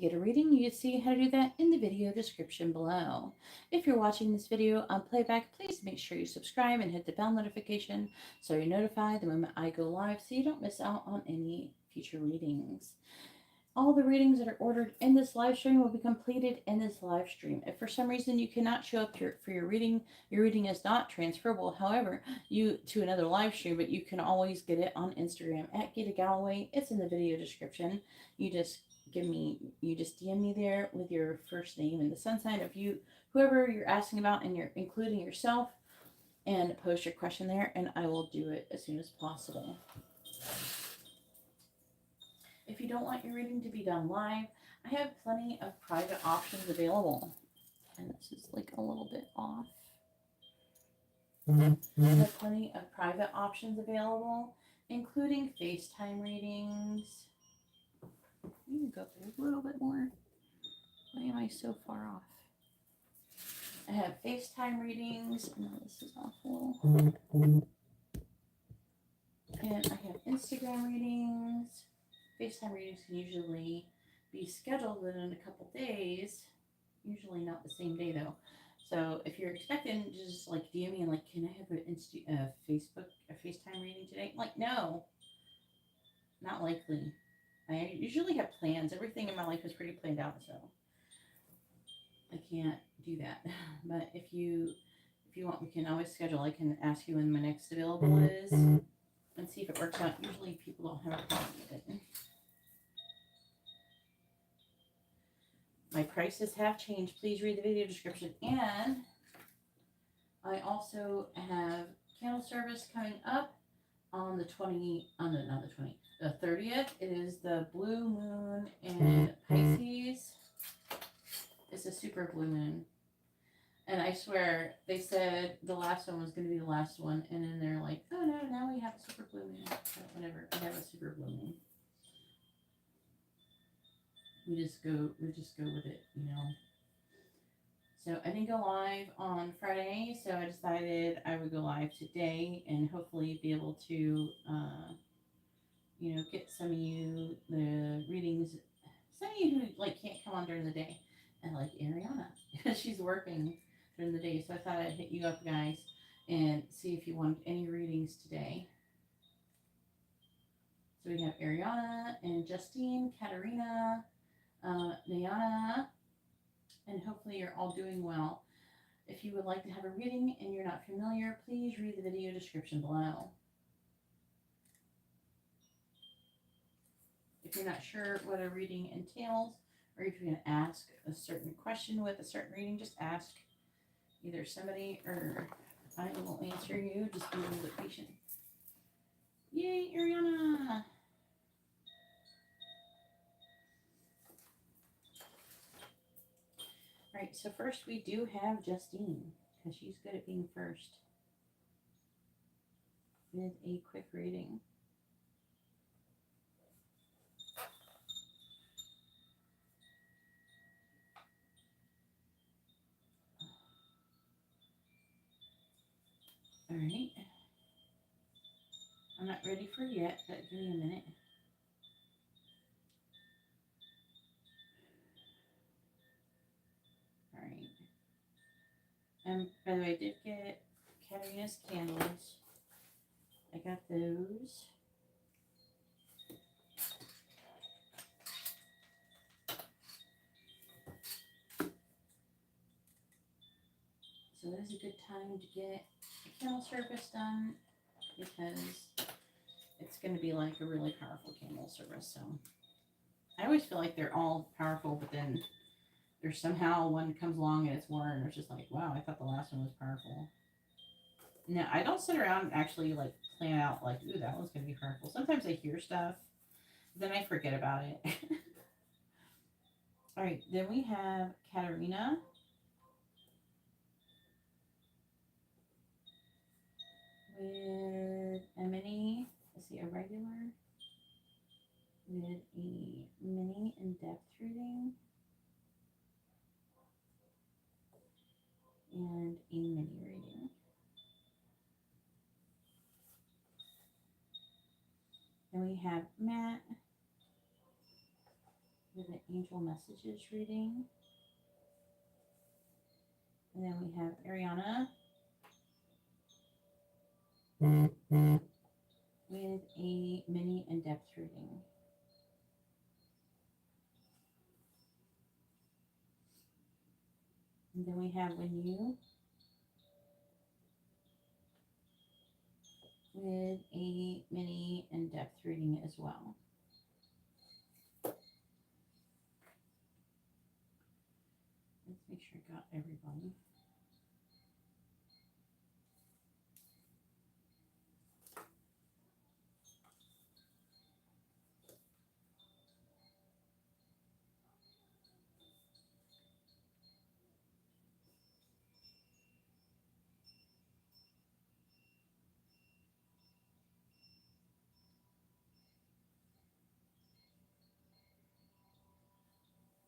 get a reading, you can see how to do that in the video description below. If you're watching this video on playback, please make sure you subscribe and hit the bell notification so you're notified the moment I go live so you don't miss out on any future readings. All the readings that are ordered in this live stream will be completed in this live stream. If for some reason you cannot show up for your reading is not transferable, however, you to another live stream, but you can always get it on Instagram at GeetaGalaway. It's in the video description. You just DM me there with your first name and the sun sign of whoever you're asking about, and you're including yourself, and post your question there, and I will do it as soon as possible. If you don't want your reading to be done live, I have plenty of private options available. And this is like a little bit off. I have plenty of private options available, including FaceTime readings. You can go up a little bit more. Why am I so far off? I have FaceTime readings. No, this is off a little. And I have Instagram readings. FaceTime readings can usually be scheduled within a couple days. Usually not the same day though. So if you're expecting, just like DM me and like, can I have a FaceTime reading today? Like, no, not likely. I usually have plans. Everything in my life is pretty planned out, so I can't do that. But if you want, we can always schedule. I can ask you when my next available is and see if it works out. Usually people don't have a problem with it. My prices have changed. Please read the video description. And I also have candle service coming up on the 30th. It is the blue moon in Pisces. It's a super blue moon. And I swear, they said the last one was going to be the last one. And then they're like, oh no, now we have a super blue moon. So whatever, we have a super blue moon. We just go with it, you know. So I didn't go live on Friday, so I decided I would go live today and hopefully be able to, get some of you the readings. Some of you who like can't come on during the day, and like Ariana, she's working during the day. So I thought I'd hit you up, guys, and see if you want any readings today. So we have Ariana and Justine, Katarina, Liana, and hopefully you're all doing well. If you would like to have a reading and you're not familiar, please read the video description below. If you're not sure what a reading entails, or if you're going to ask a certain question with a certain reading, just ask either somebody or I will answer you. Just be a little bit patient. Yay, Ariana! Alright, so first we do have Justine, because she's good at being first, with a quick reading. Alright. I'm not ready for it yet, but give me a minute. Alright. And by the way, I did get Katarina's candles. I got those. So that is a good time to get the candle service done, because it's going to be like a really powerful candle service. So I always feel like they're all powerful, but then there's somehow one comes along and it's more, and it's just like, wow, I thought the last one was powerful. Now, I don't sit around and actually like plan out like, ooh, that one's going to be powerful. Sometimes I hear stuff, then I forget about it. All right, then we have Katarina. With a mini, let's see, a regular, with a mini in-depth reading, and a mini reading. Then we have Matt, with an angel messages reading. And then we have Ariana with a mini in-depth reading. And then we have When with a mini in-depth reading as well. Let's make sure I got everybody.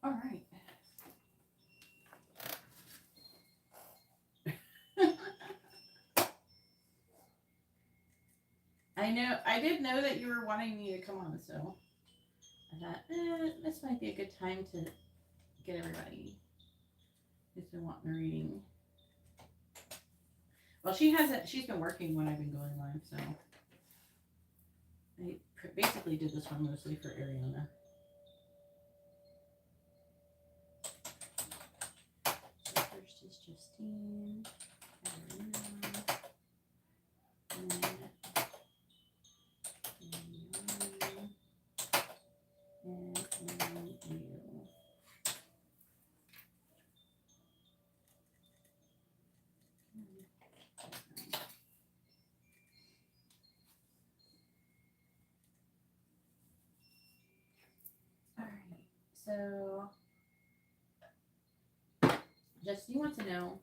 All right. I did know that you were wanting me to come on, so I thought, this might be a good time to get everybody who's been wanting a reading. Well, she's been working when I've been going live, so I basically did this one mostly for Ariana. So first is Justine, Katarina, and then you. All right, so Justine wants to know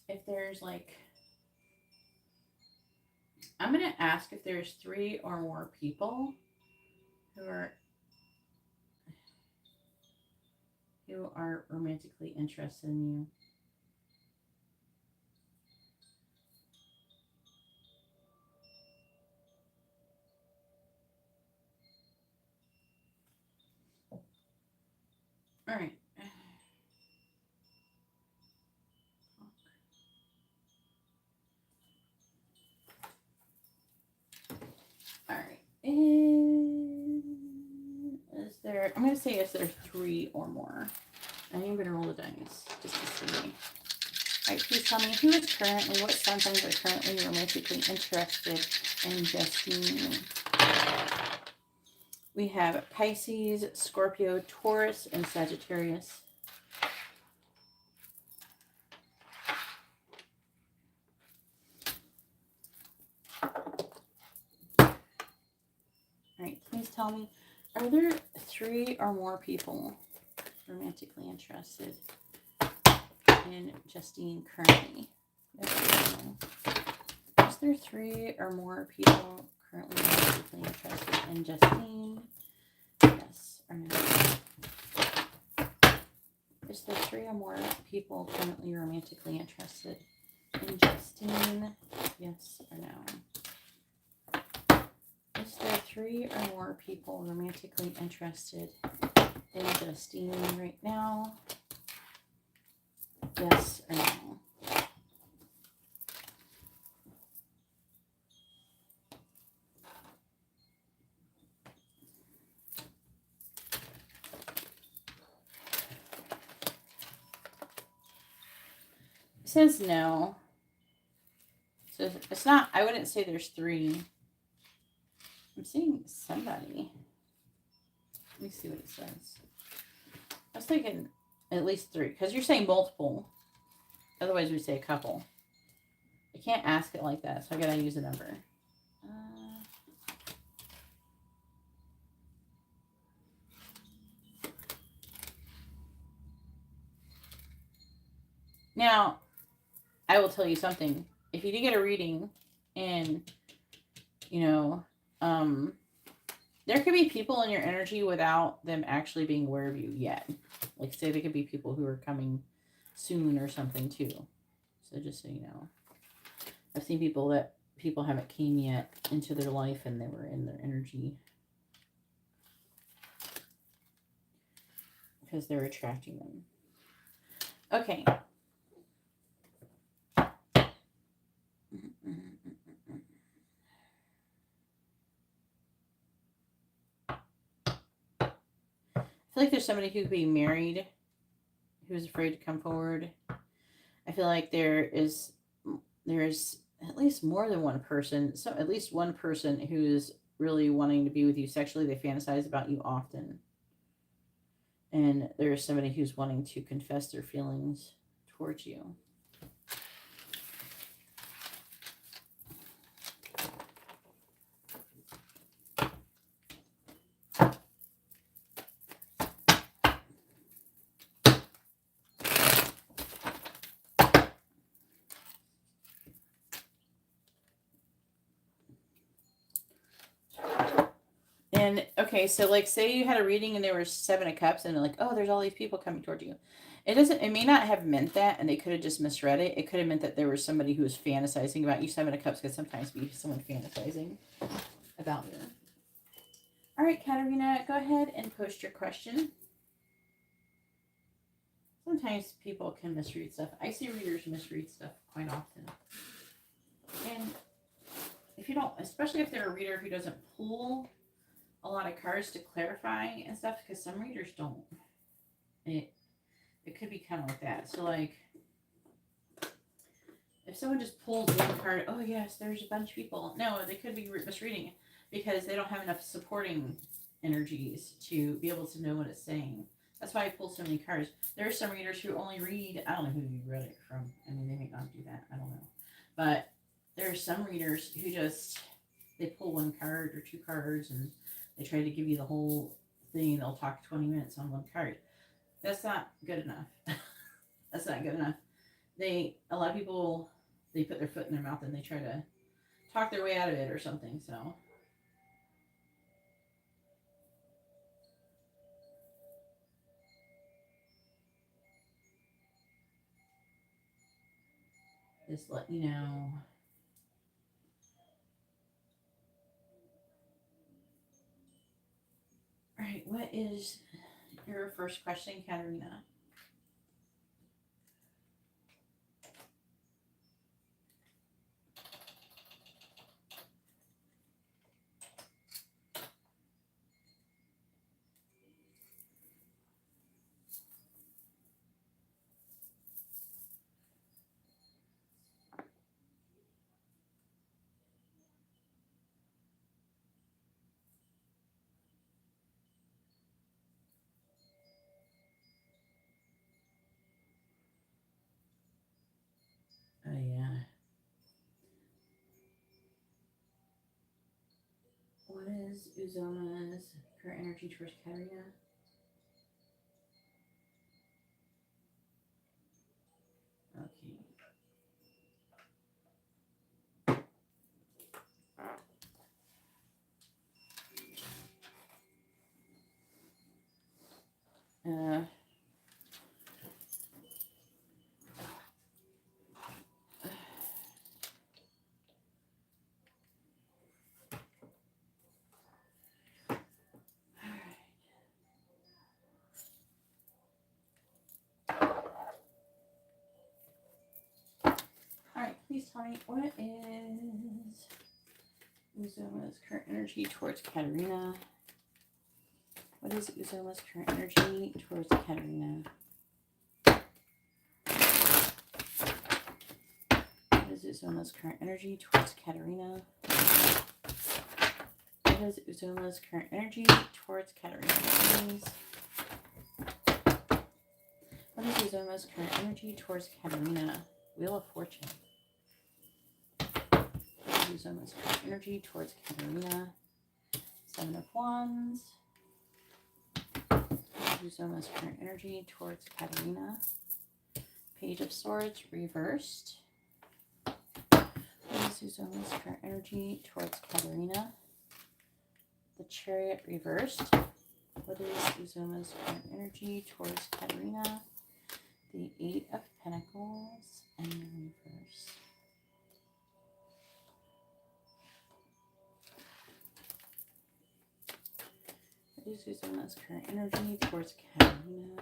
if there's like, I'm going to ask if there's 3 or more people who are romantically interested in you. All right. All right. And is there, I'm going to say is there 3 or more. I am going to roll the dice just to see. All right, please tell me what sun signs are currently romantically interested in Justine. We have Pisces, Scorpio, Taurus, and Sagittarius. All right, please tell me, are there 3 or more people romantically interested in Justine currently? Is there 3 or more people currently romantically interested in Justine? Yes or no? Is there 3 or more people currently romantically interested in Justine? Yes or no? Is there 3 or more people romantically interested in Justine right now? Yes or no? It says no. So it's not, I wouldn't say there's 3. I'm seeing somebody. Let me see what it says. I was thinking at least 3, because you're saying multiple. Otherwise, we say a couple. I can't ask it like that, so I gotta use a number. Now, I will tell you something. If you do get a reading and, there could be people in your energy without them actually being aware of you yet. Like, say, there could be people who are coming soon or something, too. So just so you know. I've seen people haven't came yet into their life and they were in their energy. because they're attracting them. Okay. I feel like there's somebody who could be married who's afraid to come forward. I feel like there's at least more than one person, so at least one person who's really wanting to be with you sexually. They fantasize about you often. And there's somebody who's wanting to confess their feelings towards you. And okay, so like say you had a reading and there were 7 of Cups and like, oh, there's all these people coming toward you. It may not have meant that, and they could have just misread it. It could have meant that there was somebody who was fantasizing about you. 7 of Cups could sometimes be someone fantasizing about you. All right, Katarina, go ahead and post your question. Sometimes people can misread stuff. I see readers misread stuff quite often. And if you don't, especially if they're a reader who doesn't pull a lot of cards to clarify and stuff, because some readers don't. It could be kind of like that. So like, if someone just pulls one card, oh yes, there's a bunch of people. No, they could be misreading because they don't have enough supporting energies to be able to know what it's saying. That's why I pull so many cards. There are some readers who only read, I don't know who you read it from. I mean, they may not do that. I don't know. But there are some readers who just, they pull 1 card or 2 cards and they try to give you the whole thing. They'll talk 20 minutes on 1 card. That's not good enough. That's not good enough. A lot of people, they put their foot in their mouth and they try to talk their way out of it or something. So just let you know. All right, what is your first question, Katarina? Oh, yeah. What is Uzoma's current energy towards Katarina? Okay. Uh, Alright, please tell me, what is Uzoma's current energy towards Katarina? What is Uzoma's current energy towards Katarina? What is Uzoma's current energy towards Katarina? What is Uzoma's current energy towards Katarina, please? What is Uzoma's current energy towards Katarina? Wheel of Fortune. What is Uzoma's current energy towards Katarina? 7 of Wands. What is Uzoma's current energy towards Katarina? Page of Swords reversed. What is Uzoma's current energy towards Katarina? The Chariot reversed. What is Uzoma's current energy towards Katarina? The 8 of Pentacles and reverse. What Please use on this current energy towards Katarina.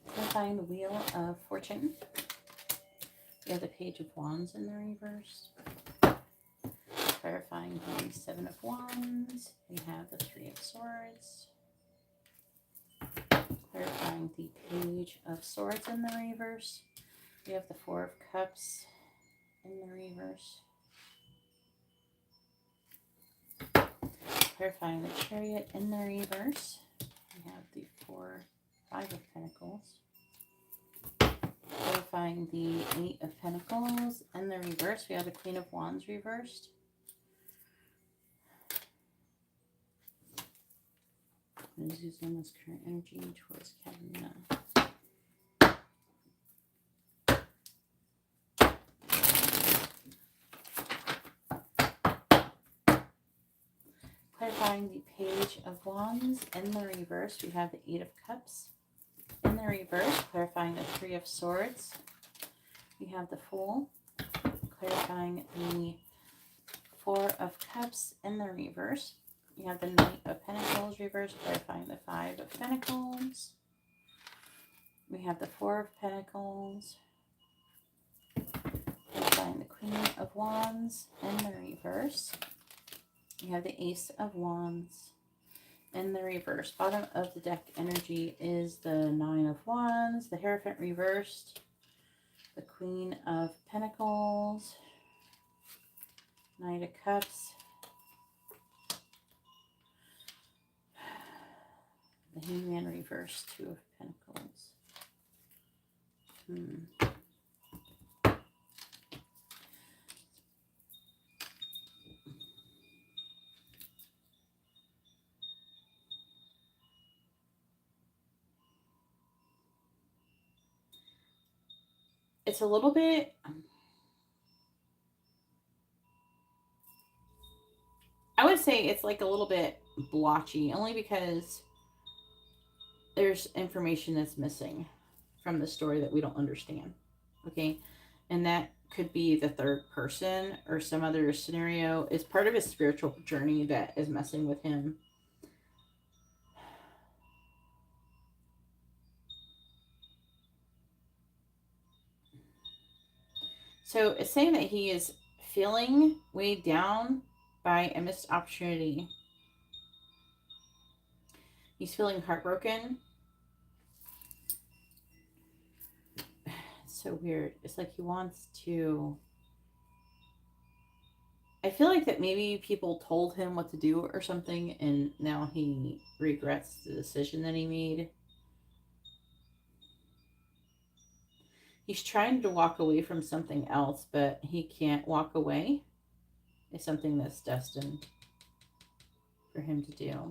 Clarifying the Wheel of Fortune. We have the Page of Wands in the reverse. Clarifying the Seven of Wands. We have the Three of Swords. Clarifying the Page of Swords in the reverse. We have the Four of Cups in the reverse. Clarifying the Chariot in the reverse. We have the Five of Pentacles. Clarifying the Eight of Pentacles in the reverse. We have the Queen of Wands reversed. Please use on this current energy towards Katarina. Clarifying the Page of Wands in the reverse. We have the Eight of Cups in the reverse. Clarifying the Three of Swords. We have the Fool. Clarifying the Four of Cups in the reverse. We have the Knight of Pentacles reverse. Clarifying the Five of Pentacles. We have the Four of Pentacles. Clarifying the Queen of Wands in the reverse. We have the Ace of Wands in the reverse. Bottom of the deck energy is the Nine of Wands, the Hierophant reversed, the Queen of Pentacles, Knight of Cups, the Hangman reversed, Two of Pentacles. It's a little bit, I would say it's like a little bit blotchy, only because there's information that's missing from the story that we don't understand. Okay. And that could be the third person or some other scenario. Is part of his spiritual journey that is messing with him. So it's saying that he is feeling weighed down by a missed opportunity. He's feeling heartbroken. It's so weird. It's like he wants to... I feel like that maybe people told him what to do or something, and now he regrets the decision that he made. He's trying to walk away from something else, but he can't walk away. It's something that's destined for him to do.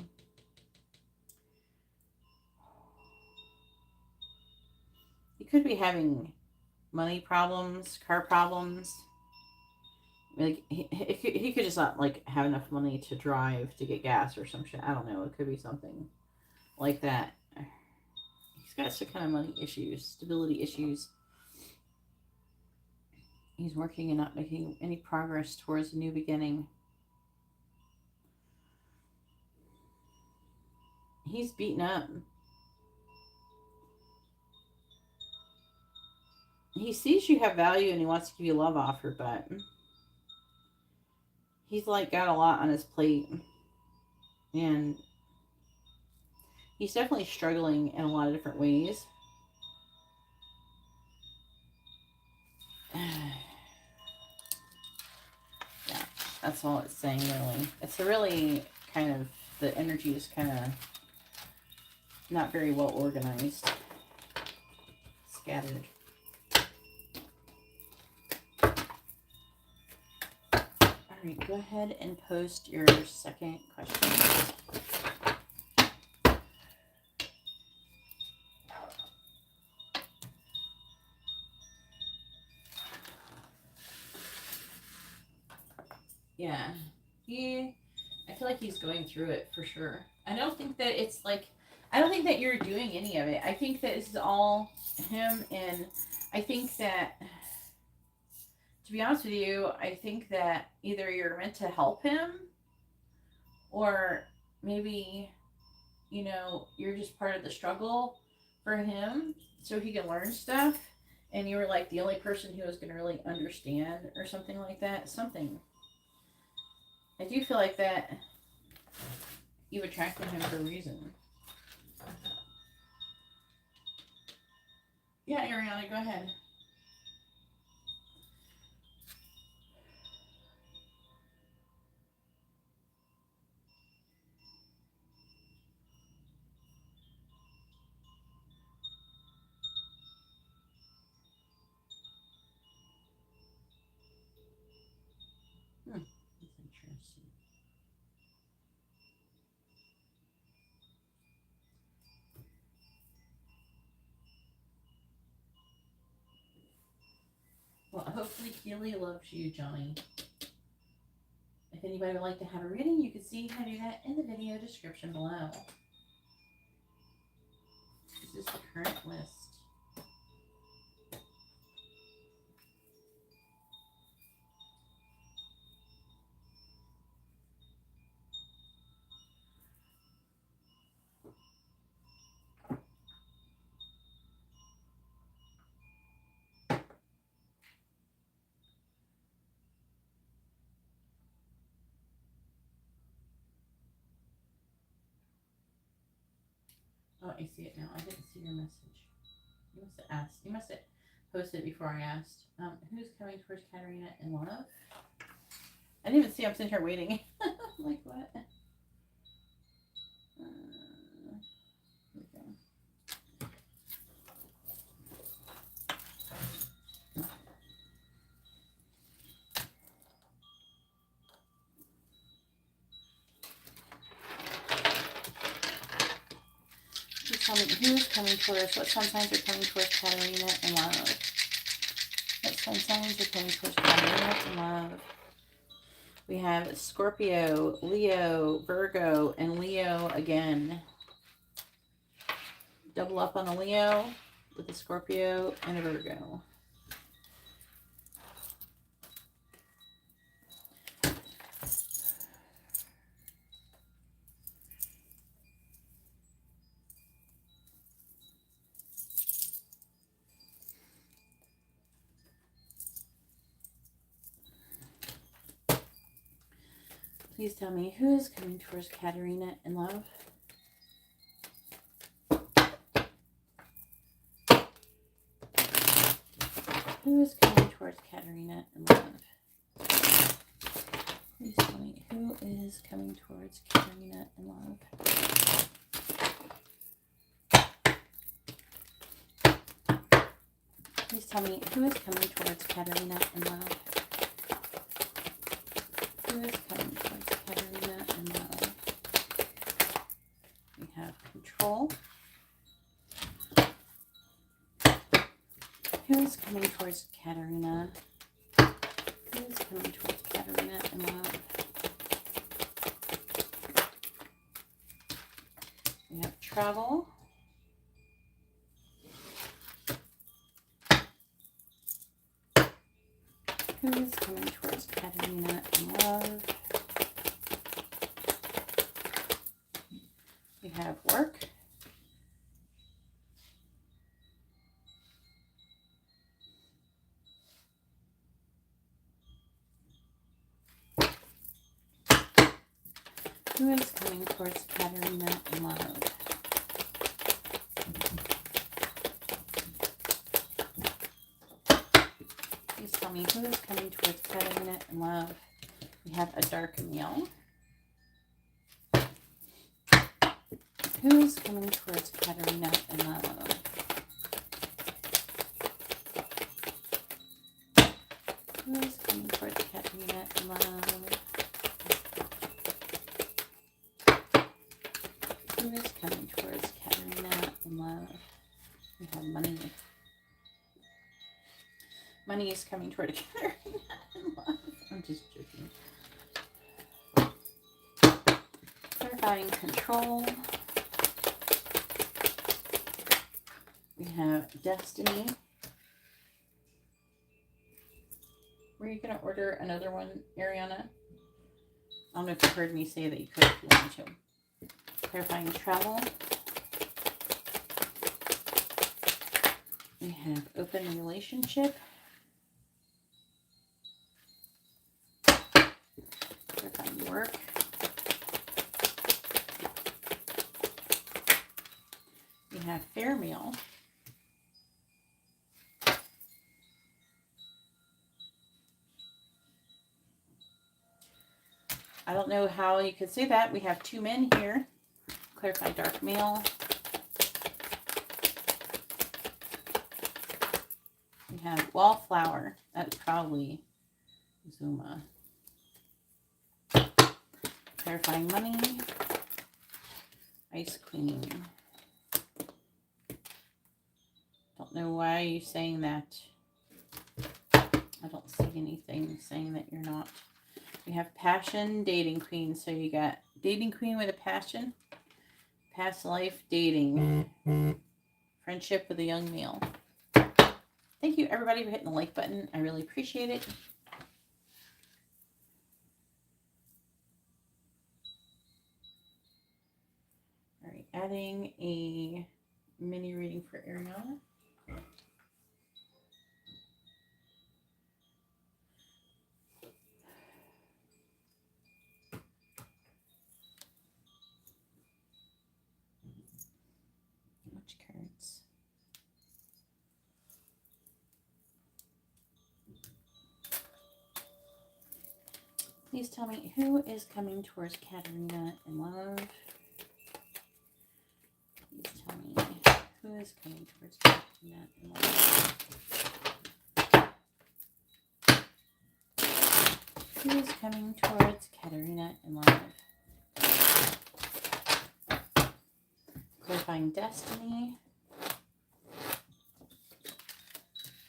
He could be having money problems, car problems. Like he could just not like have enough money to drive to get gas or some shit. I don't know. It could be something like that. He's got some kind of money issues, stability issues. He's working and not making any progress towards a new beginning. He's beaten up. He sees you have value and he wants to give you a love offer, but he's like got a lot on his plate. And he's definitely struggling in a lot of different ways. Yeah, that's all it's saying, really. It's a really kind of, the energy is kind of not very well organized. Scattered. All right, go ahead and post your second question. Yeah, I feel like he's going through it for sure. I don't think that it's like, I don't think that you're doing any of it. I think that this is all him, and I think that to be honest with you, I think that either you're meant to help him, or maybe, you know, you're just part of the struggle for him so he can learn stuff, and you were like the only person who was going to really understand, or something like that. Something. I do feel like that you've attracted him for a reason. Yeah, Ariana, go ahead. That's interesting. Well, hopefully Keely loves you, Johnny. If anybody would like to have a reading, you can see how to do that in the video description below. This is the current list. Oh, I see it now. I didn't see your message. You must have asked. You must have posted it before I asked. Who's coming towards Katarina in love? I didn't even see. I'm sitting here waiting. Like what? Here we go. Please tell me who's coming towards. What sun signs are coming towards Katarina in love? What sun signs are coming towards Katarina in love? We have Scorpio, Leo, Virgo, and Leo again. Double up on the Leo with a Scorpio and a Virgo. Please tell me who is coming towards Katarina in love. Who is coming towards Katarina in love? Please tell me who is coming towards Katarina in love. Please tell me who is coming towards Katarina in love. Who is coming towards Katarina in love? We have control. Who is coming towards Katarina? Who is coming towards Katarina in love? We have travel. Who is coming towards Katarina in love? We have work. Who is coming towards Katarina in love? Please tell me who is coming towards Katarina in love. We have a dark meal. Who is coming towards Katarina in love? Who is coming towards Katarina in love? Who is coming towards Katarina in love? We have money. Money is coming toward Katarina in love. I'm just joking. Clarifying control. We have destiny. going to order another one, Ariana? I don't know if you heard me say that you could if you wanted to. Clarifying travel. We have open relationship. Clarifying work. We have fair meal. I don't know how you could say that. We have 2 men here. Clarify dark male. We have wallflower. That's probably Uzoma. Clarifying money. Ice queen. Don't know why you're saying that. I don't see anything saying that you're not. We have passion, dating queen. So you got dating queen with a passion. Past life, dating. Friendship with a young male. Thank you, everybody, for hitting the like button. I really appreciate it. All right, adding a mini reading for Ariana. Which cards? Please tell me who is coming towards Katarina in love. Please tell me who is coming towards Katarina in love. Who is coming towards Katarina in love? Clarifying destiny.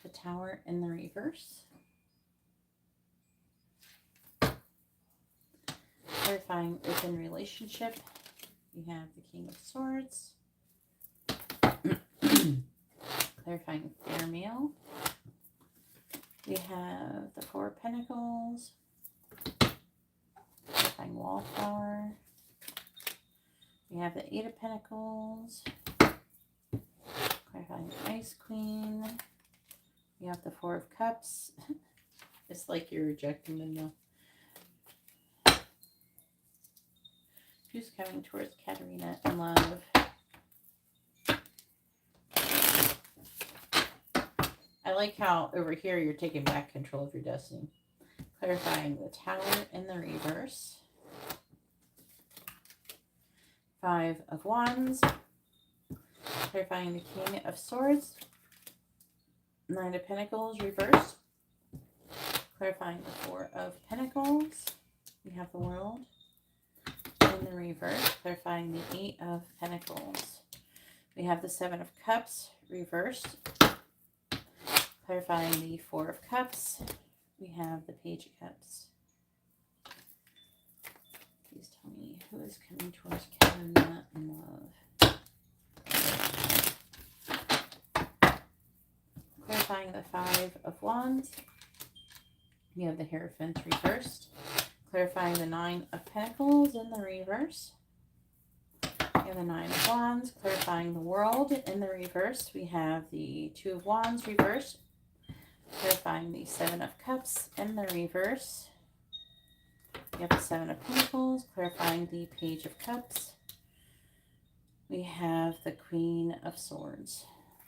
The Tower in the reverse. Clarifying open relationship. We have the King of Swords. Clarifying fair male. We have the Four of Pentacles. Clarifying wallflower. We have the Eight of Pentacles. Clarifying Ice Queen. We have the Four of Cups. It's like you're rejecting them now. Who's coming towards Katarina in love? I like how over here you're taking back control of your destiny. Clarifying the Tower in the reverse. Five of Wands. Clarifying the King of Swords. Nine of Pentacles reversed. Clarifying the Four of Pentacles. We have the World in the reverse. Clarifying the Eight of Pentacles. We have the Seven of Cups reversed. Clarifying the Four of Cups. We have the Page of Cups. Please tell me who is coming towards Kiana in love. Clarifying the Five of Wands. We have the Hierophant reversed. Clarifying the Nine of Pentacles in the reverse. We have the Nine of Wands. Clarifying the World in the reverse. We have the Two of Wands reversed. Clarifying the Seven of Cups in the reverse. We have the Seven of Pentacles. Clarifying the Page of Cups. We have the Queen of Swords.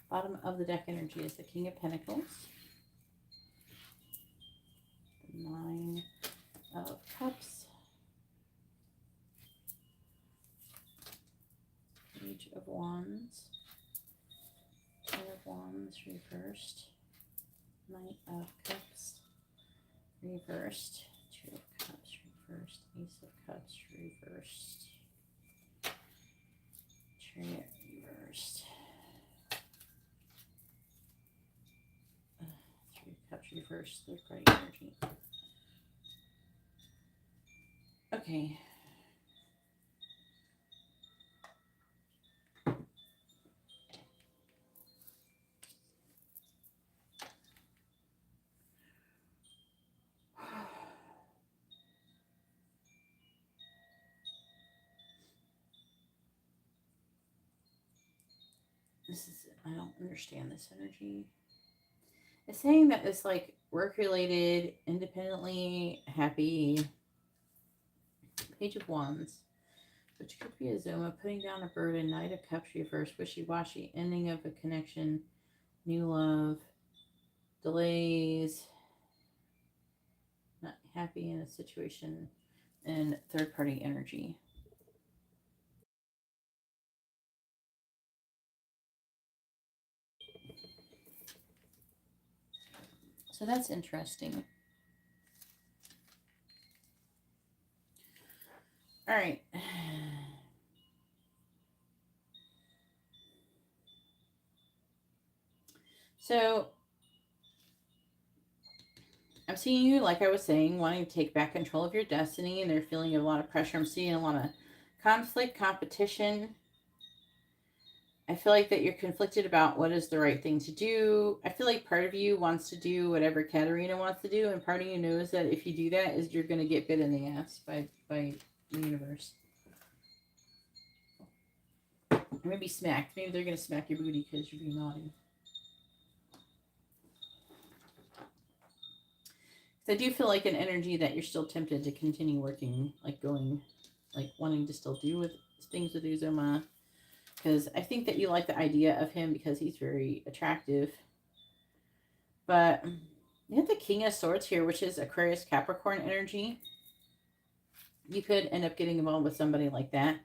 Bottom of the deck energy is the King of Pentacles. The Nine of Cups. Page of Wands. Ten of Wands reversed. Knight of Cups reversed. Two of Cups reversed. Ace of Cups reversed. Chariot reversed. Three of Cups reversed. Third party energy. Okay. I don't understand this energy. It's saying that it's like work related, independently happy. Page of Wands, which could be Uzoma, putting down a burden, Knight of Cups reversed, wishy-washy, ending of a connection, new love, delays, not happy in a situation, and third-party energy. So that's interesting. All right. So I'm seeing you, like I was saying, wanting to take back control of your destiny, and they're feeling a lot of pressure. I'm seeing a lot of conflict, competition. I feel like that you're conflicted about what is the right thing to do. I feel like part of you wants to do whatever Katarina wants to do, and part of you knows that if you do that, is you're going to get bit in the ass by the universe. Or maybe smacked. Maybe they're going to smack your booty because you're being naughty. I do feel like an energy that you're still tempted to continue working, like going, like wanting to still do with things with Uzoma. Because I think that you like the idea of him because he's very attractive. But you have the King of Swords here, which is Aquarius Capricorn energy. You could end up getting involved with somebody like that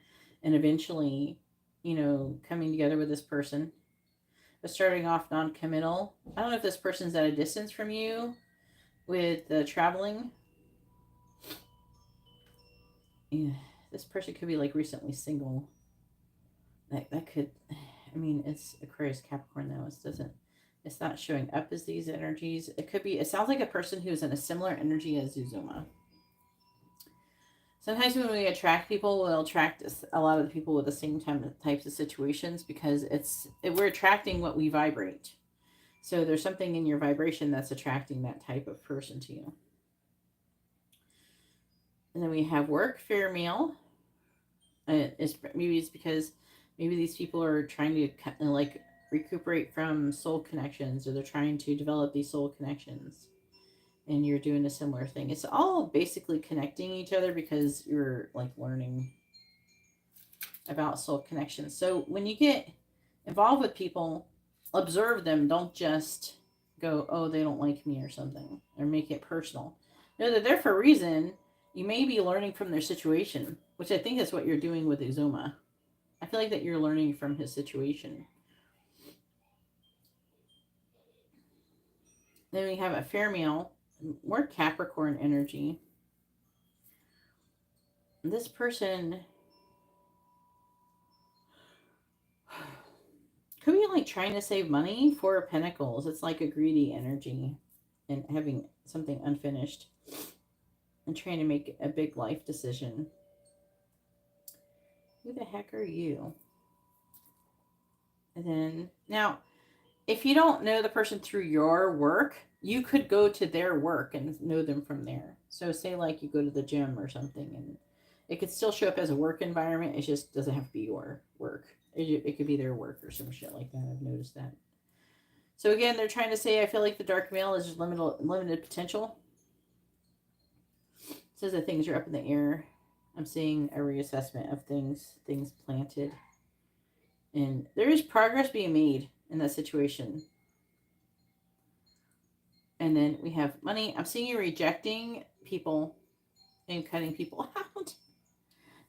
and eventually, coming together with this person. But starting off non-committal. I don't know if this person's at a distance from you with the traveling. Yeah, this person could be like recently single. That could, I mean, it's Aquarius Capricorn though. It's not showing up as these energies. It sounds like a person who's in a similar energy as Uzoma. Sometimes when we attract people, we'll attract a lot of the people with the same types of situations because we're attracting what we vibrate. So there's something in your vibration that's attracting that type of person to you. And then we have work, fair meal. Maybe it's because maybe these people are trying to like recuperate from soul connections, or they're trying to develop these soul connections, and you're doing a similar thing. It's all basically connecting each other because you're like learning about soul connections. So when you get involved with people, observe them. Don't just go, oh, they don't like me or something, or make it personal. No, they're there for a reason. You may be learning from their situation, which I think is what you're doing with Uzoma. I feel like that you're learning from his situation. Then we have a fair meal, more Capricorn energy. This person could be like trying to save money. Four of Pentacles. It's like a greedy energy and having something unfinished and trying to make a big life decision. Who the heck are you? And then now, if you don't know the person through your work, you could go to their work and know them from there. So say like you go to the gym or something, and it could still show up as a work environment. It just doesn't have to be your work. It could be their work or some shit like that. I've noticed that. So again, they're trying to say, I feel like the dark male is just limited potential. It says that things are up in the air. I'm seeing a reassessment of things planted. And there is progress being made in that situation. And then we have money. I'm seeing you rejecting people and cutting people out.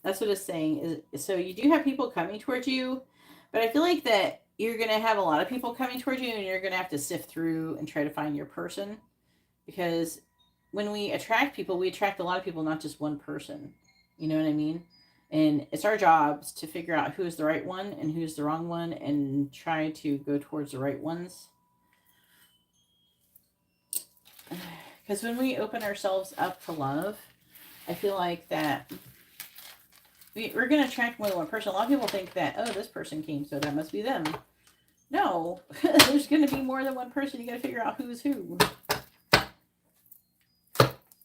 That's what it's saying. So you do have people coming towards you, but I feel like that you're going to have a lot of people coming towards you, and you're going to have to sift through and try to find your person. Because when we attract people, we attract a lot of people, not just one person. You know what I mean? And it's our jobs to figure out who's the right one and who's the wrong one, and try to go towards the right ones. Because when we open ourselves up to love, I feel like that we're going to attract more than one person. A lot of people think that, oh, this person came, so that must be them. No, there's going to be more than one person. You got to figure out who's who.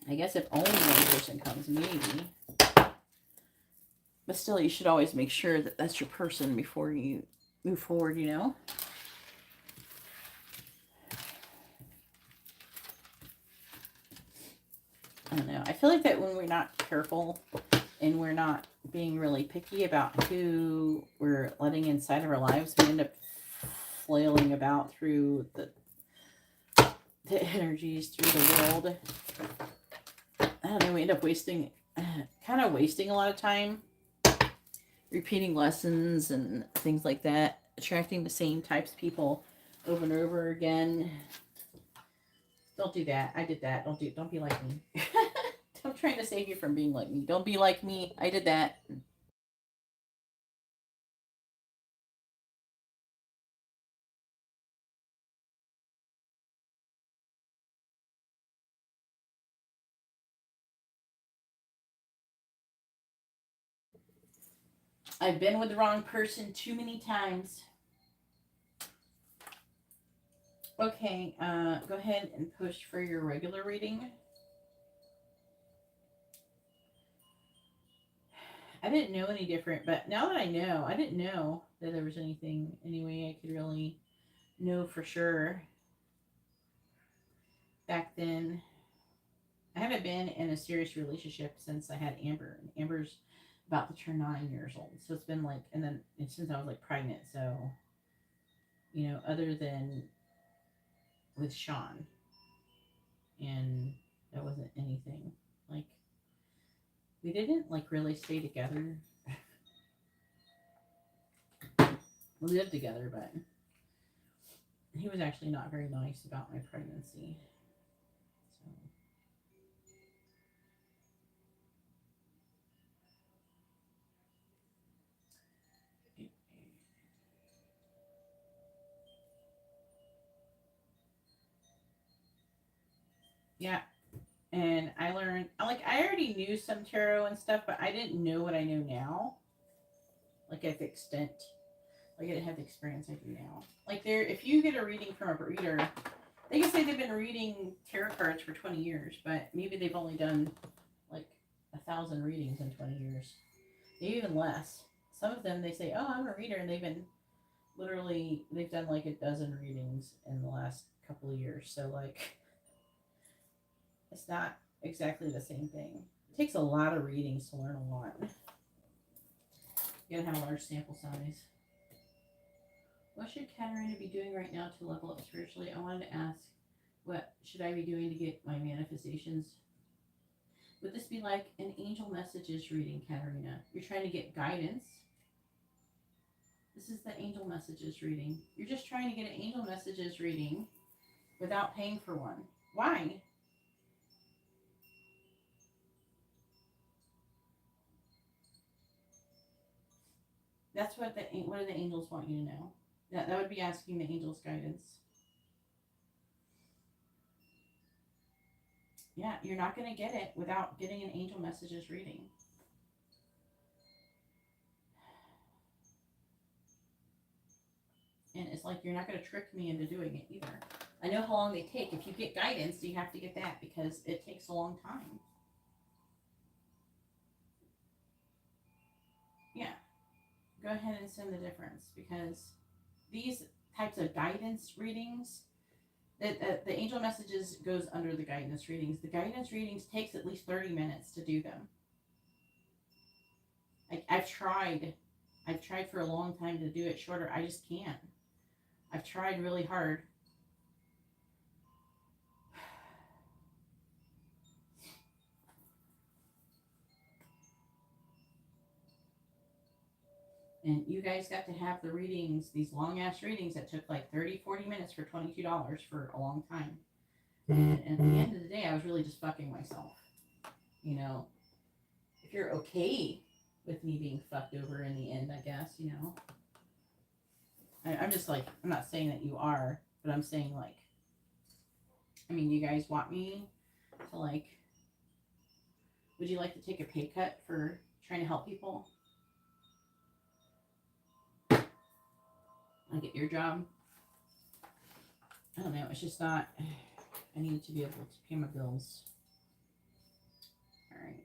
I guess if only one person comes, maybe. But still, you should always make sure that that's your person before you move forward, you know? I don't know. I feel like that when we're not careful and we're not being really picky about who we're letting inside of our lives, we end up flailing about through the energies, through the world. I don't know, we end up wasting a lot of time repeating lessons and things like that, attracting the same types of people over and over again. Don't do that. I did that. Don't be like me. I'm trying to save you from being like me. Don't be like me. I did that. I've been with the wrong person too many times. Okay, go ahead and push for your regular reading. I didn't know any different, but now that I know, I didn't know that there was anything, any way I could really know for sure back then. I haven't been in a serious relationship since I had Amber, and Amber's about to turn 9 years old. So it's been like, and then since I was like pregnant, so, you know, other than with Sean, and that wasn't anything. Like, we didn't like really stay together. We lived together, but he was actually not very nice about my pregnancy. So, yeah. And I learned, like, I already knew some tarot and stuff, but I didn't know what I know now. Like, at the extent, like, I didn't have the experience I do now. Like, there, if you get a reading from a reader, they can say they've been reading tarot cards for 20 years, but maybe they've only done like 1,000 readings in 20 years, maybe even less. Some of them, they say, "Oh, I'm a reader," and they've been literally, they've done like a dozen readings in the last couple of years. So, like, it's not exactly the same thing. It takes a lot of readings to learn a lot. You gotta have a large sample size. What should Katarina be doing right now to level up spiritually? I wanted to ask, what should I be doing to get my manifestations? Would this be like an angel messages reading, Katarina? You're trying to get guidance. This is the angel messages reading. You're just trying to get an angel messages reading without paying for one. Why? That's what what do the angels want you to know? That would be asking the angels guidance. Yeah, you're not going to get it without getting an angel messages reading. And it's like you're not going to trick me into doing it either. I know how long they take. If you get guidance, you have to get that because it takes a long time. Yeah, go ahead and send the difference because these types of guidance readings, the angel messages goes under the guidance readings. The guidance readings takes at least 30 minutes to do them. I've tried for a long time to do it shorter. I just can't. I've tried really hard. And you guys got to have the readings, these long ass readings that took like 30, 40 minutes for $22 for a long time. And at the end of the day, I was really just fucking myself. You know, if you're okay with me being fucked over in the end, I guess, you know. I'm just like, I'm not saying that you are, but I'm saying, like, I mean, you guys want me to, like, would you like to take a pay cut for trying to help people? Like at your job? I don't know. It's just not, I need to be able to pay my bills. All right.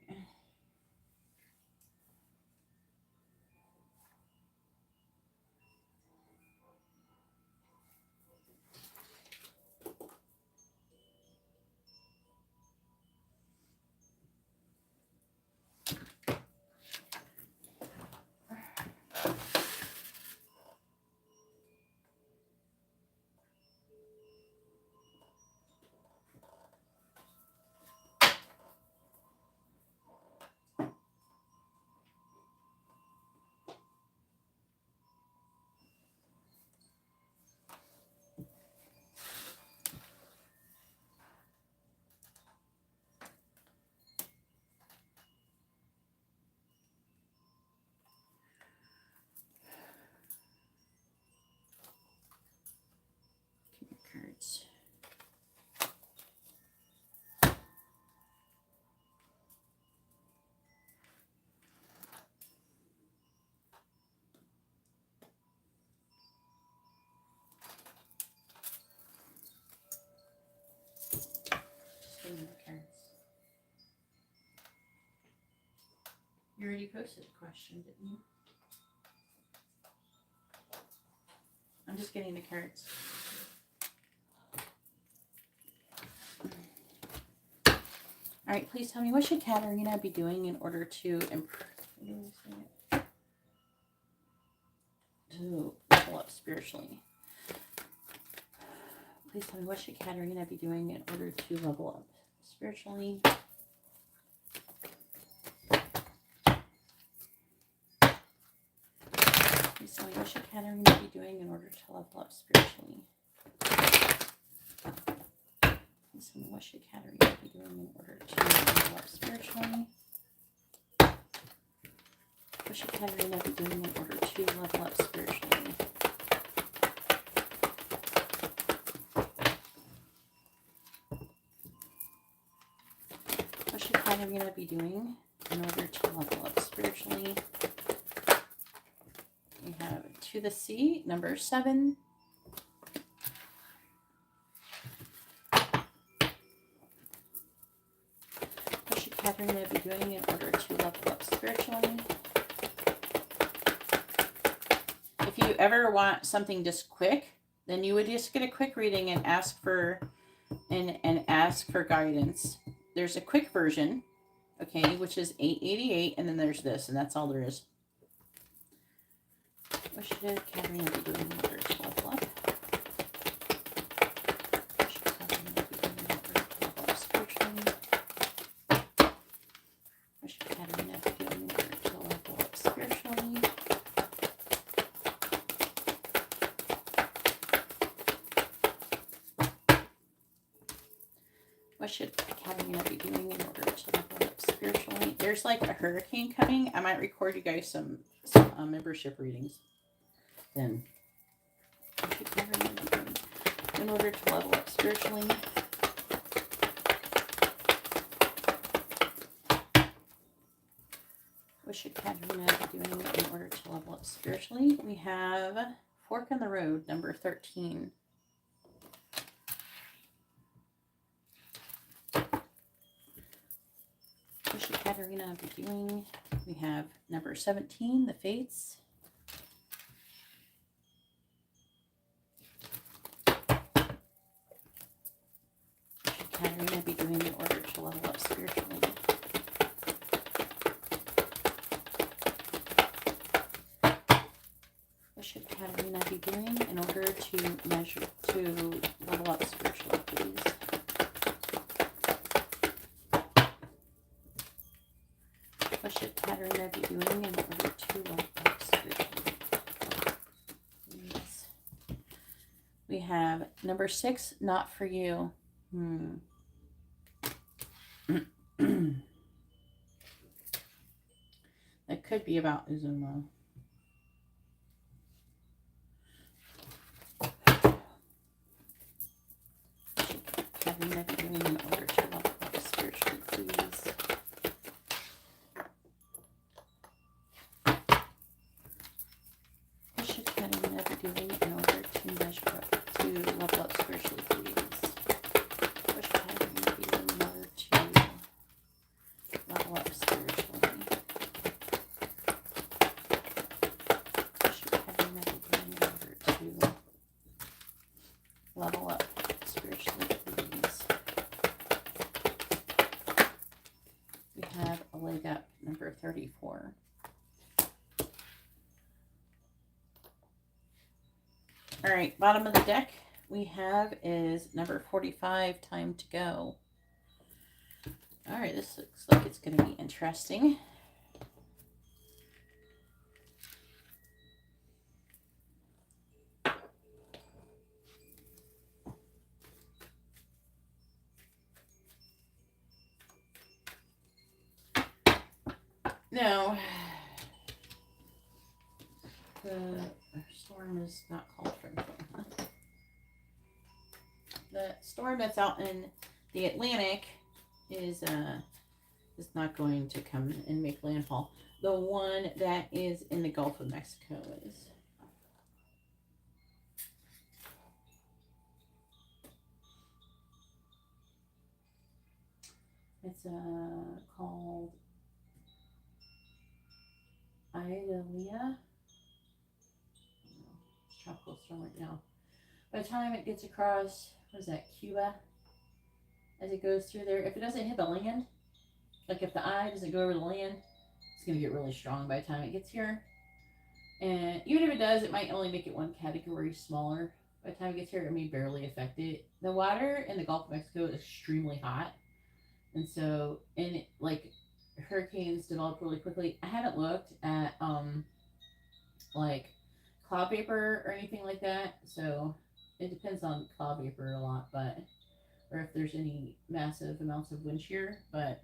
You already posted a question, didn't you? I'm just getting the cards. All right, please tell me, what should Katarina be doing in order to improve, to level up spiritually? Please tell me, what should Katarina be doing in order to level up spiritually? Please tell me, what should Katarina be doing in order to level up spiritually? Please tell me, what should Katarina be doing in order to level up spiritually? What should Katarina be doing in order to level up spiritually? What should Katarina be doing in order to level up spiritually? We have To the Sea, number 7. What should Katarina be doing in order to level up spiritually? If you ever want something just quick, then you would just get a quick reading and ask for ask for guidance. There's a quick version, okay, which is $8.88, and then there's this, and that's all there is. What should Katarina be doing in order to level up? What should Katarina be doing in order to level up spiritually? What should Katarina be doing in order to level up spiritually? What should Katarina be doing in order to level up spiritually? There's like a hurricane coming. I might record you guys some membership readings. Then, what should Katarina be doing in order to level up spiritually? What should Katarina be doing in order to level up spiritually? We have Fork in the Road, number 13. What should Katarina be doing? We have number 17, The Fates. What should Katarina be doing in order to level up spiritually? What should Katarina be doing in order to level up spiritually, please? What should Katarina be doing in order to level up spiritually? Please. We have number 6, Not For You. That could be about Uzoma. What should Katarina be doing in order to level up spiritually, please? What should Katarina be doing in order to measure up, to level up spiritually, please? What should Katarina be doing in order to level up spiritually? What should Katarina be doing in order to level up spiritually, please? We have A Leg Up, number 34. All right, bottom of the deck we have is number 45, Time to Go. All right, this looks like it's going to be interesting. Now, the storm is not called for anything. The storm that's out in the Atlantic is not going to come and make landfall. The one that is in the Gulf of Mexico is. It's called Idalia. It's tropical storm right now. By the time it gets across, what is that, Cuba? As it goes through there, if it doesn't hit the land, like if the eye doesn't go over the land, it's going to get really strong by the time it gets here. And even if it does, it might only make it one category smaller. By the time it gets here, it may barely affect it. The water in the Gulf of Mexico is extremely hot. And so, like, hurricanes develop really quickly. I haven't looked at, like, cloud vapor or anything like that. So, it depends on cloud vapor a lot, but, or if there's any massive amounts of wind shear. But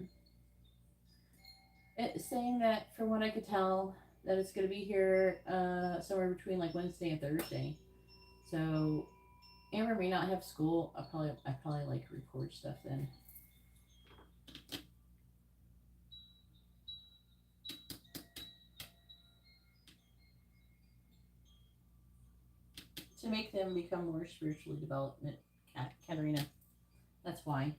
it's saying that, from what I could tell, that it's going to be here somewhere between like Wednesday and Thursday. So Amber may not have school. I probably like record stuff then. To make them become more spiritually developed, Katarina. That's why.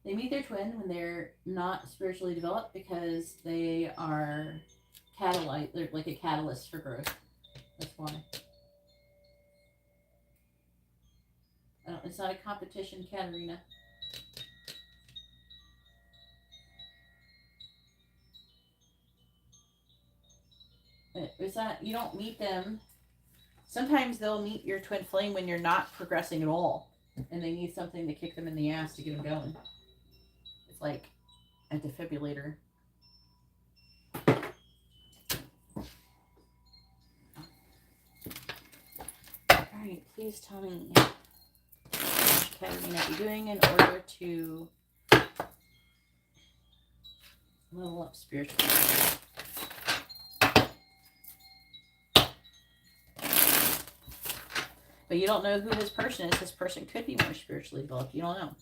They meet their twin when they're not spiritually developed because they are they're like a catalyst for growth. That's why. It's not a competition, Katarina. It's not, you don't meet them. Sometimes they'll meet your twin flame when you're not progressing at all. And they need something to kick them in the ass to get them going. It's like a defibrillator. Alright, please tell me what Katarina be doing in order to level up spiritually. But you don't know who this person is. This person could be more spiritually developed. You don't know.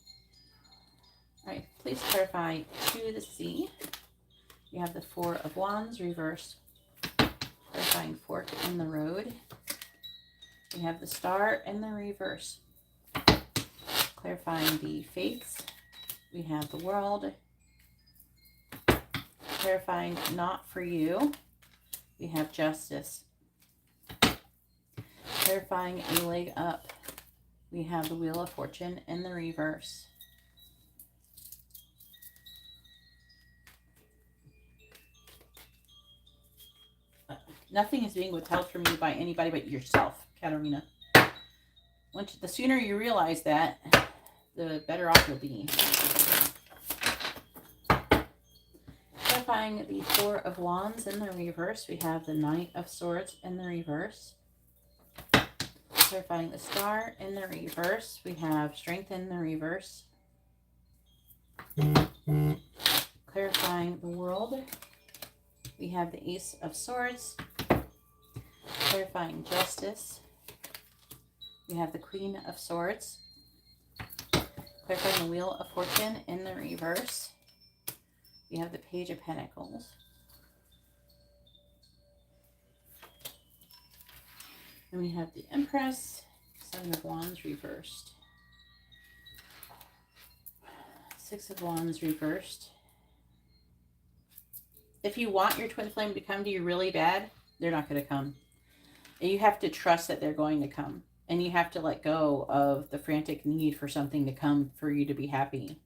Alright, please clarify to the C. You have the Four of Wands reversed. Clarifying fork in the road. We have the Star in the reverse. Clarifying the faiths. We have the World. Clarifying not for you. We have Justice. Clarifying a leg up. We have the Wheel of Fortune in the reverse. Nothing is being withheld from you by anybody but yourself, Katarina. The sooner you realize that, the better off you'll be. Clarifying the Four of Wands in the reverse, we have the Knight of Swords in the reverse. Clarifying the Star in the reverse, we have Strength in the reverse. Clarifying the World, we have the Ace of Swords. Clarifying Justice, we have the Queen of Swords. Clarifying the Wheel of Fortune in the reverse, we have the Page of Pentacles. And we have the Empress, Seven of Wands reversed. Six of Wands reversed. If you want your twin flame to come to you really bad, they're not going to come. And you have to trust that they're going to come. And you have to let go of the frantic need for something to come for you to be happy.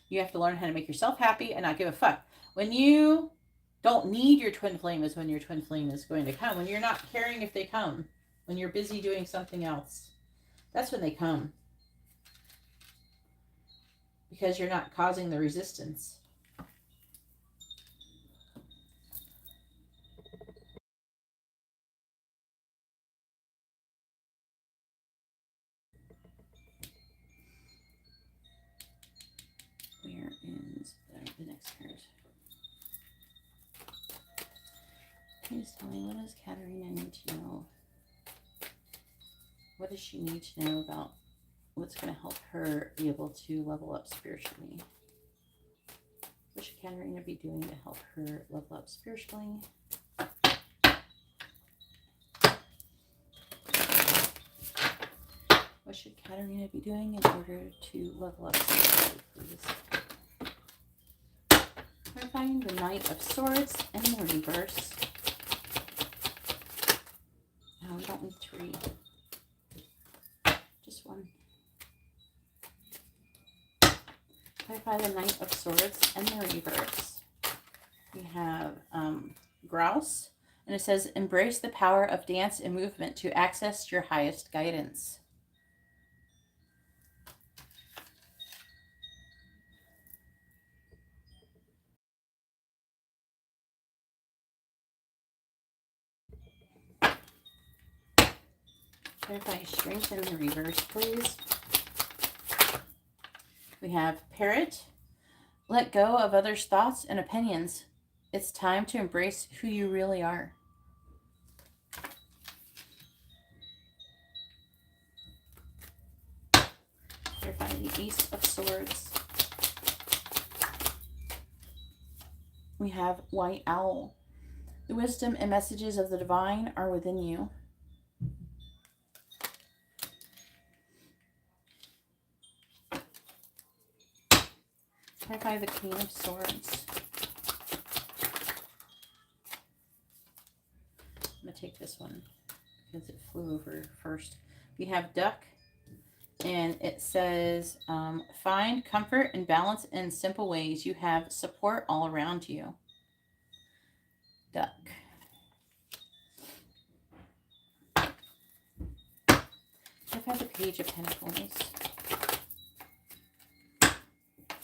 You have to learn how to make yourself happy and not give a fuck. When you don't need your twin flame is when your twin flame is going to come. When you're not caring if they come. When you're busy doing something else. That's when they come. Because you're not causing the resistance. Where is the next card? Please tell me, what does Katarina need to know? What does she need to know about what's going to help her be able to level up spiritually? What should Katarina be doing to help her level up spiritually? What should Katarina be doing in order to level up spiritually, please? Clarify clarifying the Knight of Swords in the reverse. No, we don't need 3. Just 1. Clarify the Knight of Swords in the reverse. We have Grouse, and it says, embrace the power of dance and movement to access your highest guidance. Clarify strength in the reverse, please. We have Parrot. Let go of others' thoughts and opinions. It's time to embrace who you really are. Clarify the Ace of Swords. We have White Owl. The wisdom and messages of the divine are within you. Clarify the Queen of Swords. I'm going to take this one because it flew over first. We have Duck, and it says, find comfort and balance in simple ways. You have support all around you. Duck. I've had the Page of Pentacles.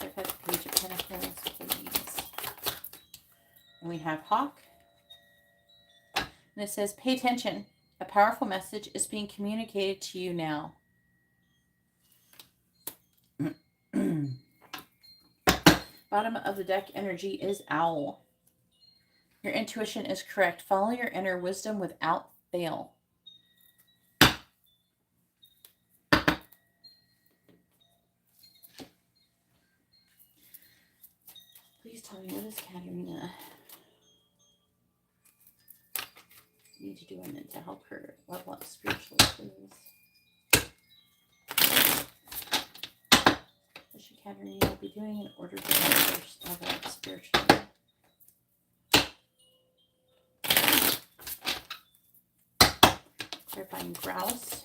I've had the Page of Pentacles, please. And we have Hawk. And it says, pay attention. A powerful message is being communicated to you now. Bottom of the deck energy is Owl. Your intuition is correct. Follow your inner wisdom without fail. Please tell me, what does Katarina need to do in it to help her level up spiritually, please? What should Katarina be doing in order to level up spiritually? Clarifying Grouse.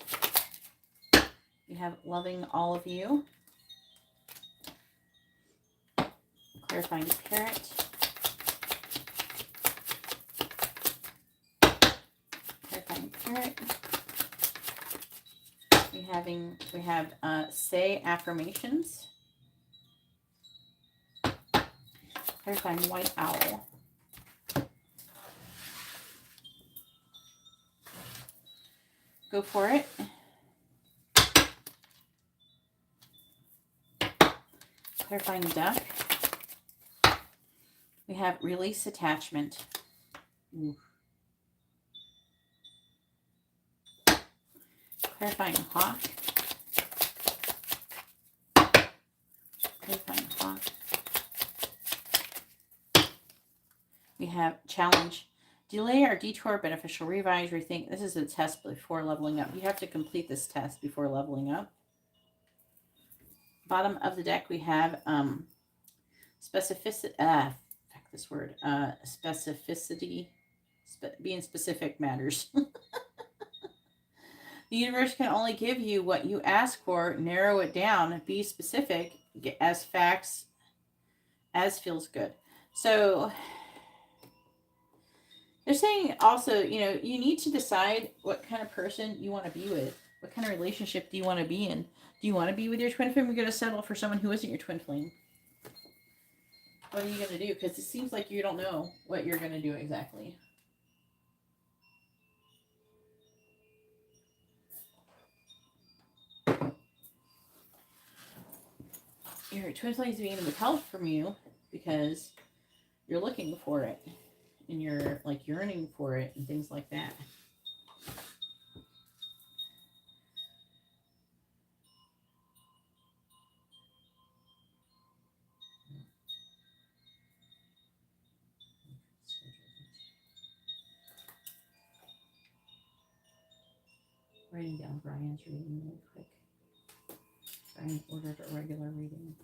We have loving all of you. Clarifying Parrot. Clarifying Parrot. We have say affirmations. Clarifying White Owl. Go for it. Clarifying Duck. We have release attachment. Ooh. Clarifying Hawk. Clarifying Hawk. We have challenge. Delay or detour, beneficial, revise, rethink. This is a test before leveling up. You have to complete this test before leveling up. Bottom of the deck, we have specificity. Specificity. Being specific matters. The universe can only give you what you ask for. Narrow it down. Be specific. Get as facts as feels good. So they're saying also, you know, you need to decide what kind of person you want to be with. What kind of relationship do you want to be in? Do you want to be with your twin flame? Or are you going to settle for someone who isn't your twin flame? What are you going to do? Because it seems like you don't know what you're going to do exactly. Your twin flame is being withheld from you because you're looking for it. And you're like yearning for it and things like that. Writing down Brian's reading really quick. Brian ordered a regular reading.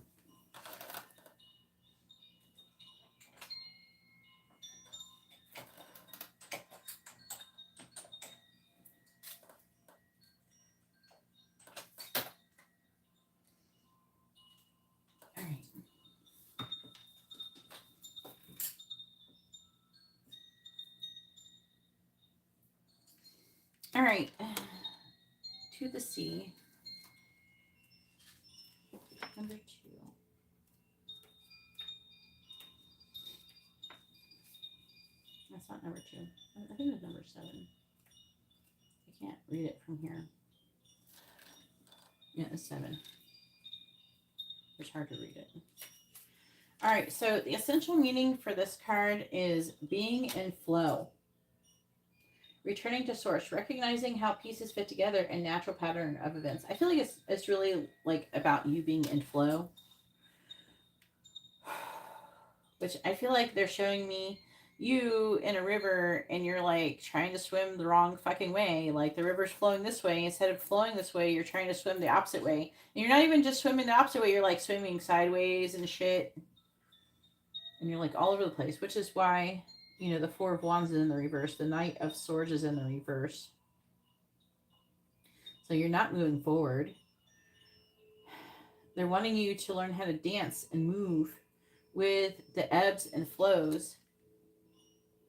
All right. To the sea. Number 2. That's not number 2. I think it's number 7. I can't read it from here. Yeah, it's 7. It's hard to read it. All right, so the essential meaning for this card is being in flow. Returning to source, recognizing how pieces fit together and natural pattern of events. I feel like it's really like about you being in flow. Which I feel like they're showing me you in a river and you're like trying to swim the wrong fucking way. Like the river's flowing this way. Instead of flowing this way, you're trying to swim the opposite way. And you're not even just swimming the opposite way, you're like swimming sideways and shit. And you're like all over the place, which is why, the Four of Wands is in the reverse. The Knight of Swords is in the reverse. So you're not moving forward. They're wanting you to learn how to dance and move with the ebbs and flows.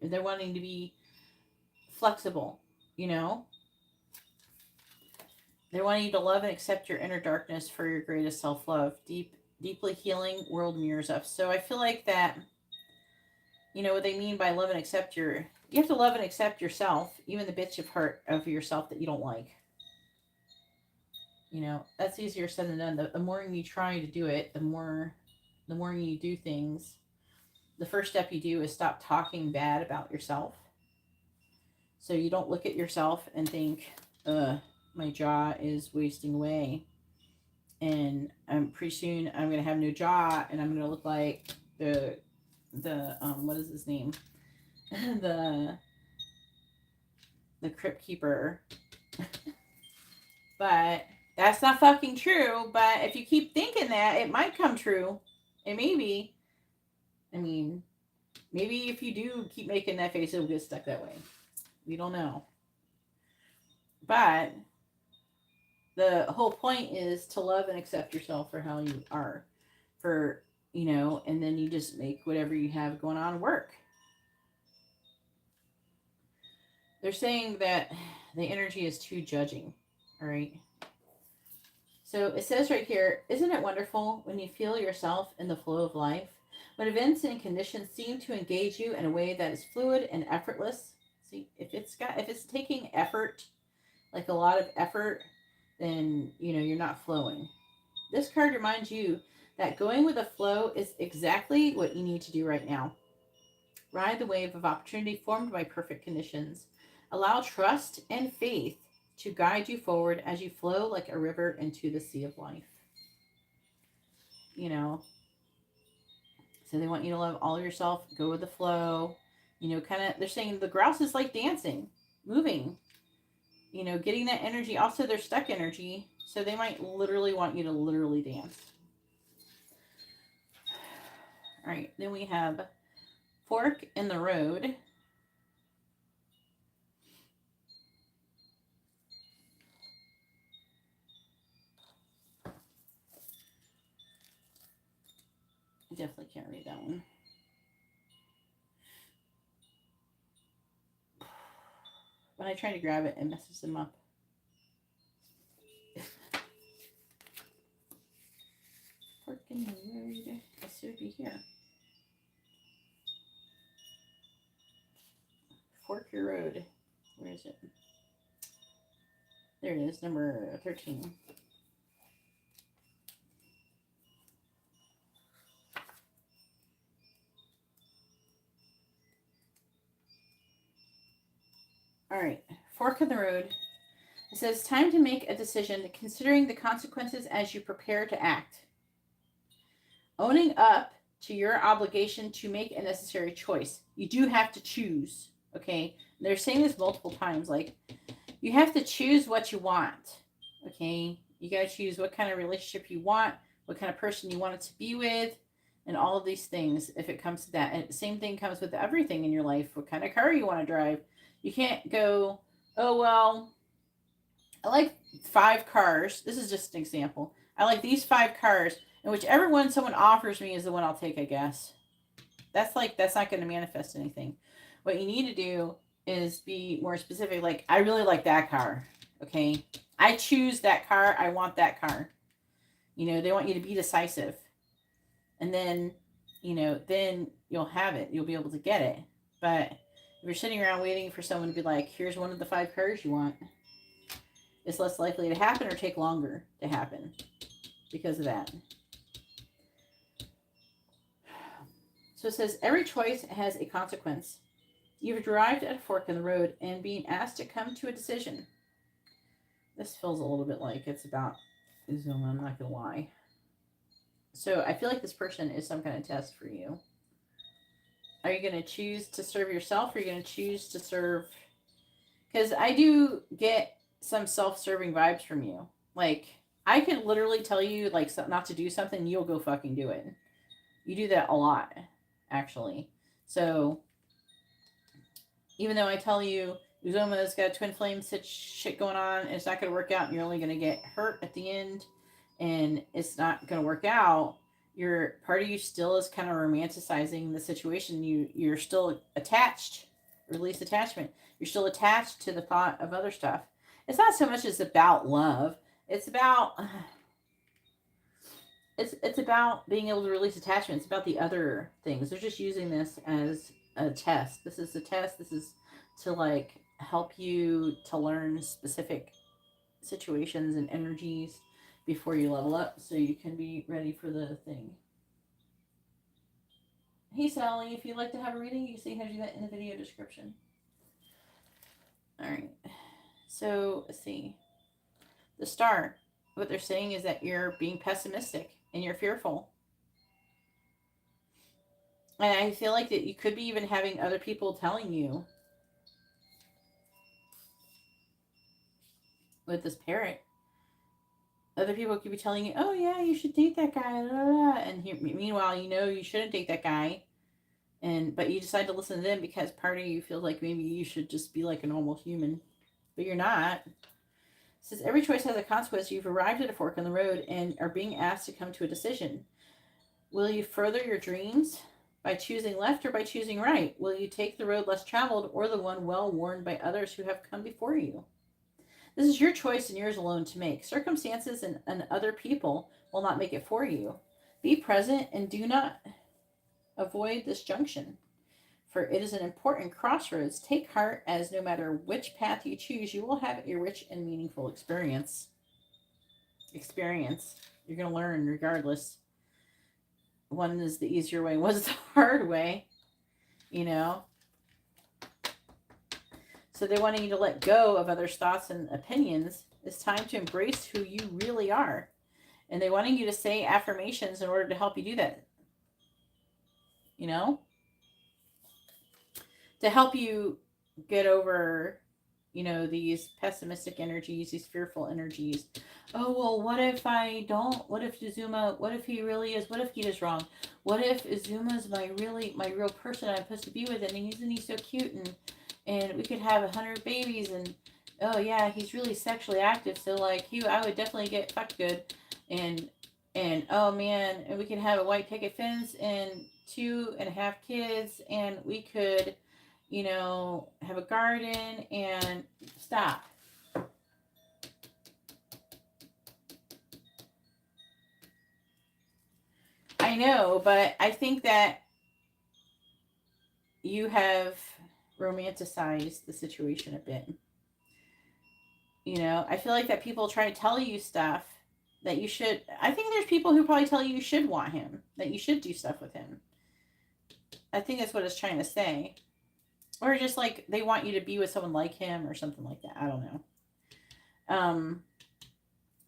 They're wanting to be flexible, They're wanting you to love and accept your inner darkness for your greatest self-love. Deeply healing world mirrors up. So I feel like that, what they mean by love and accept you have to love and accept yourself, even the bitch of heart of yourself that you don't like. That's easier said than done. The more you try to do it, the more you do things. The first step you do is stop talking bad about yourself. So you don't look at yourself and think, my jaw is wasting away. And pretty soon I'm going to have no jaw and I'm going to look like the what is his name? the Crypt Keeper. But that's not fucking true. But if you keep thinking that, it might come true. And maybe, maybe if you do keep making that face, it'll get stuck that way. We don't know. But the whole point is to love and accept yourself for how you are. And then you just make whatever you have going on work. They're saying that the energy is too judging. All right. So it says right here, isn't it wonderful when you feel yourself in the flow of life? When events and conditions seem to engage you in a way that is fluid and effortless. See, if it's taking effort, like a lot of effort, then you're not flowing. This card reminds you that going with the flow is exactly what you need to do right now. Ride the wave of opportunity formed by perfect conditions. Allow trust and faith to guide you forward as you flow like a river into the sea of life. So they want you to love all yourself, go with the flow. They're saying the grouse is like dancing, moving, getting that energy. Also, they're stuck energy, so they might literally want you to literally dance. All right, then we have fork in the road. I definitely can't read that one. When I try to grab it, it messes them up. Fork in the road. I guess it would be here. Fork your road. Where is it? There it is, number 13. All right, fork in the road. It says, time to make a decision, considering the consequences as you prepare to act. Owning up to your obligation to make a necessary choice. You do have to choose, okay? They're saying this multiple times, like, you have to choose what you want, okay? You got to choose what kind of relationship you want, what kind of person you want it to be with, and all of these things if it comes to that. And the same thing comes with everything in your life, what kind of car you want to drive. You can't go, oh, well, I like 5 cars. This is just an example. I like these 5 cars, and whichever one someone offers me is the one I'll take, I guess. That's not going to manifest anything. What you need to do is be more specific. Like, I really like that car. Okay. I choose that car. I want that car. You know, they want you to be decisive. And then, you know, then you'll have it. You'll be able to get it. But if you're sitting around waiting for someone to be like, here's one of the 5 cars you want, it's less likely to happen or take longer to happen because of that. So it says, every choice has a consequence. You've arrived at a fork in the road and being asked to come to a decision. This feels a little bit like it's about Uzoma, I'm not going to lie. So I feel like this person is some kind of test for you. Are you going to choose to serve yourself, or are you going to choose to serve? Because I do get some self-serving vibes from you. Like, I could literally tell you, like, not to do something, you'll go fucking do it. You do that a lot, actually. So, even though I tell you, Uzoma's got twin flame shit going on, and it's not going to work out, and you're only going to get hurt at the end, and it's not going to work out, your part of you still is kind of romanticizing the situation. You're still attached. Release attachment. You're still attached to the thought of other stuff. It's not so much as about love. It's about it's about being able to release attachment. It's about the other things. They're just using this as a test. This is a test. This is to like help you to learn specific situations and energies before you level up, so you can be ready for the thing. Hey Sally, if you'd like to have a reading, you can see how to do that in the video description. Alright. So, let's see. The star. What they're saying is that you're being pessimistic and you're fearful. And I feel like that you could be even having other people telling you with this parrot. Other people could be telling you, oh yeah, you should date that guy. Blah, blah, blah. And meanwhile, you know you shouldn't date that guy. But you decide to listen to them because part of you feels like maybe you should just be like a normal human. But you're not. It says every choice has a consequence. You've arrived at a fork in the road and are being asked to come to a decision. Will you further your dreams by choosing left or by choosing right? Will you take the road less traveled or the one well worn by others who have come before you? This is your choice and yours alone to make. Circumstances and other people will not make it for you. Be present and do not avoid this junction, for it is an important crossroads. Take heart, as no matter which path you choose, you will have a rich and meaningful experience. You're going to learn regardless. One is the easier way, one is the hard way, you know. So they're wanting you to let go of others' thoughts and opinions. It's time to embrace who you really are. And they wanting you to say affirmations in order to help you do that. You know? To help you get over, you know, these pessimistic energies, these fearful energies. Oh, well, what if I don't? What if Uzoma, what if he really is? What if Gita's wrong? What if Uzuma's my real person I'm supposed to be with, and isn't he so cute, and we could have 100 babies, and oh yeah, he's really sexually active, so like I would definitely get fucked good, and oh man, and we could have a white picket fence and 2.5 kids, and we could, you know, have a garden and stop. I know, but I think that you have romanticized the situation a bit. You know, I feel like that people try to tell you stuff that you should. I think there's people who probably tell you should want him, that you should do stuff with him. I think that's what it's trying to say. Or just like they want you to be with someone like him or something like that. I don't know.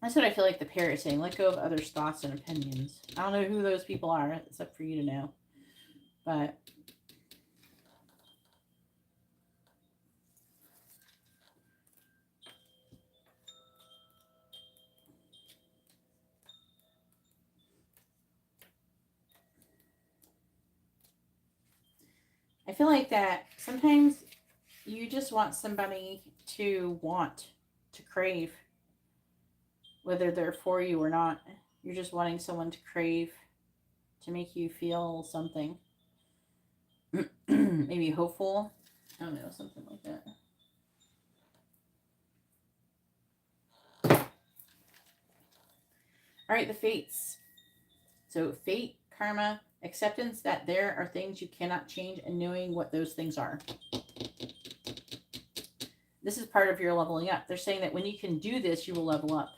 That's what I feel like the parrot is saying. Let go of others' thoughts and opinions. I don't know who those people are. It's up for you to know. But I feel like that sometimes you just want somebody to want, to crave, whether they're for you or not. You're just wanting someone to crave, to make you feel something. Maybe hopeful. I don't know, something like that. All right, the fates. So fate, karma, acceptance that there are things you cannot change, and knowing what those things are. This is part of your leveling up. They're saying that when you can do this, you will level up.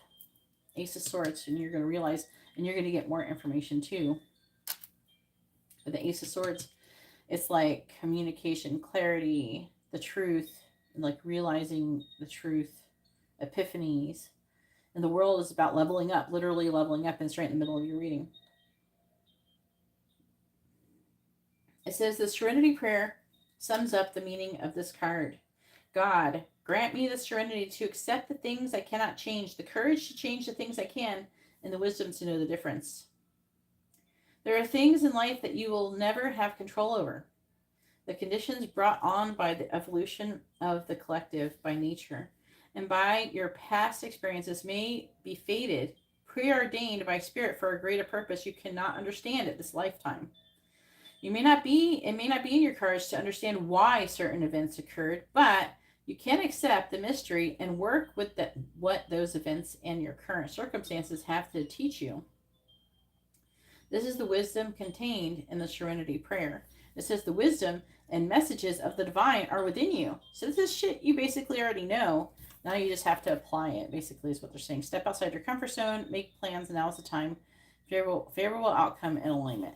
Ace of Swords, and you're going to realize, and you're going to get more information too. With the Ace of Swords, it's like communication, clarity, the truth, like realizing the truth, epiphanies. And the world is about leveling up, literally leveling up, and it's right in the middle of your reading. It says the Serenity Prayer sums up the meaning of this card. God, grant me the serenity to accept the things I cannot change, the courage to change the things I can, and the wisdom to know the difference. There are things in life that you will never have control over. The conditions brought on by the evolution of the collective, by nature, and by your past experiences may be fated, preordained by spirit for a greater purpose you cannot understand at this lifetime. It may not be in your cards to understand why certain events occurred, but you can accept the mystery and work with what those events and your current circumstances have to teach you. This is the wisdom contained in the Serenity Prayer. It says the wisdom and messages of the divine are within you. So this is shit you basically already know. Now you just have to apply it, basically, is what they're saying. Step outside your comfort zone, make plans, now is the time. Favorable outcome and alignment.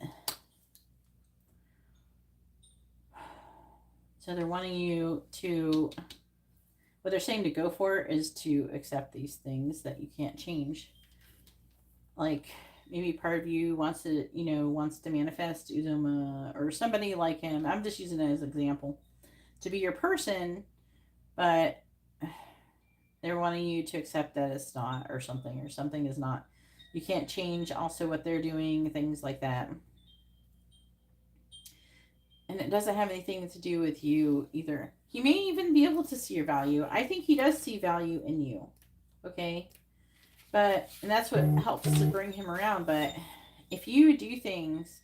So they're wanting you to, what they're saying to go for is to accept these things that you can't change. Like, maybe part of you wants to, wants to manifest Uzoma or somebody like him. I'm just using it as an example. To be your person, but they're wanting you to accept that it's not, or something is not. You can't change also what they're doing, things like that. And it doesn't have anything to do with you either. He may even be able to see your value. I think he does see value in you. Okay? And that's what helps to bring him around. But if you do things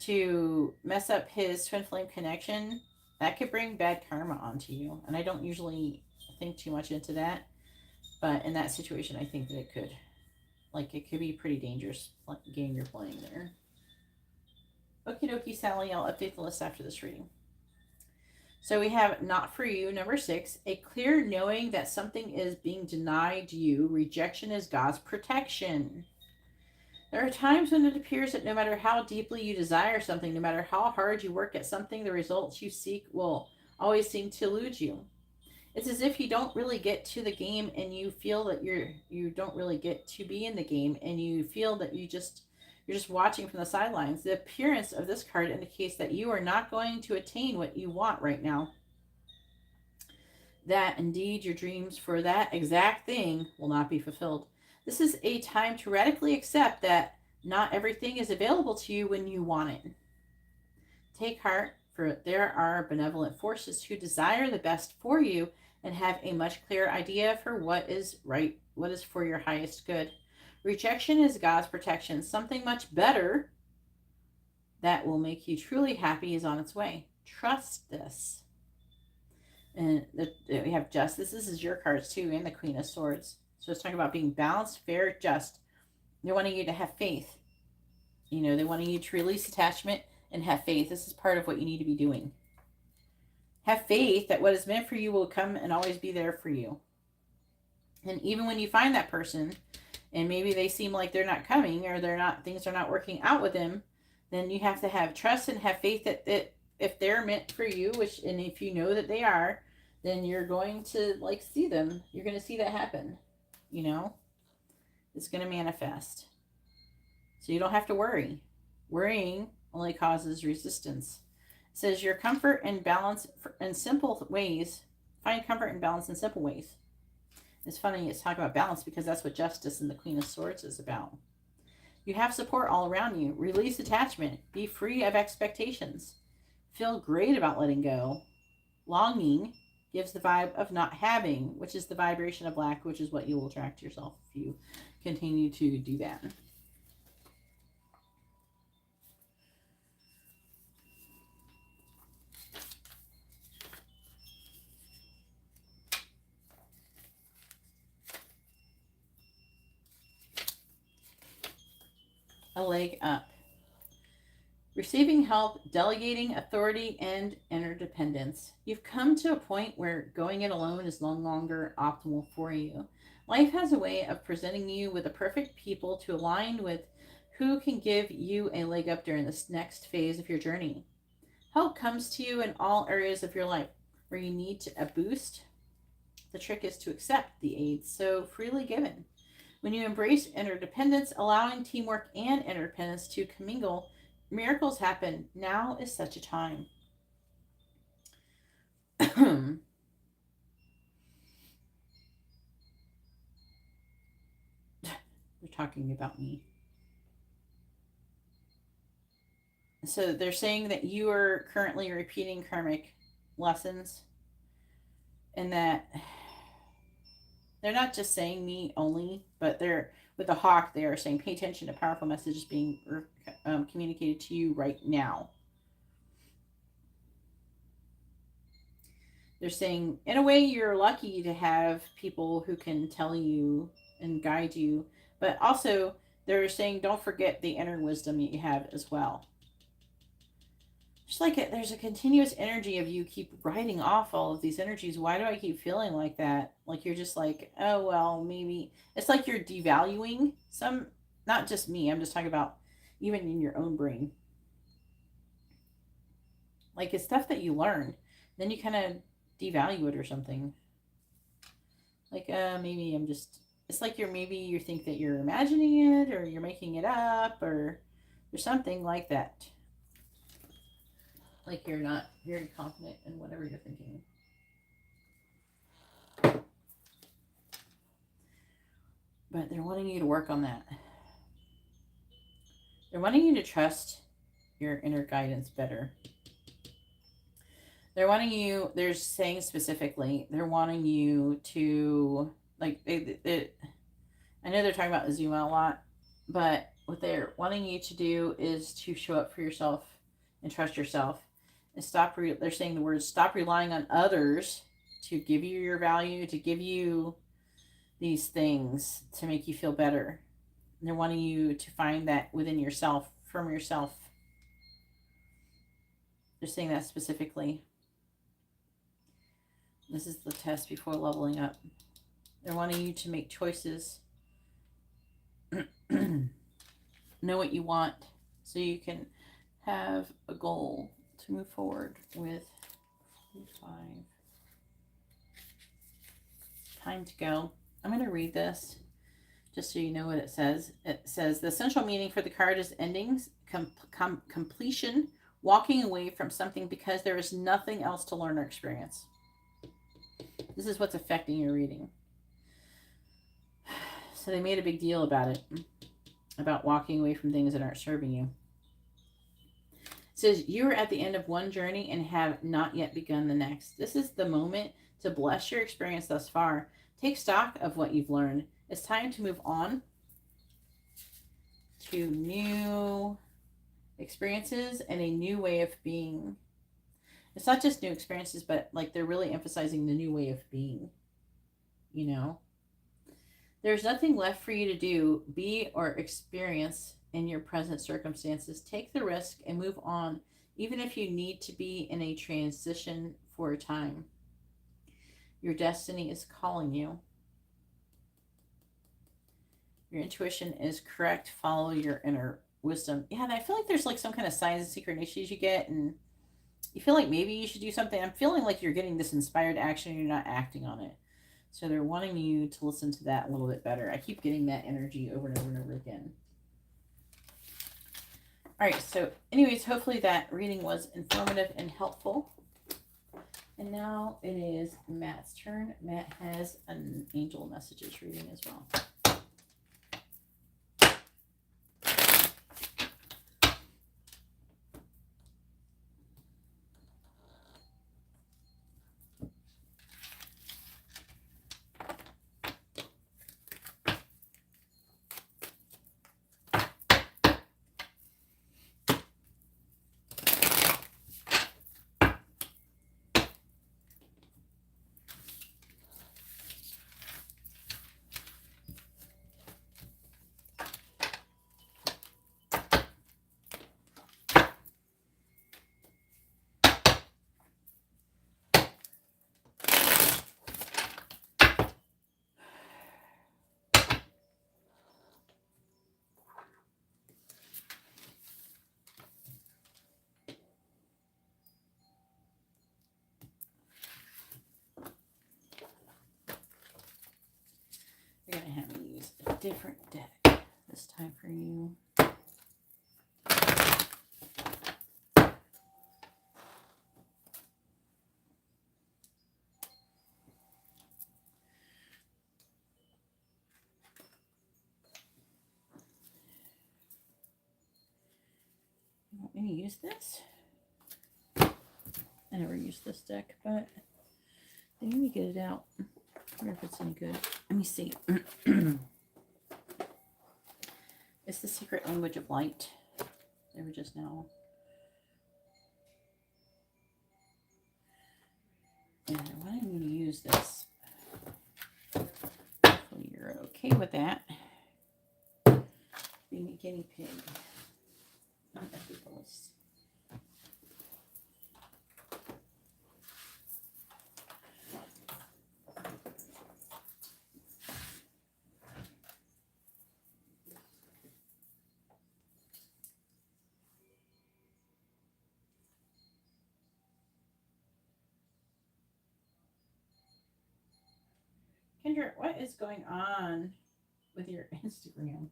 to mess up his twin flame connection, that could bring bad karma onto you. And I don't usually think too much into that. But in that situation, I think that it could. Like, it could be pretty dangerous game you're playing there. Okie dokie, Sally. I'll update the list after this reading. So we have Not For You, number 6. A clear knowing that something is being denied you. Rejection is God's protection. There are times when it appears that no matter how deeply you desire something, no matter how hard you work at something, the results you seek will always seem to elude you. It's as if you don't really get to the game, and you feel that you don't really get to be in the game, and you feel that you're just watching from the sidelines. The appearance of this card indicates that you are not going to attain what you want right now. That indeed your dreams for that exact thing will not be fulfilled. This is a time to radically accept that not everything is available to you when you want it. Take heart, for there are benevolent forces who desire the best for you and have a much clearer idea for what is right, what is for your highest good. Rejection is God's protection. Something much better that will make you truly happy is on its way. Trust this. And we have justice. This is your cards too, and the Queen of Swords. So it's talking about being balanced, fair, just. They're wanting you to have faith. They're wanting you to release attachment and have faith. This is part of what you need to be doing. Have faith that what is meant for you will come and always be there for you. And even when you find that person, and maybe they seem like they're not coming, or things are not working out with them, then you have to have trust and have faith that if they're meant for you, and if you know that they are, then you're going to see them. You're going to see that happen. It's going to manifest. So you don't have to worry. Worrying only causes resistance. It says your comfort and balance in simple ways. Find comfort and balance in simple ways. It's funny it's talking about balance because that's what Justice and the Queen of Swords is about. You have support all around you. Release attachment. Be free of expectations. Feel great about letting go. Longing gives the vibe of not having, which is the vibration of lack, which is what you will attract to yourself if you continue to do that. a leg up. Receiving help, delegating authority, and interdependence. You've come to a point where going it alone is no longer optimal for you. Life has a way of presenting you with the perfect people to align with who can give you a leg up during this next phase of your journey. Help comes to you in all areas of your life where you need a boost. The trick is to accept the aid so freely given. When you embrace interdependence, allowing teamwork and interdependence to commingle, miracles happen. Now is such a time. We're talking about me. So they're saying that you are currently repeating karmic lessons, and that they're not just saying me only, but they're with the hawk. They are saying pay attention to powerful messages being communicated to you right now. They're saying, in a way, you're lucky to have people who can tell you and guide you, but also they're saying don't forget the inner wisdom that you have as well. Just like there's a continuous energy of you keep writing off all of these energies. Why do I keep feeling like that? Like you're just like, oh, well, maybe. It's like you're devaluing some, not just me. I'm just talking about even in your own brain. Like it's stuff that you learn. Then you kind of devalue it or something. Like, maybe I'm just, it's like maybe you think that you're imagining it or you're making it up or something like that. Like you're not very confident in whatever you're thinking. But they're wanting you to work on that. They're wanting you to trust your inner guidance better. They're wanting you, they're saying specifically, they're wanting you to, like, I know they're talking about Uzoma a lot, but what they're wanting you to do is to show up for yourself and trust yourself. And they're saying the words, stop relying on others to give you your value, to give you these things to make you feel better. And they're wanting you to find that within yourself, from yourself. They're saying that specifically. This is the test before leveling up. They're wanting you to make choices. Know what you want so you can have a goal to move forward with. 5. Time to go. I'm going to read this just so you know what it says. It says the essential meaning for the card is endings, completion, walking away from something because there is nothing else to learn or experience. This is what's affecting your reading. So they made a big deal about it, about walking away from things that aren't serving you. It says you are at the end of one journey and have not yet begun the next. This is the moment to bless your experience thus far. Take stock of what you've learned. It's time to move on to new experiences and a new way of being. It's not just new experiences, but like they're really emphasizing the new way of being, you know. There's nothing left for you to do, be, or experience in your present circumstances. Take the risk and move on, even if you need to be in a transition for a time. Your destiny is calling you. Your intuition is correct. Follow your inner wisdom. Yeah, and I feel like there's like some kind of signs and synchronicities you get, and you feel like maybe you should do something. I'm feeling like you're getting this inspired action and you're not acting on it. So they're wanting you to listen to that a little bit better. I keep getting that energy over and over and over again. All right, so anyways, hopefully that reading was informative and helpful. And now it is Matt's turn. Matt has an angel messages reading as well. different deck this time for you. You want me to use this? I never used this deck, but they need to get it out. I wonder if it's any good. Let me see. It's the secret language of light. They were just now. And why am I going to use this? Hopefully you're okay with that. Being a guinea pig. Not ethicalist. Kendra, what is going on with your Instagram?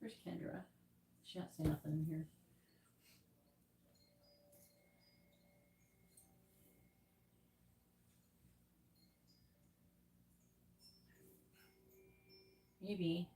Where's Kendra? She not saying nothing in here. Maybe.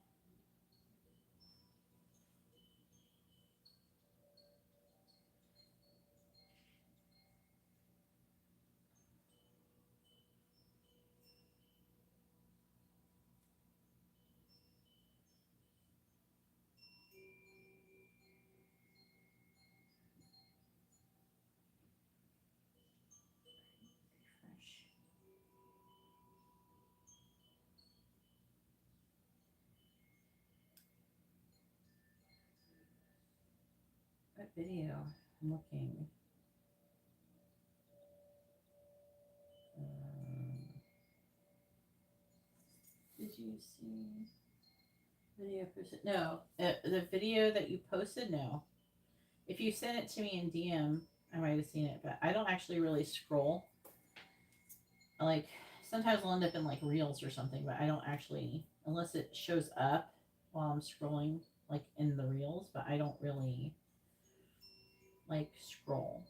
Refresh. What video? I'm looking. Did you see video posted? No, the video that you posted. No, if you sent it to me in DM, I might have seen it, but I don't actually really scroll. Like sometimes I'll end up in like reels or something, but I don't actually, unless it shows up while I'm scrolling, like in the reels. But I don't really like scroll.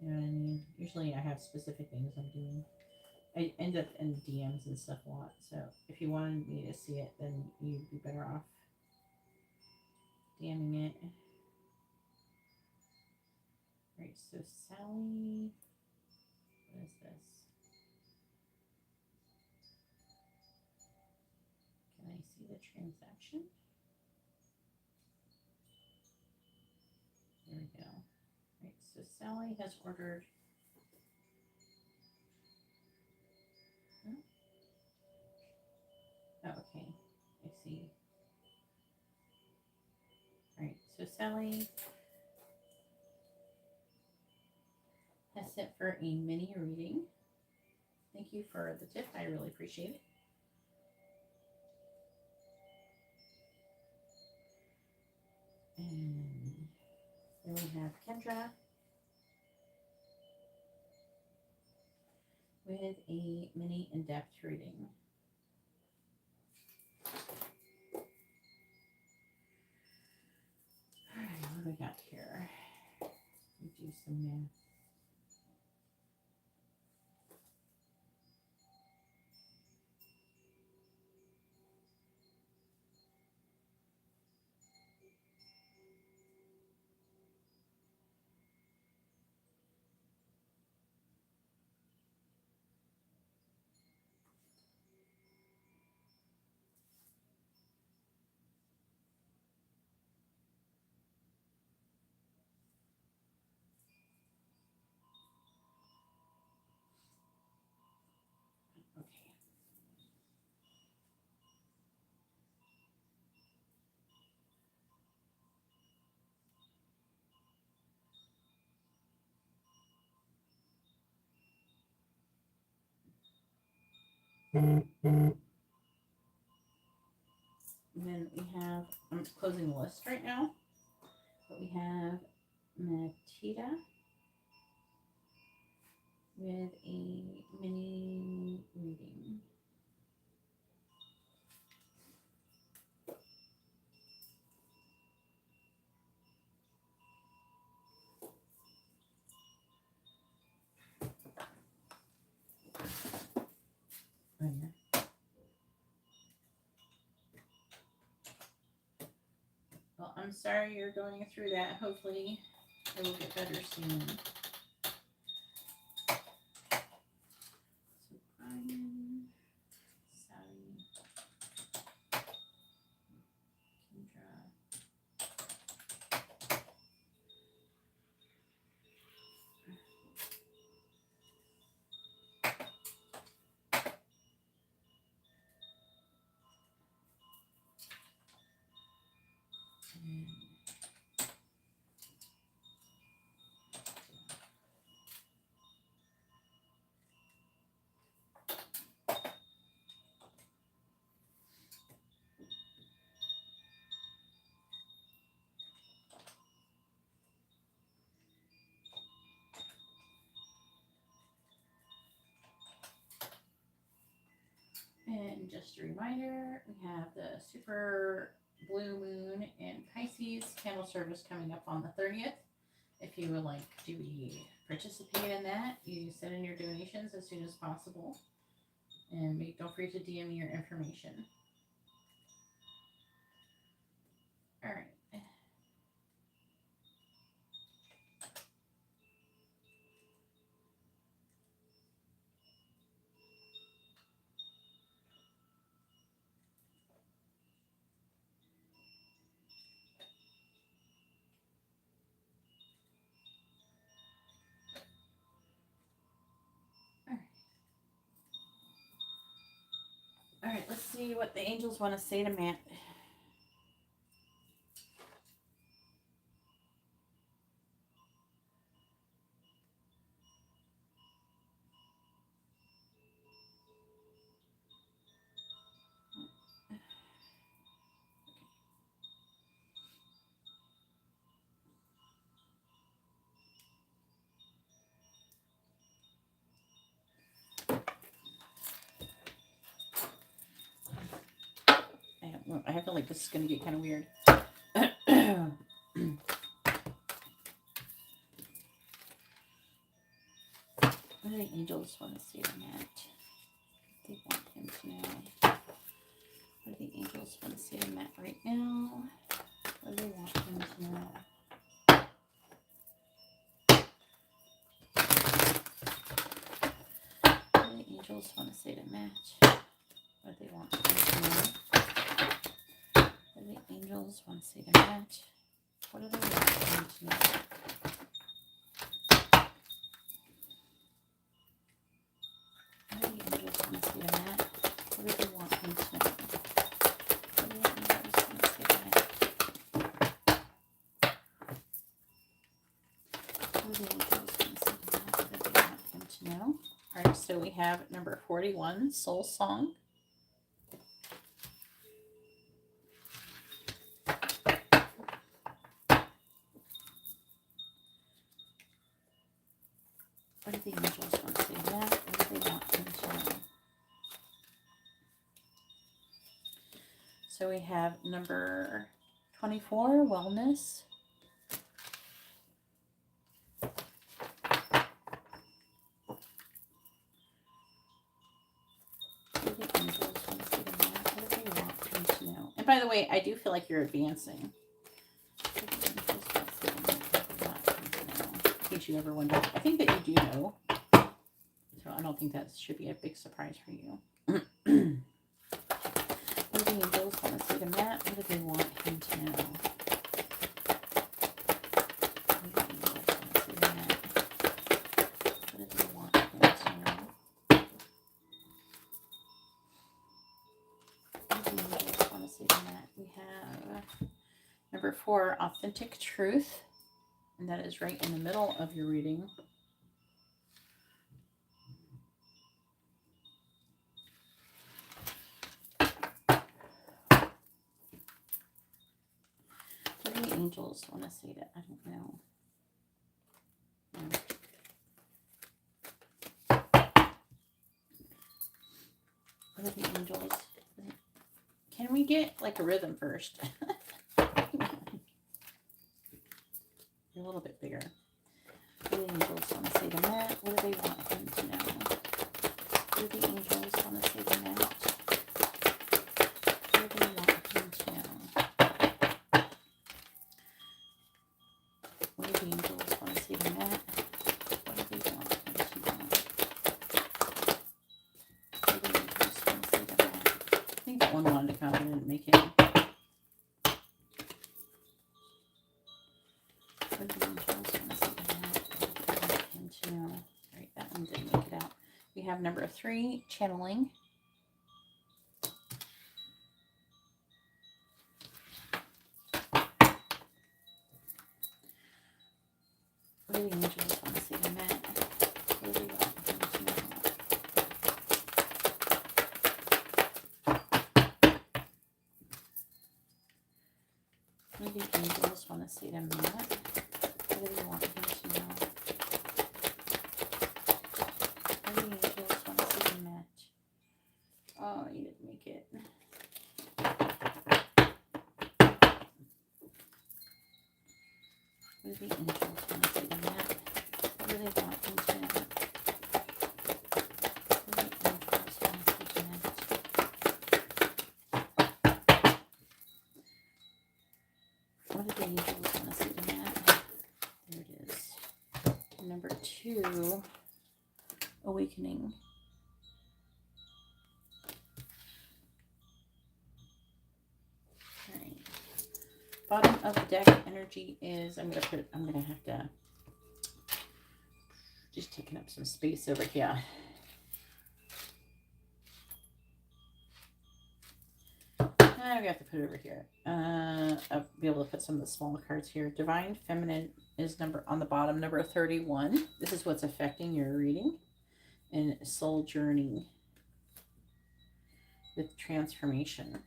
You know what I mean? Usually I have specific things I'm doing. I end up in DMs and stuff a lot. So if you wanted me to see it, then you'd be better off DMing it. Right, so Sally, what is this? Can I see the transaction? There we go. Right, so Sally has ordered. Oh, okay. I see. All right, so Sally has sent for a mini reading. Thank you for the tip. I really appreciate it. And then we have Kendra with a mini in-depth reading. All right, what do we got here? We do some math. Okay. And then we have, I'm closing the list right now, but we have Matita with a mini reading. Oh, yeah. Well, I'm sorry you're going through that. Hopefully it will get better soon. So Brian, Sally, Kendra. And just a reminder, we have the super blue moon in Pisces candle service coming up on the 30th. If you would like to participate in that, you send in your donations as soon as possible. And don't forget to DM me your information. All right. All right, let's see what the angels want to say to Matt. I feel like this is going to get kind of weird. What do the angels want to say to Matt? They want him to know. What do the angels want to say to Matt right now? What do they want him to know? What do the angels want to say to Matt? What do they want him to know? What do the angels want to say to Matt? What do they want him to know? What do the angels want to say to Matt? What do they want him to know? What do the angels want to say to Matt? What do the angels want to say to Matt? What do they want him to know? All right, so we have number 41, Soul Song. What do the angels want to say to that? What do they want him to know? So we have number 24, Wellness. What do the angels want to say to that? What do they want him to know? And by the way, I do feel like you're advancing. What do the angels want to say to that? What do they want him to know? In case you ever wonder. I think that you do know. So I don't think that should be a big surprise for you. What do the angels want to say to Matt? What do they want him to know? What do the angels want to say to Matt? What do they want him to know? What do the angels want to say to Matt? We have number 4, Authentic Truth. And that is right in the middle of your reading. What do the angels want to say to, I don't know. What are the angels? Can we get like a rhythm first? You're a little bit bigger. What do the angels want to say to Matt? What do they want him to know? What do the angels want to say to Matt? one wanted to come and didn't make it. What do the angels want to say to that? Right, that one didn't make it out. We have number 3, channeling. What do the angels want to say to Matt? What do they want him to know? What do the angels want to say to Matt? What do they want him to know? What do the angels want to say to Matt? Oh, you didn't make it. What do the angels want to say to Matt? What do they want him to know? What do the angels want to say to Matt? What do the angels want to say to Matt? There it is. Number 2, awakening. All right. Bottom of the deck energy is, I'm gonna have to just taking up some space over here. I'm gonna have to put it over here. I'll be able to put some of the smaller cards here. Divine Feminine is on the bottom, number 31. This is what's affecting your reading. And Soul Journey with transformation.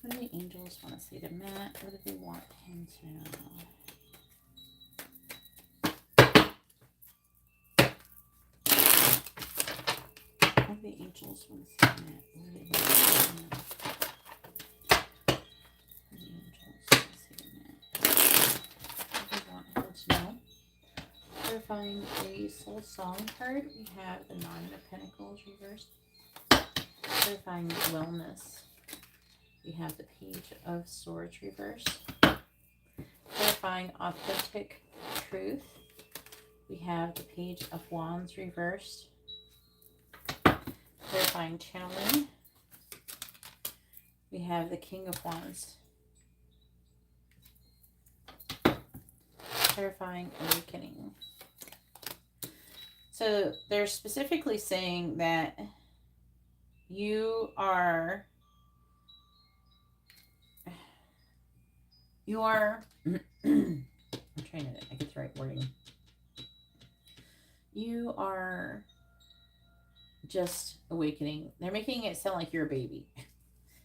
What do the angels want to say to Matt? What do they want him to know? What do the angels want to say to Matt? What do they want him to know? What do the angels want to say to Matt? What do they want him to know? Clarifying a soul song card, we have the 9 of Pentacles reversed. Clarifying wellness, we have the Page of Swords reversed. Clarifying authentic truth, we have the Page of Wands reversed. Clarifying channeling, we have the King of Wands. Clarifying awakening. So they're specifically saying that you are I'm trying to get the right wording. You are just awakening. They're making it sound like you're a baby.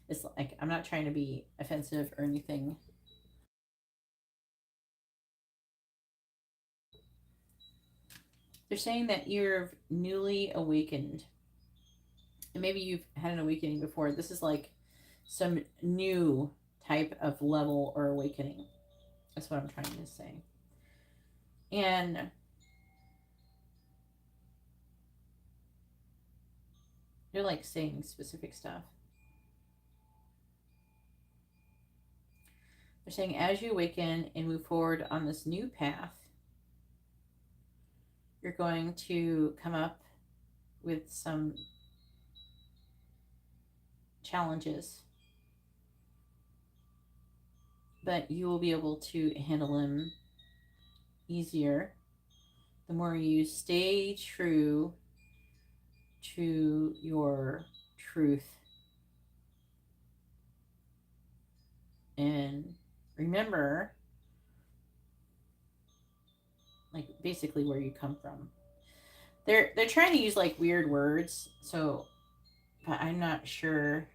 It's like, I'm not trying to be offensive or anything. They're saying that you're newly awakened. And maybe you've had an awakening before. This is like some new type of level or awakening. That's what I'm trying to say. And they're like saying specific stuff. They're saying as you awaken and move forward on this new path, you're going to come up with some challenges, but you will be able to handle them easier the more you stay true to your truth and remember, like, basically where you come from. They're trying to use like weird words, so but I'm not sure.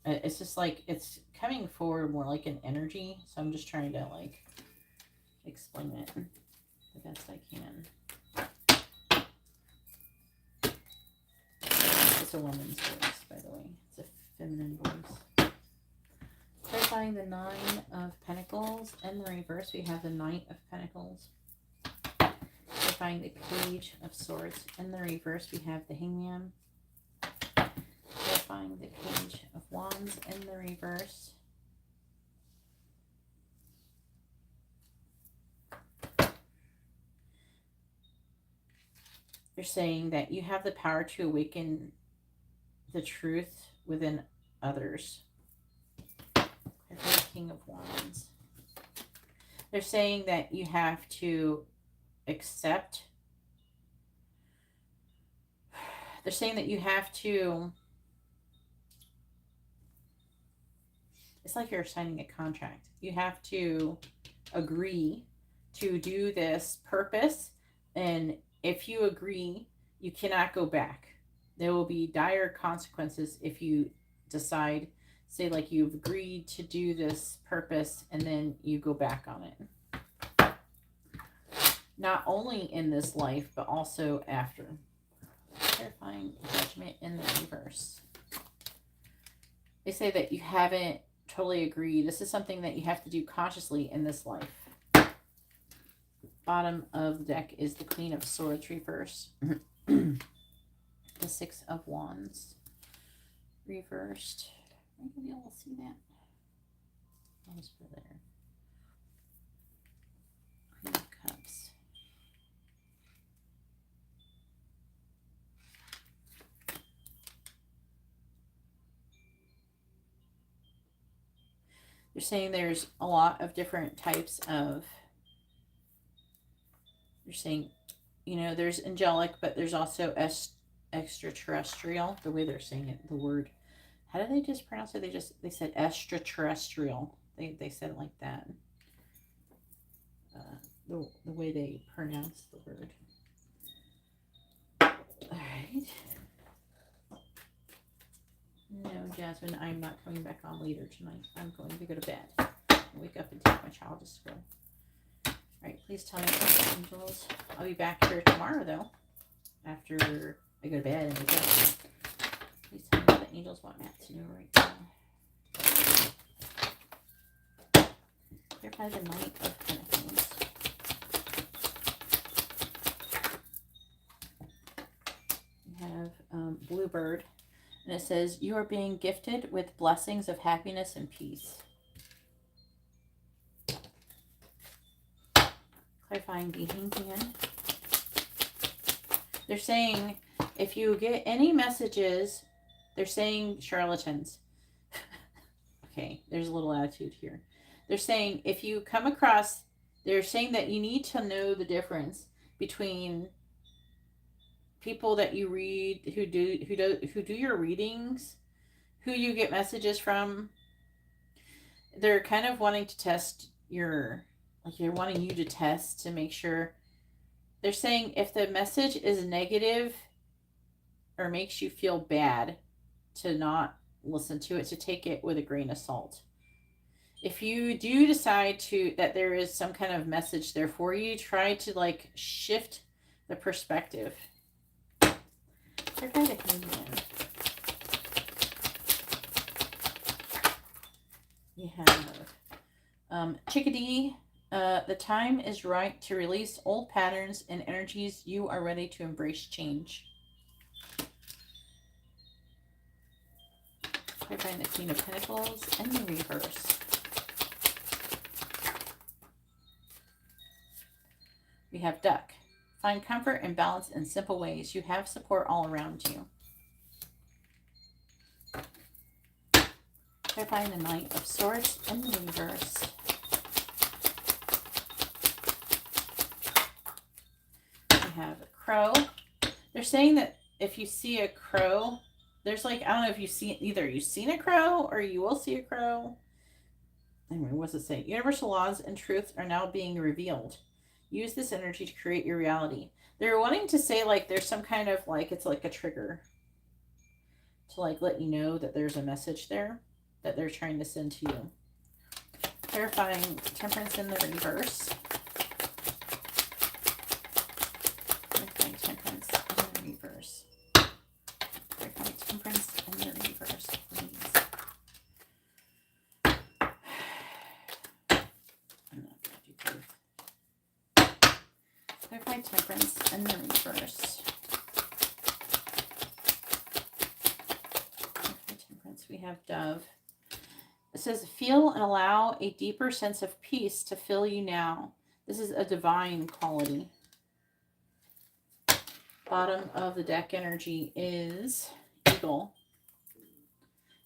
It's just like it's coming forward more like an energy, so I'm just trying to like explain it the best I can. It's a woman's voice, by the way. It's a feminine voice. Clarifying Clarifying the Nine of Pentacles. In the reverse, we have the Knight of Pentacles. Clarifying the Page of Swords. In the reverse, we have the Hangman. Clarifying the Page of Wands. In the reverse. You're saying that you have the power to awaken the truth within others. The King of Wands. They're saying that you have to accept. They're saying that you have to. It's like you're signing a contract. You have to agree to do this purpose. And if you agree, you cannot go back. There will be dire consequences if you decide, say like you've agreed to do this purpose and then you go back on it. Not only in this life, but also after. Clarifying Judgment in the reverse. They say that you haven't totally agreed. This is something that you have to do consciously in this life. Bottom of the deck is the Queen of Swords reverse. The Six of Wands reversed. Are you going to be able to see that? I'll just put it there. Queen of Cups. They're saying there's a lot of different types of, you're saying, you know, there's angelic, but there's also extraterrestrial, the way they're saying it, the word. How do they just pronounce it? They said extraterrestrial. They said it like that. The way they pronounce the word. All right. No, Jasmine, I'm not coming back on later tonight. I'm going to go to bed. I'll wake up and take my child to school. All right, please tell me about the angels. I'll be back here tomorrow, though, after I go to bed and wake up. Please tell me what the angels want Matt to know right now. Clarify the Knight of Pentacles. We have Bluebird. And it says, you are being gifted with blessings of happiness and peace. Clarifying the Hangman. They're saying, if you get any messages, they're saying charlatans. Okay, there's a little attitude here. They're saying, if you come across, they're saying that you need to know the difference between people that you read, who do your readings, who you get messages from. They're kind of wanting to test your, like they're wanting you to test to make sure. They're saying if the message is negative or makes you feel bad, to not listen to it, to take it with a grain of salt. If you do decide that there is some kind of message there for you, try to like shift the perspective. They're kind of hanging. You have Chickadee. The time is right to release old patterns and energies. You are ready to embrace change. Clarifying the Queen of Pentacles and the reverse. We have Duck. Find comfort and balance in simple ways. You have support all around you. Clarifying the Knight of Swords and the reverse. We have a crow. They're saying that if you see a crow, there's like, I don't know if you've seen, either you've seen a crow or you will see a crow. Anyway, what's it say? Universal laws and truths are now being revealed. Use this energy to create your reality. They're wanting to say like there's some kind of like, it's like a trigger to like let you know that there's a message there that they're trying to send to you. Clarifying Temperance in the reverse. Clarifying Temperance in the reverse. Clarifying Temperance in the reverse, please. Clarify Temperance and the reverse. Clarify Temperance. We have Dove. It says, feel and allow a deeper sense of peace to fill you now. This is a divine quality. Bottom of the deck energy is Eagle.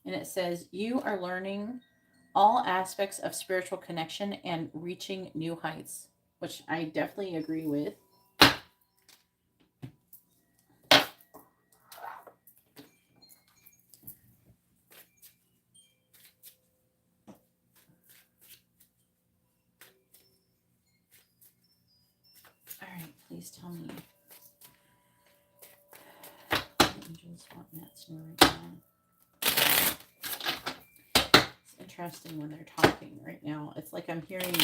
And it says, you are learning all aspects of spiritual connection and reaching new heights, which I definitely agree with. All right, please tell me. Angels want that snow right now. It's interesting when they're talking right now. It's like I'm hearing,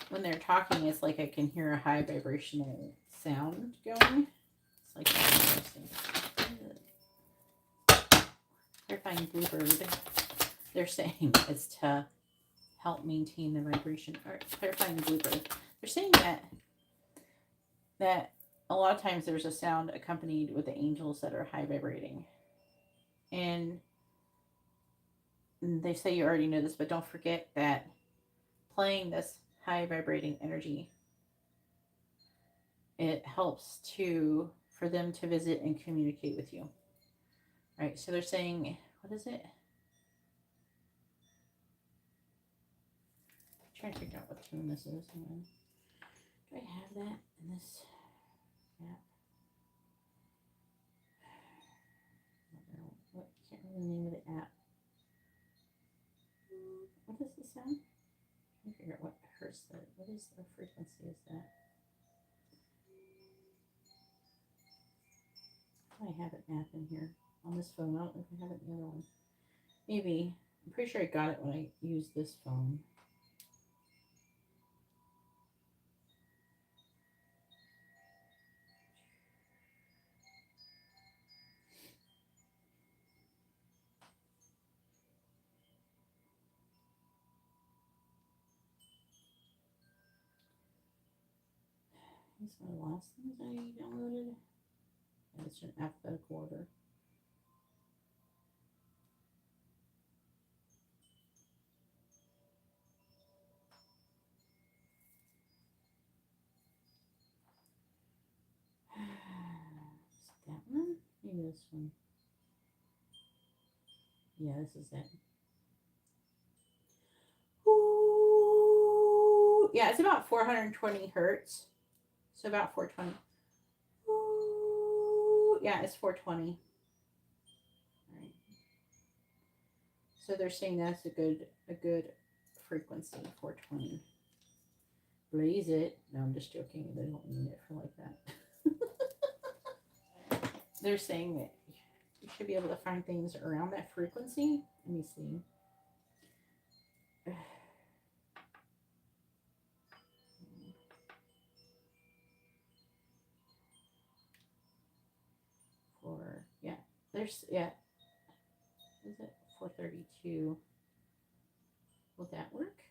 when they're talking, it's like I can hear a high vibrational sound going. It's like interesting. Clarifying Bluebird. They're saying it's to help maintain the vibration. Or clarifying Bluebird. They're saying that a lot of times there's a sound accompanied with the angels that are high vibrating. And they say you already know this, but don't forget that playing this high vibrating energy, it helps for them to visit and communicate with you. All right, so they're saying, what is it? I'm trying to figure out what tune this is. Do I have that in this app? I don't know. I can't remember the name of the app. What is the sound? I'm trying to figure out what hertz that. What is the frequency? Is that? I have an app in here on this phone. I don't know if I have it in the other one. Maybe. I'm pretty sure I got it when I used this phone. It's one of the last things I downloaded. And it's in alphabetical order. Is it that one? Maybe this one. Yeah, this is it. Ooh. Yeah, it's about 420 hertz. So about 420. Ooh. Yeah, it's 420. All right. So they're saying that's a good frequency, 420. Blaze it. No, I'm just joking. They don't mean it for like that. They're saying that you should be able to find things around that frequency. Let me see. There's, yeah. Is it 432? Will that work?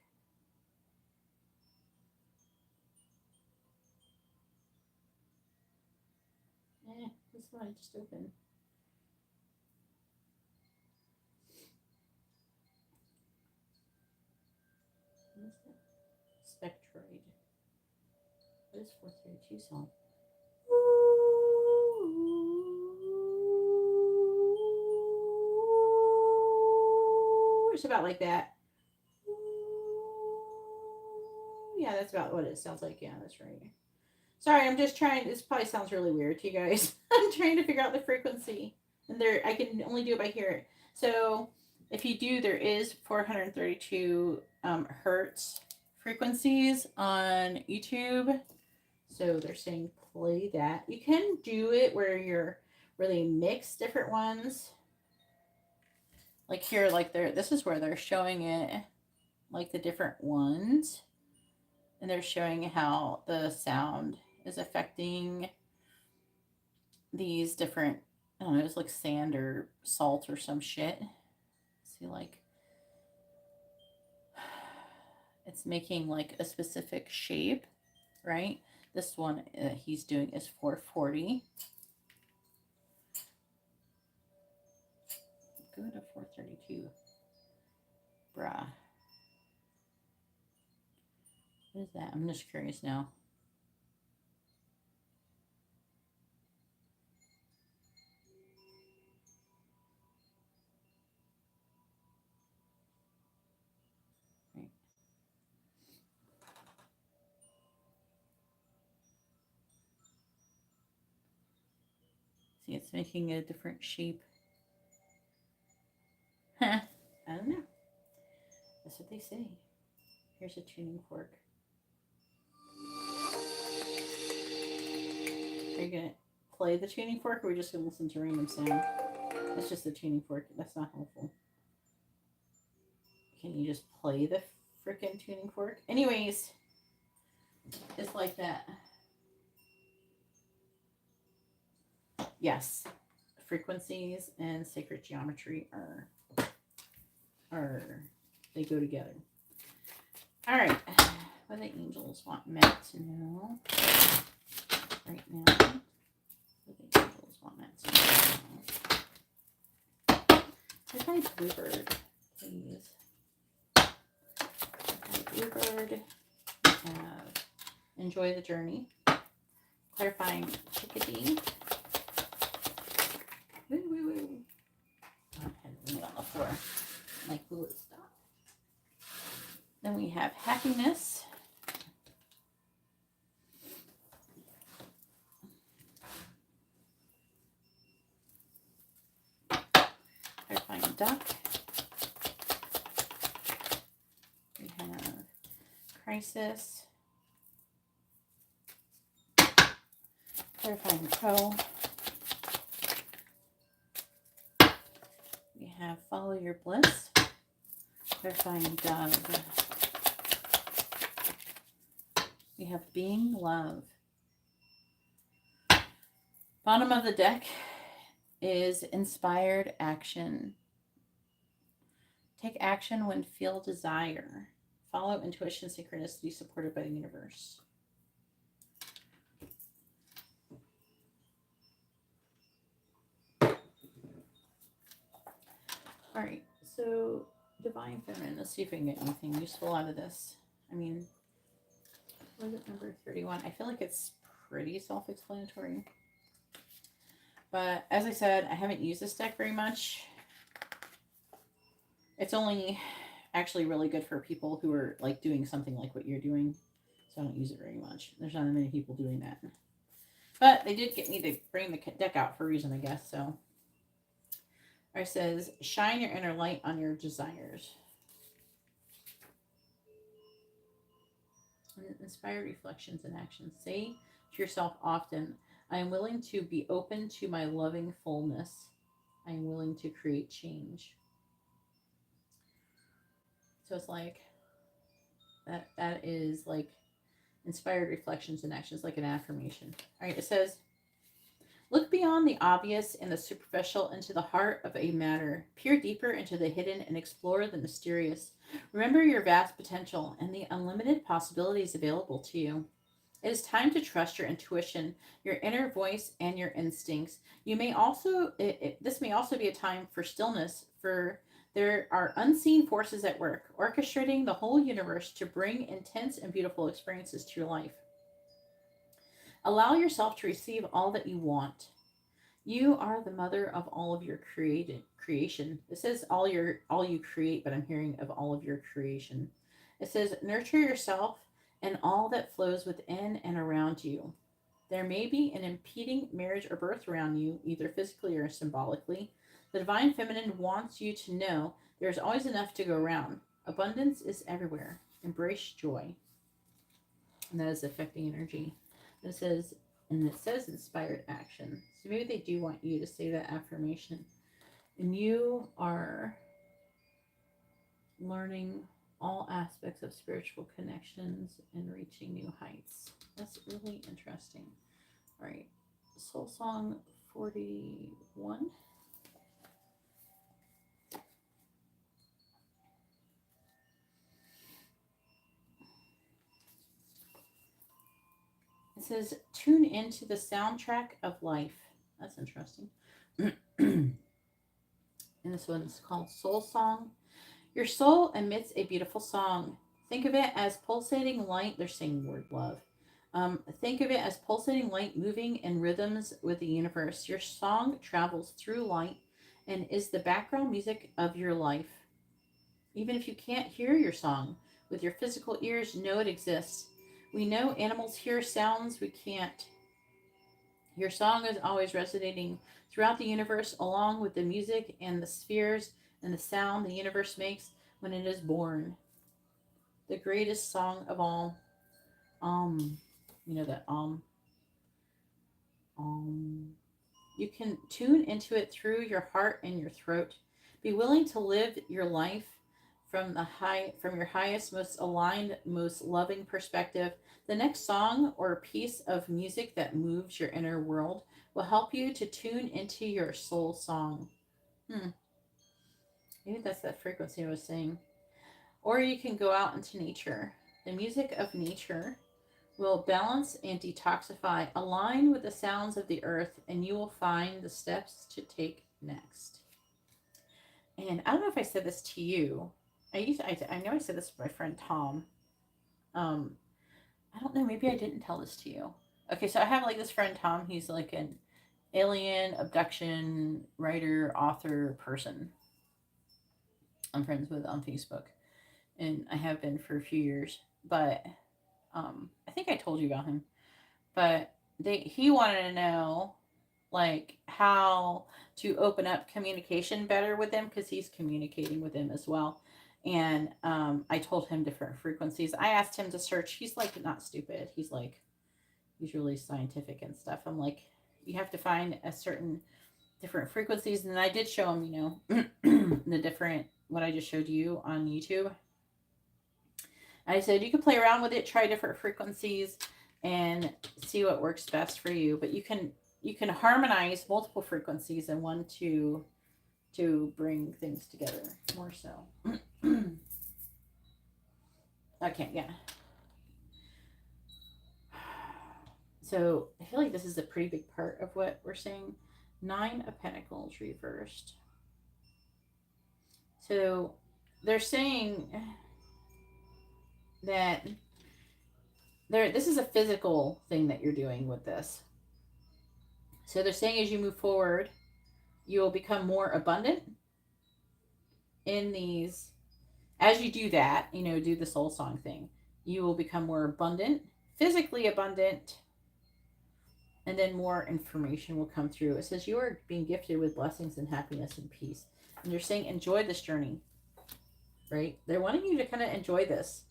This one I just opened. What is that? Spectroid. What is 432 song? It's about like that. Yeah, that's about what it sounds like. Yeah, that's right. Sorry, I'm just trying. This probably sounds really weird to you guys. I'm trying to figure out the frequency. And I can only do it by hearing. So if you do, there is 432 hertz frequencies on YouTube. So they're saying play that. You can do it where they mix different ones. Like here, like this is where they're showing it, like the different ones. And they're showing how the sound is affecting these different, I don't know, it's like sand or salt or some shit. See, like, it's making like a specific shape. right? This one he's doing is 440. Go to 432. Bruh. What is that? I'm just curious now. Right. See, it's making a different shape. I don't know. That's what they say. Here's a tuning fork. Are you going to play the tuning fork, or are we just going to listen to random sound? That's just the tuning fork. That's not helpful. Can you just play the freaking tuning fork? Anyways, it's like that. Yes, frequencies and sacred geometry are they go together. All right, what do the angels want Matt to know right now? What do the angels want Matt to know? Say hi, Bluebird, please. Hi, Bluebird. We have enjoy the journey. Clarifying chickadee. Woo, woo, woo. I had it on the floor. My glue is stopped. Then we have happiness. Clarifying duck. We have crisis. Clarifying crow. We have follow your bliss. Clarifying dove. We have being love. Bottom of the deck is inspired action. Take action when feel desire. Follow intuition, synchronicity supported by the universe. All right, so divine feminine. Let's see if we can get anything useful out of this. I mean, what is it, number 31? I feel like it's pretty self-explanatory. But as I said, I haven't used this deck very much. It's only actually really good for people who are like doing something like what you're doing. So I don't use it very much. There's not many people doing that. But they did get me to bring the deck out for a reason, I guess. So it says, shine your inner light on your desires. And inspire reflections and actions. Say to yourself often, I am willing to be open to my loving fullness. I am willing to create change. So it's like, that is like inspired reflections and actions, like an affirmation. All right, it says, look beyond the obvious and the superficial into the heart of a matter. Peer deeper into the hidden and explore the mysterious. Remember your vast potential and the unlimited possibilities available to you. It is time to trust your intuition, your inner voice, and your instincts. You may also, this may also be a time for stillness, for there are unseen forces at work, orchestrating the whole universe to bring intense and beautiful experiences to your life. Allow yourself to receive all that you want. You are the mother of all of your creation. It says all you create, but I'm hearing of all of your creation. It says nurture yourself and all that flows within and around you. There may be an impeding marriage or birth around you, either physically or symbolically. The divine feminine wants you to know there's always enough to go around. Abundance is everywhere. Embrace joy. And that is affecting energy. It says inspired action. So maybe they do want you to say that affirmation. And you are learning all aspects of spiritual connections and reaching new heights. That's really interesting. All right. Soul Song 41. It says, tune into the soundtrack of life. That's interesting. And this one's called Soul Song. Your soul emits a beautiful song. Think of it as pulsating light. They're saying the word love. Think of it as pulsating light moving in rhythms with the universe. Your song travels through light and is the background music of your life. Even if you can't hear your song, with your physical ears, know it exists. We know animals hear sounds we can't. Your song is always resonating throughout the universe, along with the music and the spheres and the sound the universe makes when it is born. The greatest song of all. You know that um. You can tune into it through your heart and your throat. Be willing to live your life from your highest, most aligned, most loving perspective. The next song or piece of music that moves your inner world will help you to tune into your soul song. Hmm. Maybe that's that frequency I was saying. Or you can go out into nature. The music of nature will balance and detoxify, align with the sounds of the earth, and you will find the steps to take next. And I don't know if I said this to you. I know I said this to my friend Tom. Um, I don't know. Maybe I didn't tell this to you. Okay, so I have like this friend Tom. He's like an alien abduction writer, author person. I'm friends with on Facebook, and I have been for a few years. But I think I told you about him. But he wanted to know like how to open up communication better with them because he's communicating with them as well. And I told him different frequencies. I asked him to search. He's like not stupid. He's really scientific and stuff. I'm like, you have to find a certain different frequencies. And I did show him, the different what I just showed you on YouTube. I said you can play around with it, try different frequencies, and see what works best for you. But you can harmonize multiple frequencies and one to bring things together more so. Okay, yeah. So I feel like this is a pretty big part of what we're saying. 9 of Pentacles reversed. So they're saying that this is a physical thing that you're doing with this. So they're saying as you move forward, you will become more abundant in these. As you do that, do the soul song thing, you will become more abundant, physically abundant, and then more information will come through. It says you are being gifted with blessings and happiness and peace. And you're saying enjoy this journey, right? They're wanting you to kind of enjoy this.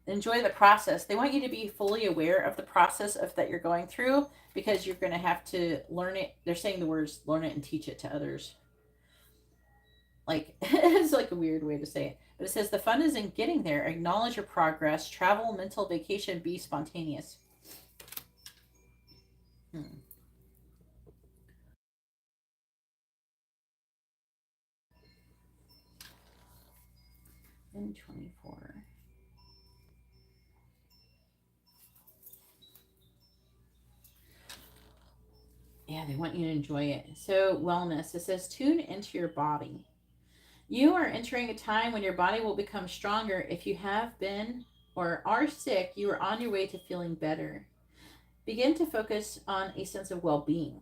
Enjoy the process. They want you to be fully aware of the process of that you're going through because you're going to have to learn it. They're saying the words learn it and teach it to others. Like, it's like a weird way to say it. But it says the fun is in getting there. Acknowledge your progress. Travel, mental vacation, be spontaneous. In 24. Yeah, they want you to enjoy it. So, wellness. It says tune into your body. You are entering a time when your body will become stronger. If you have been or are sick, you are on your way to feeling better. Begin to focus on a sense of well being.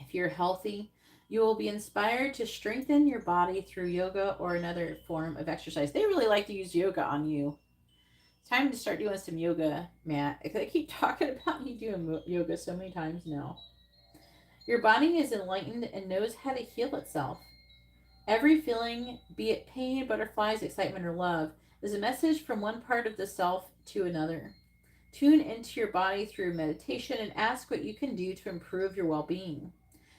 If you're healthy, you will be inspired to strengthen your body through yoga or another form of exercise. They really like to use yoga on you. It's time to start doing some yoga, Matt. I keep talking about you doing yoga so many times now. Your body is enlightened and knows how to heal itself. Every feeling, be it pain, butterflies, excitement, or love, is a message from one part of the self to another. Tune into your body through meditation and ask what you can do to improve your well being.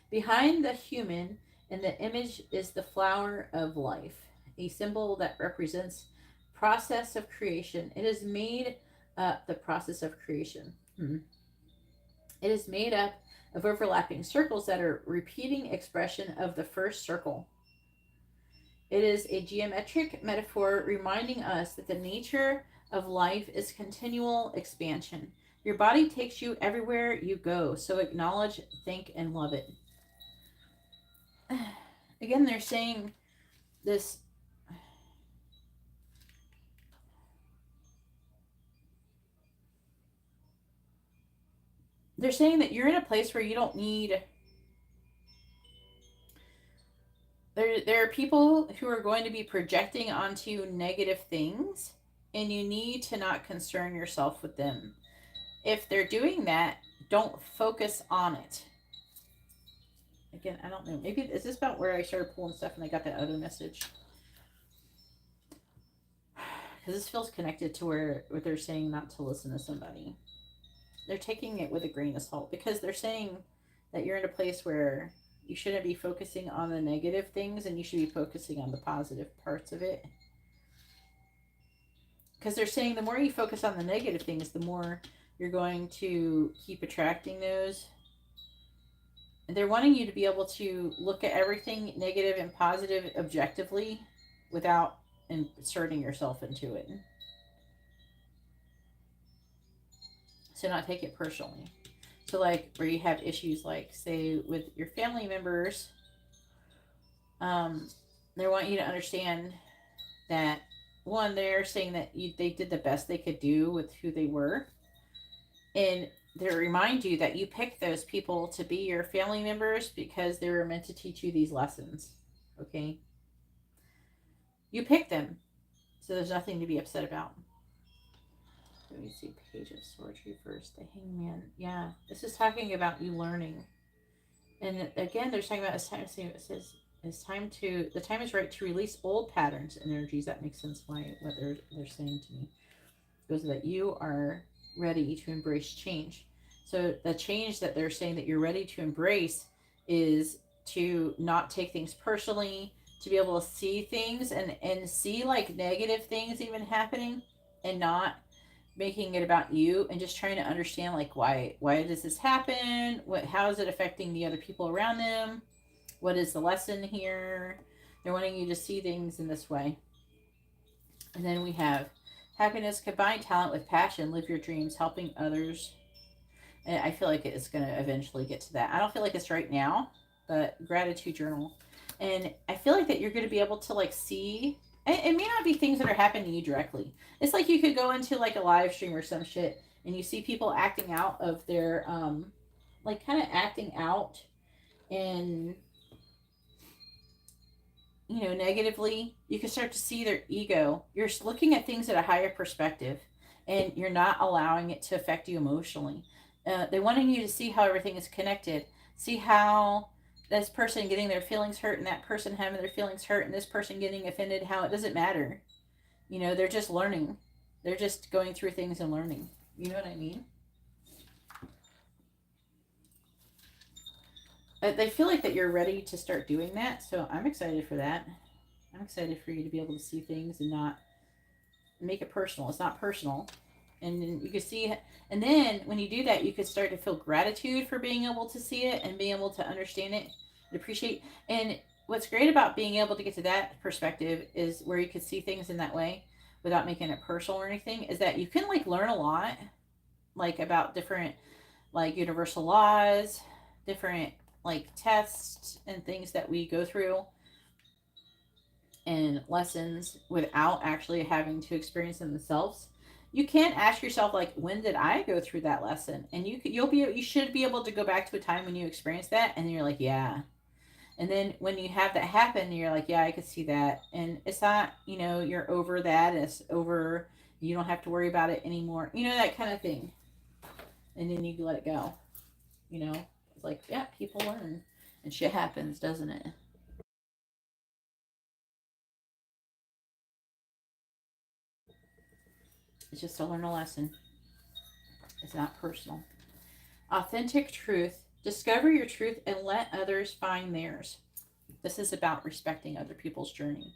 Behind the human in the image is the flower of life, a symbol that represents process of creation. It is made the process of creation. It is made up of overlapping circles that are repeating expression of the first circle. It is a geometric metaphor reminding us that the nature of life is continual expansion. Your body takes you everywhere you go. So acknowledge, thank, and love it. Again, they're saying this. They're saying that you're in a place where you don't need. There are people who are going to be projecting onto you negative things, and you need to not concern yourself with them. If they're doing that, don't focus on it. Again, I don't know. Maybe is this about where I started pulling stuff and I got that other message? Because this feels connected to where they're saying not to listen to somebody. They're taking it with a grain of salt because they're saying that you're in a place where you shouldn't be focusing on the negative things and you should be focusing on the positive parts of it. Because they're saying the more you focus on the negative things, the more you're going to keep attracting those. And they're wanting you to be able to look at everything negative and positive objectively without inserting yourself into it. So not take it personally. So like where you have issues like say with your family members, they want you to understand that one, they're saying that they did the best they could do with who they were. And they remind you that you picked those people to be your family members because they were meant to teach you these lessons. Okay? You picked them. So there's nothing to be upset about. Let me see, Page of Swords reversed, the Hangman. Yeah, this is talking about you learning. And again, they're talking about it says it's time to the time is right to release old patterns and energies. That makes sense why what they're saying to me. It goes that you are ready to embrace change. So the change that they're saying that you're ready to embrace is to not take things personally, to be able to see things and see like negative things even happening and not making it about you and just trying to understand like why does this happen, how is it affecting the other people around them, what is the lesson here. They're wanting you to see things in this way. And then we have happiness, combine talent with passion, live your dreams, helping others. And I feel like it's going to eventually get to that. I don't feel like it's right now, but gratitude journal. And I feel like that you're going to be able to like see. It may not be things that are happening to you directly. It's like you could go into like a live stream or some shit and you see people acting out of their, like kind of acting out and, you know, negatively. You can start to see their ego. You're looking at things at a higher perspective and you're not allowing it to affect you emotionally. They wanting you to see how everything is connected. See how this person getting their feelings hurt and that person having their feelings hurt and this person getting offended, how it doesn't matter. You know, they're just learning. They're just going through things and learning. You know what I mean? They feel like that you're ready to start doing that. So I'm excited for that. I'm excited for you to be able to see things and not make it personal. It's not personal. And then you can see, and then when you do that, you could start to feel gratitude for being able to see it and being able to understand it and appreciate. And what's great about being able to get to that perspective is where you could see things in that way without making it personal or anything, is that you can like learn a lot, like about different like universal laws, different like tests and things that we go through and lessons without actually having to experience them themselves. You can't ask yourself like, when did I go through that lesson? And you should be able to go back to a time when you experienced that and you're like, yeah. And then when you have that happen, you're like, yeah, I could see that. And it's not, you know, you're over that. It's over. You don't have to worry about it anymore. You know, that kind of thing. And then you let it go. You know, it's like, yeah, people learn and shit happens, doesn't it? It's just to learn a lesson. It's not personal. Authentic truth. Discover your truth and let others find theirs. This is about respecting other people's journey.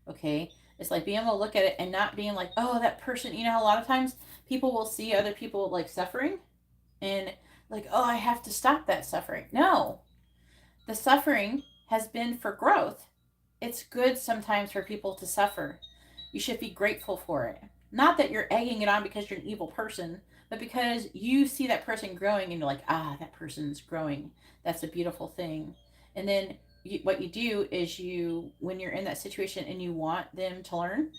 Okay? It's like being able to look at it and not being like, oh, that person, you know, a lot of times people will see other people like suffering and like, oh, I have to stop that suffering. No. The suffering has been for growth. It's good sometimes for people to suffer. You should be grateful for it. Not that you're egging it on because you're an evil person, but because you see that person growing and you're like, ah, that person's growing. That's a beautiful thing. And then what you do is when you're in that situation and you want them to learn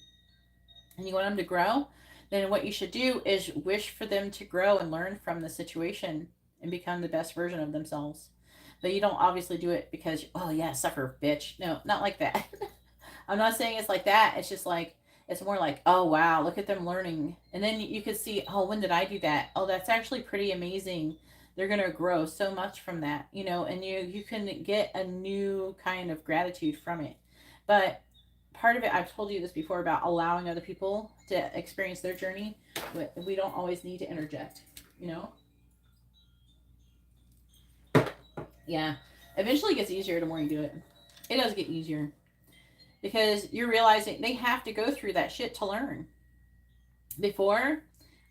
and you want them to grow, then what you should do is wish for them to grow and learn from the situation and become the best version of themselves. But you don't obviously do it because, oh yeah, suffer, bitch. No, not like that. I'm not saying it's like that. It's just like, it's more like, oh wow, look at them learning. And then you could see, oh, when did I do that? Oh, that's actually pretty amazing. They're going to grow so much from that, and you can get a new kind of gratitude from it. But part of it, I've told you this before about allowing other people to experience their journey. We don't always need to interject, you know? Yeah. Eventually it gets easier the more you do it. It does get easier because you're realizing they have to go through that shit to learn. Before,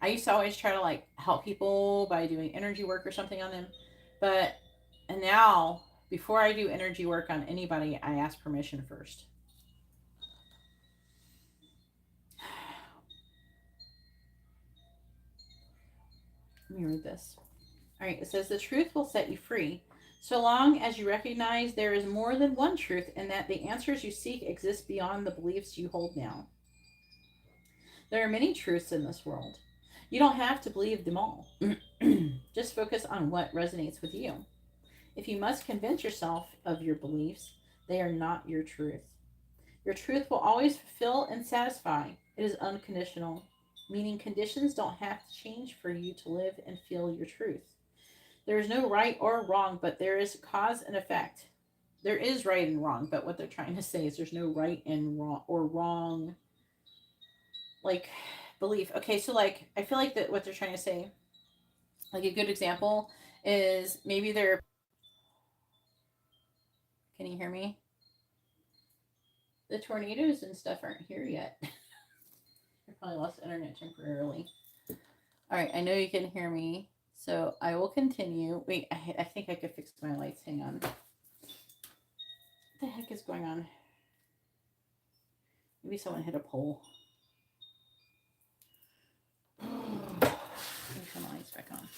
I used to always try to like help people by doing energy work or something on them. But, and now, before I do energy work on anybody, I ask permission first. Let me read this. All right, it says the truth will set you free. So long as you recognize there is more than one truth and that the answers you seek exist beyond the beliefs you hold now. There are many truths in this world. You don't have to believe them all. Just focus on what resonates with you. If you must convince yourself of your beliefs, they are not your truth. Your truth will always fulfill and satisfy. It is unconditional, meaning conditions don't have to change for you to live and feel your truth. There is no right or wrong, but there is cause and effect. There is right and wrong, but what they're trying to say is there's no right and wrong or wrong, like, belief. Okay, so like I feel like that what they're trying to say, like a good example is maybe they're. Can you hear me? The tornadoes and stuff aren't here yet. I probably lost internet temporarily. All right, I know you can hear me, so I will continue. Wait, I think I could fix my lights. Hang on. What the heck is going on? Maybe someone hit a pole. Let me turn the lights back on.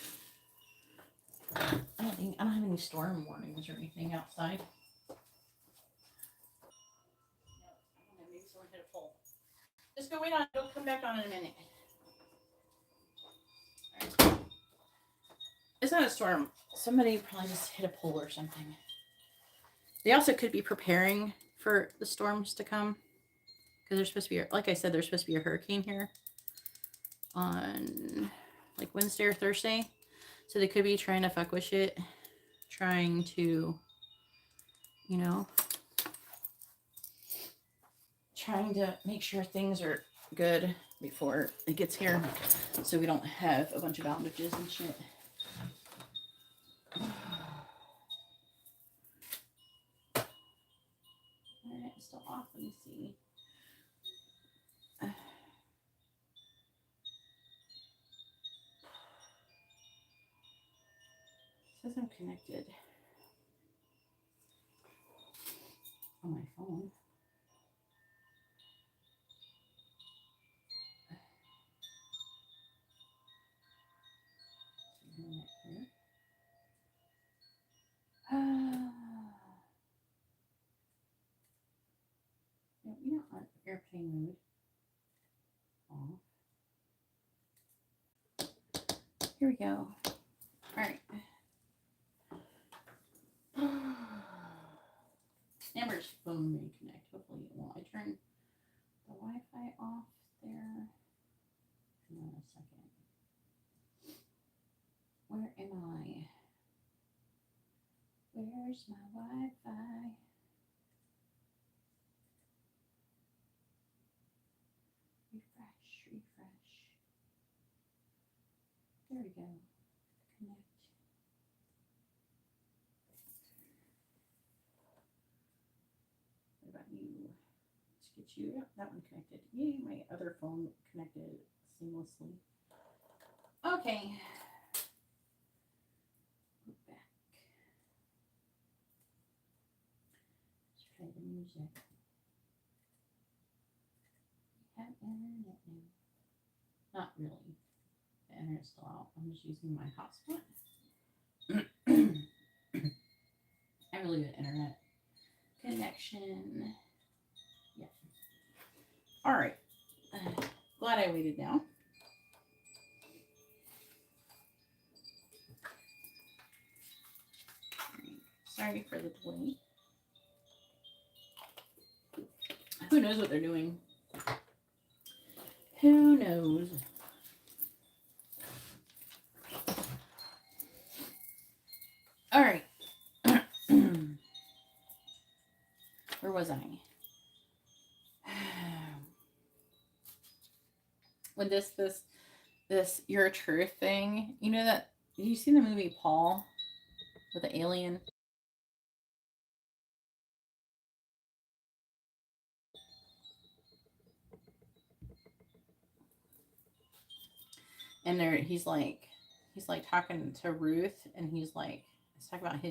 I don't have any storm warnings or anything outside. No, maybe someone hit a pole. Just go wait on it. It'll come back on in a minute. All right. It's not a storm. Somebody probably just hit a pole or something. They also could be preparing for the storms to come because there's supposed to be, like I said, there's supposed to be a hurricane here on like Wednesday or Thursday. So they could be trying to fuck with shit, trying to, trying to make sure things are good before it gets here so we don't have a bunch of outages and shit. Alright, it's still off. Let me see. It says I'm connected on my phone. No, on airplane mode. Off. Here we go. All right. Amber's phone may connect. Hopefully it won't. I turned the Wi-Fi off there. Hang on a second. Where am I? Where's my Wi-Fi? Refresh. There we go. Connect. What about you? Let's get you. Yep, that one connected. Yay, my other phone connected seamlessly. Okay. Back. Let's try the music. Have internet now. Not really. the internet's still out. I'm just using my hotspot. I really good internet connection. Yeah. All right. Glad I waited now. Sorry for the delay. Who knows what they're doing? Who knows? All right. Where was I? When this your truth thing, you know that you seen the movie Paul with the alien? And there he's like talking to Ruth, and he's talking about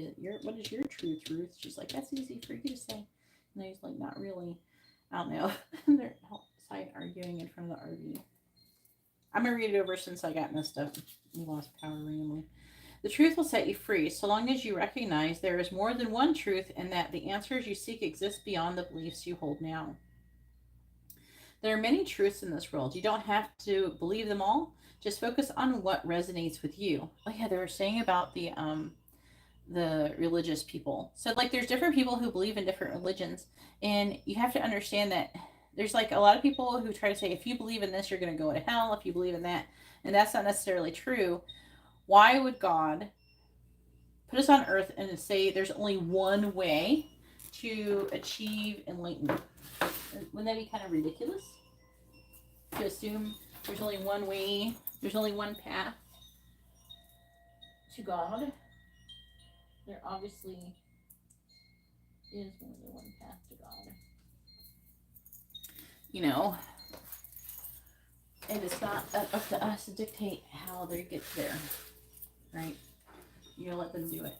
what is your truth, Ruth? She's like, that's easy for you to say. And he's like, not really. I don't know. They're outside arguing in front of the RV. I'm gonna read it over since I got messed up. We lost power randomly. The truth will set you free so long as you recognize there is more than one truth and that the answers you seek exist beyond the beliefs you hold now. There are many truths in this world. You don't have to believe them all. Just focus on what resonates with you. Oh yeah, they were saying about the religious people. So like there's different people who believe in different religions, and you have to understand that there's like a lot of people who try to say if you believe in this you're going to go to hell, if you believe in that, and that's not necessarily true. Why would God put us on earth and say there's only one way to achieve enlightenment? Wouldn't that be kind of ridiculous? To assume there's only one way, there's only one path to God. There obviously is more than one path to God. You know, and it's not up to us to dictate how they get there, right? You let them do it.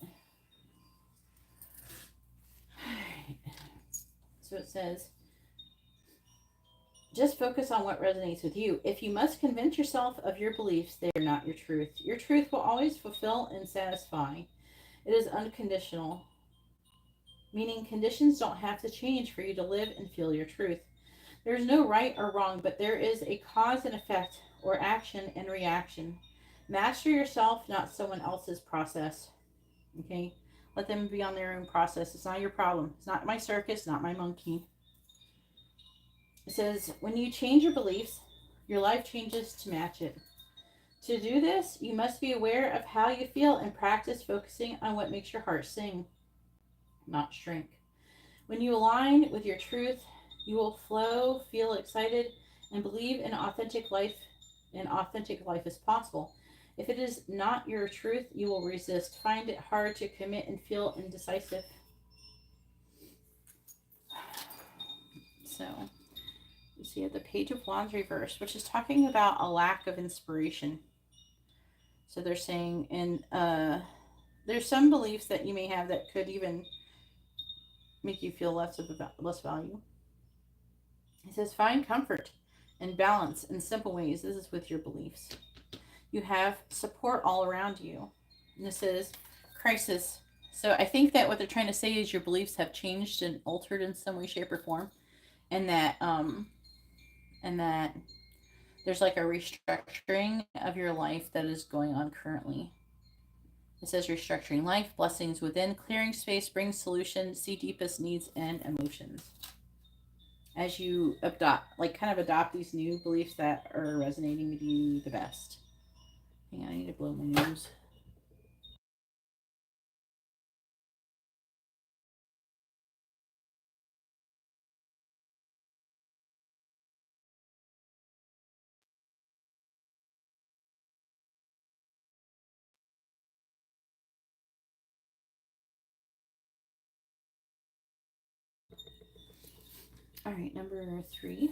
So it says, just focus on what resonates with you. If you must convince yourself of your beliefs, they are not your truth. Your truth will always fulfill and satisfy. It is unconditional, meaning conditions don't have to change for you to live and feel your truth. There is no right or wrong, but there is a cause and effect, or action and reaction. Master yourself, not someone else's process. Okay? Let them be on their own process. It's not your problem. It's not my circus, not my monkey. It says, when you change your beliefs, your life changes to match it. To do this, you must be aware of how you feel and practice focusing on what makes your heart sing, not shrink. When you align with your truth, you will flow, feel excited, and believe an authentic life is possible. If it is not your truth, you will resist, find it hard to commit, and feel indecisive. So, you see at the Page of Wands reversed, which is talking about a lack of inspiration. So they're saying, and there's some beliefs that you may have that could even make you feel less value. It says, find comfort and balance in simple ways. This is with your beliefs. You have support all around you. And this is crisis. So I think that what they're trying to say is your beliefs have changed and altered in some way, shape, or form, and that there's like a restructuring of your life that is going on currently. It says restructuring life, blessings within, clearing space, bring solution, see deepest needs and emotions. As you adopt these new beliefs that are resonating with you the best. Hang on, I need to blow my nose. All right, number 3.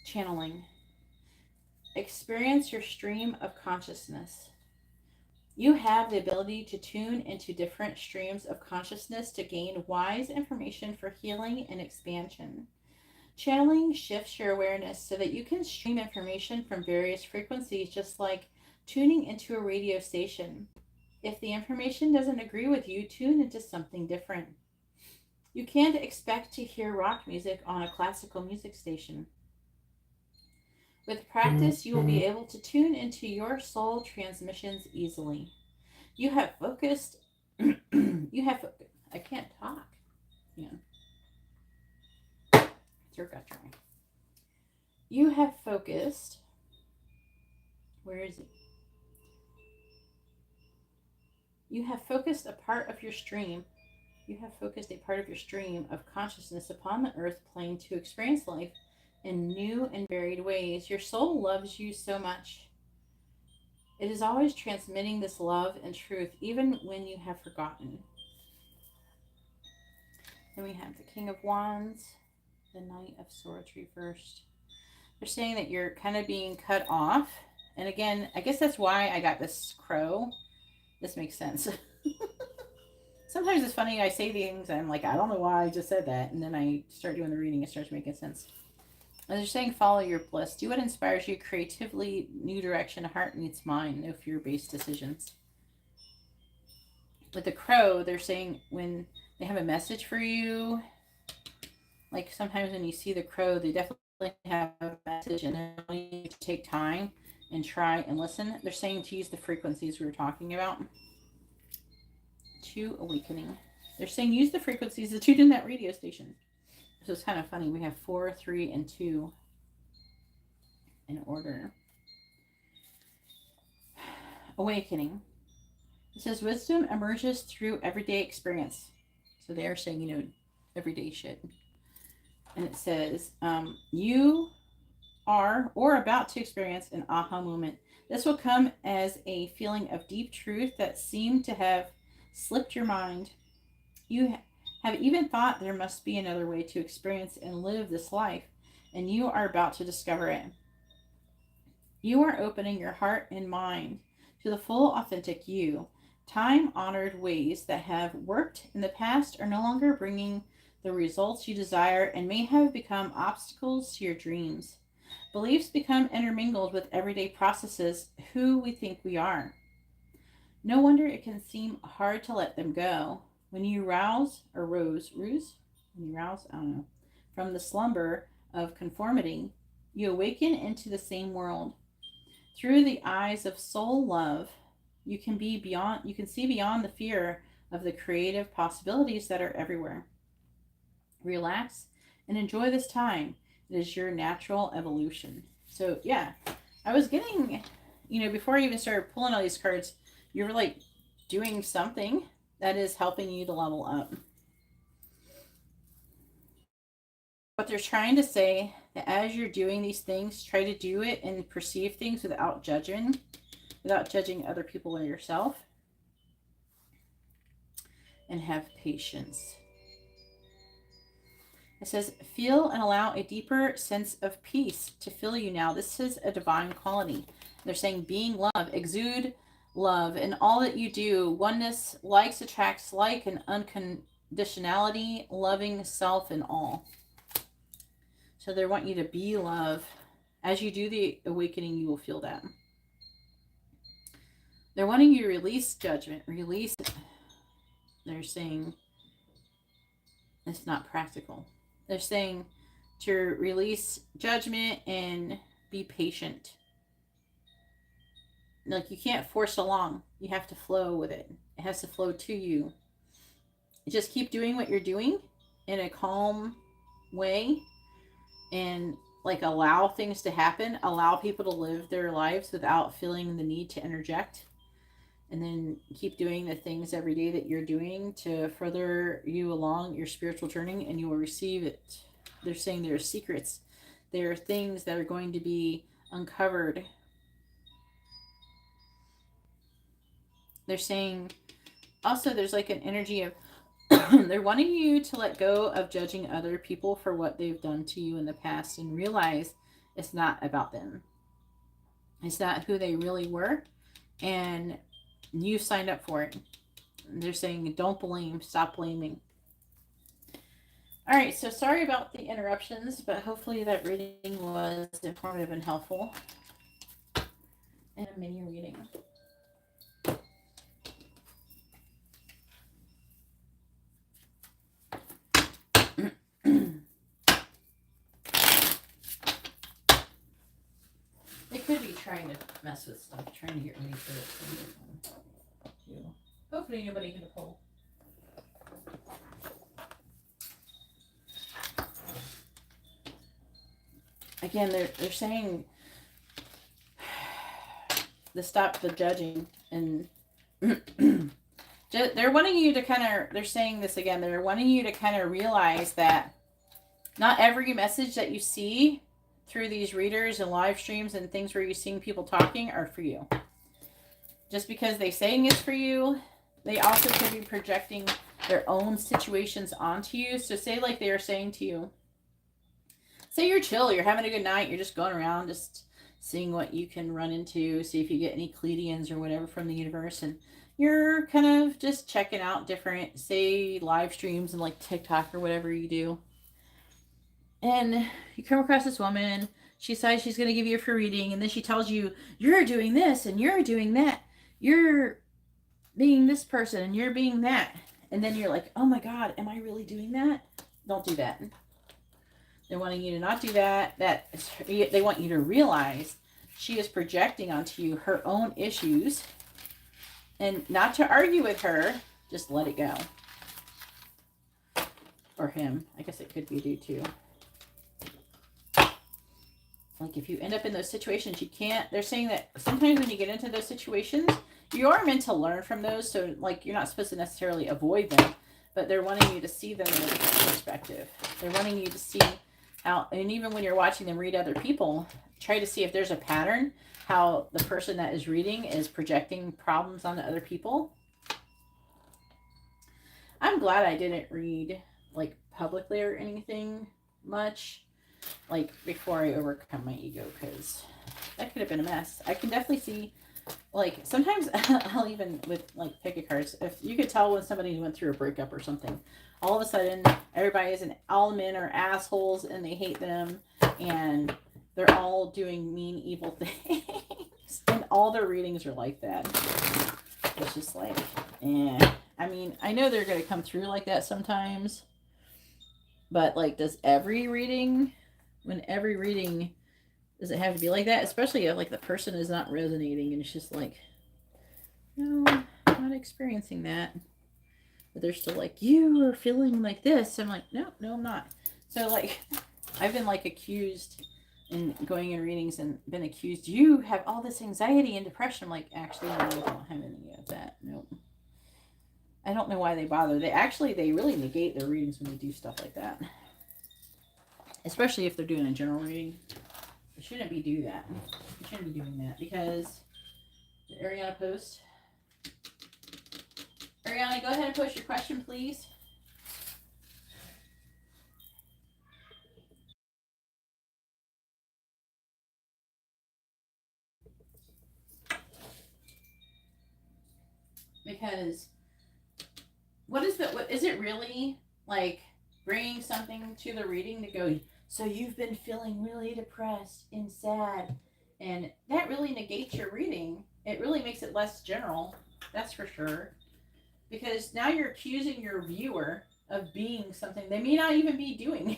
Channeling. Experience your stream of consciousness. You have the ability to tune into different streams of consciousness to gain wise information for healing and expansion. Channeling shifts your awareness so that you can stream information from various frequencies, just like tuning into a radio station. If the information doesn't agree with you, tune into something different. You can't expect to hear rock music on a classical music station. With practice, you will be able to tune into your soul transmissions easily. You have focused, I can't talk. Yeah, throat got dry. You have focused, where is it? You have focused a part of your stream. You have focused a part of your stream of consciousness upon the earth plane to experience life in new and varied ways. Your soul loves you so much. It is always transmitting this love and truth, even when you have forgotten. Then we have the King of Wands, the Knight of Swords reversed. They're saying that you're kind of being cut off. And again, I guess that's why I got this crow. This makes sense. Sometimes it's funny, I say things and I'm like, I don't know why I just said that. And then I start doing the reading, it starts making sense. And they're saying, follow your bliss. Do what inspires you creatively, new direction, heart meets mind, no fear-based decisions. With the crow, they're saying when they have a message for you, like sometimes when you see the crow, they definitely have a message and they need to take time and try and listen. They're saying to use the frequencies we were talking about. To awakening. They're saying use the frequencies that tuned in that radio station. So it's kind of funny. We have 4, 3, and 2 in order. Awakening. It says wisdom emerges through everyday experience. So they are saying, everyday shit. And it says, you are or about to experience an aha moment. This will come as a feeling of deep truth that seemed to have slipped your mind. You have even thought there must be another way to experience and live this life, and you are about to discover it. You are opening your heart and mind to the full, authentic you. Time-honored ways that have worked in the past are no longer bringing the results you desire and may have become obstacles to your dreams. Beliefs become intermingled with everyday processes, who we think we are. No wonder it can seem hard to let them go. When you rouse, from the slumber of conformity, you awaken into the same world. Through the eyes of soul love, you can see beyond the fear of the creative possibilities that are everywhere. Relax and enjoy this time. It is your natural evolution. So yeah, I was getting, before I even started pulling all these cards, you're like doing something that is helping you to level up. But they're trying to say that as you're doing these things, try to do it and perceive things without judging other people or yourself. And have patience. It says, feel and allow a deeper sense of peace to fill you now. This is a divine quality. They're saying being love, exude love in all that you do. Oneness, likes attracts like, and unconditionality, loving self in all. So they want you to be love. As you do the awakening, you will feel that. They're wanting you to release judgment. Release it. They're saying it's not practical. They're saying to release judgment and be patient. Like you can't force along. You have to flow with it. It has to flow to you. Just keep doing what you're doing in a calm way and like allow things to happen. Allow people to live their lives without feeling the need to interject. And then keep doing the things every day that you're doing to further you along your spiritual journey, and you will receive it. They're saying there are secrets. There are things that are going to be uncovered. They're saying also there's like an energy of they're wanting you to let go of judging other people for what they've done to you in the past and realize it's not about them. It's not who they really were. And you signed up for it. They're saying don't blame, stop blaming. All right, so sorry about the interruptions, but hopefully that reading was informative and helpful. And a mini reading. They could be trying to mess with stuff, trying to get ready for it. Hopefully nobody can pull. Again, they're saying to stop the judging, and they're wanting you to kind of, they're saying this again, they're wanting you to kind of realize that not every message that you see through these readers and live streams and things where you're seeing people talking are for you. Just because they're saying it's for you, they also could be projecting their own situations onto you. So say like they are saying to you, say you're chill, you're having a good night, you're just going around just seeing what you can run into, see if you get any Cleidians or whatever from the universe, and you're kind of just checking out different, say, live streams and like TikTok or whatever you do. And you come across this woman, she decides she's going to give you a free reading, and then she tells you, you're doing this and you're doing that. You're being this person and you're being that. And then you're like, oh my God, am I really doing that? Don't do that. They're wanting you to not do that. They want you to realize she is projecting onto you her own issues, and not to argue with her, just let it go. Or him. I guess it could be you too. Like if you end up in those situations, you can't, they're saying that sometimes when you get into those situations, you are meant to learn from those. So like you're not supposed to necessarily avoid them, but they're wanting you to see them in a different perspective. They're wanting you to see how, and even when you're watching them read other people, try to see if there's a pattern, how the person that is reading is projecting problems onto other people. I'm glad I didn't read like publicly or anything much, like before I overcome my ego, because that could have been a mess. I can definitely see, like sometimes I'll even with like pick a cards, if you could tell when somebody went through a breakup or something, all of a sudden everybody is all men are assholes and they hate them and they're all doing mean evil things and all their readings are like that. It's just like, I mean, I know they're going to come through like that sometimes, but like does every reading does it have to be like that? Especially if like the person is not resonating and it's just like, no, I'm not experiencing that. But they're still like, you are feeling like this. I'm like, no, I'm not. So like, I've been like accused in going in readings and been accused, you have all this anxiety and depression. I'm like, actually, no, I don't have any of that. Nope. I don't know why they bother. They really negate their readings when they do stuff like that. Especially if they're doing a general reading. They shouldn't be doing that. You shouldn't be doing that because did Ariana post? Ariana, go ahead and post your question, please. Because what is it really like bringing something to the reading to go, so you've been feeling really depressed and sad, and that really negates your reading. It really makes it less general, that's for sure. Because now you're accusing your viewer of being something they may not even be doing.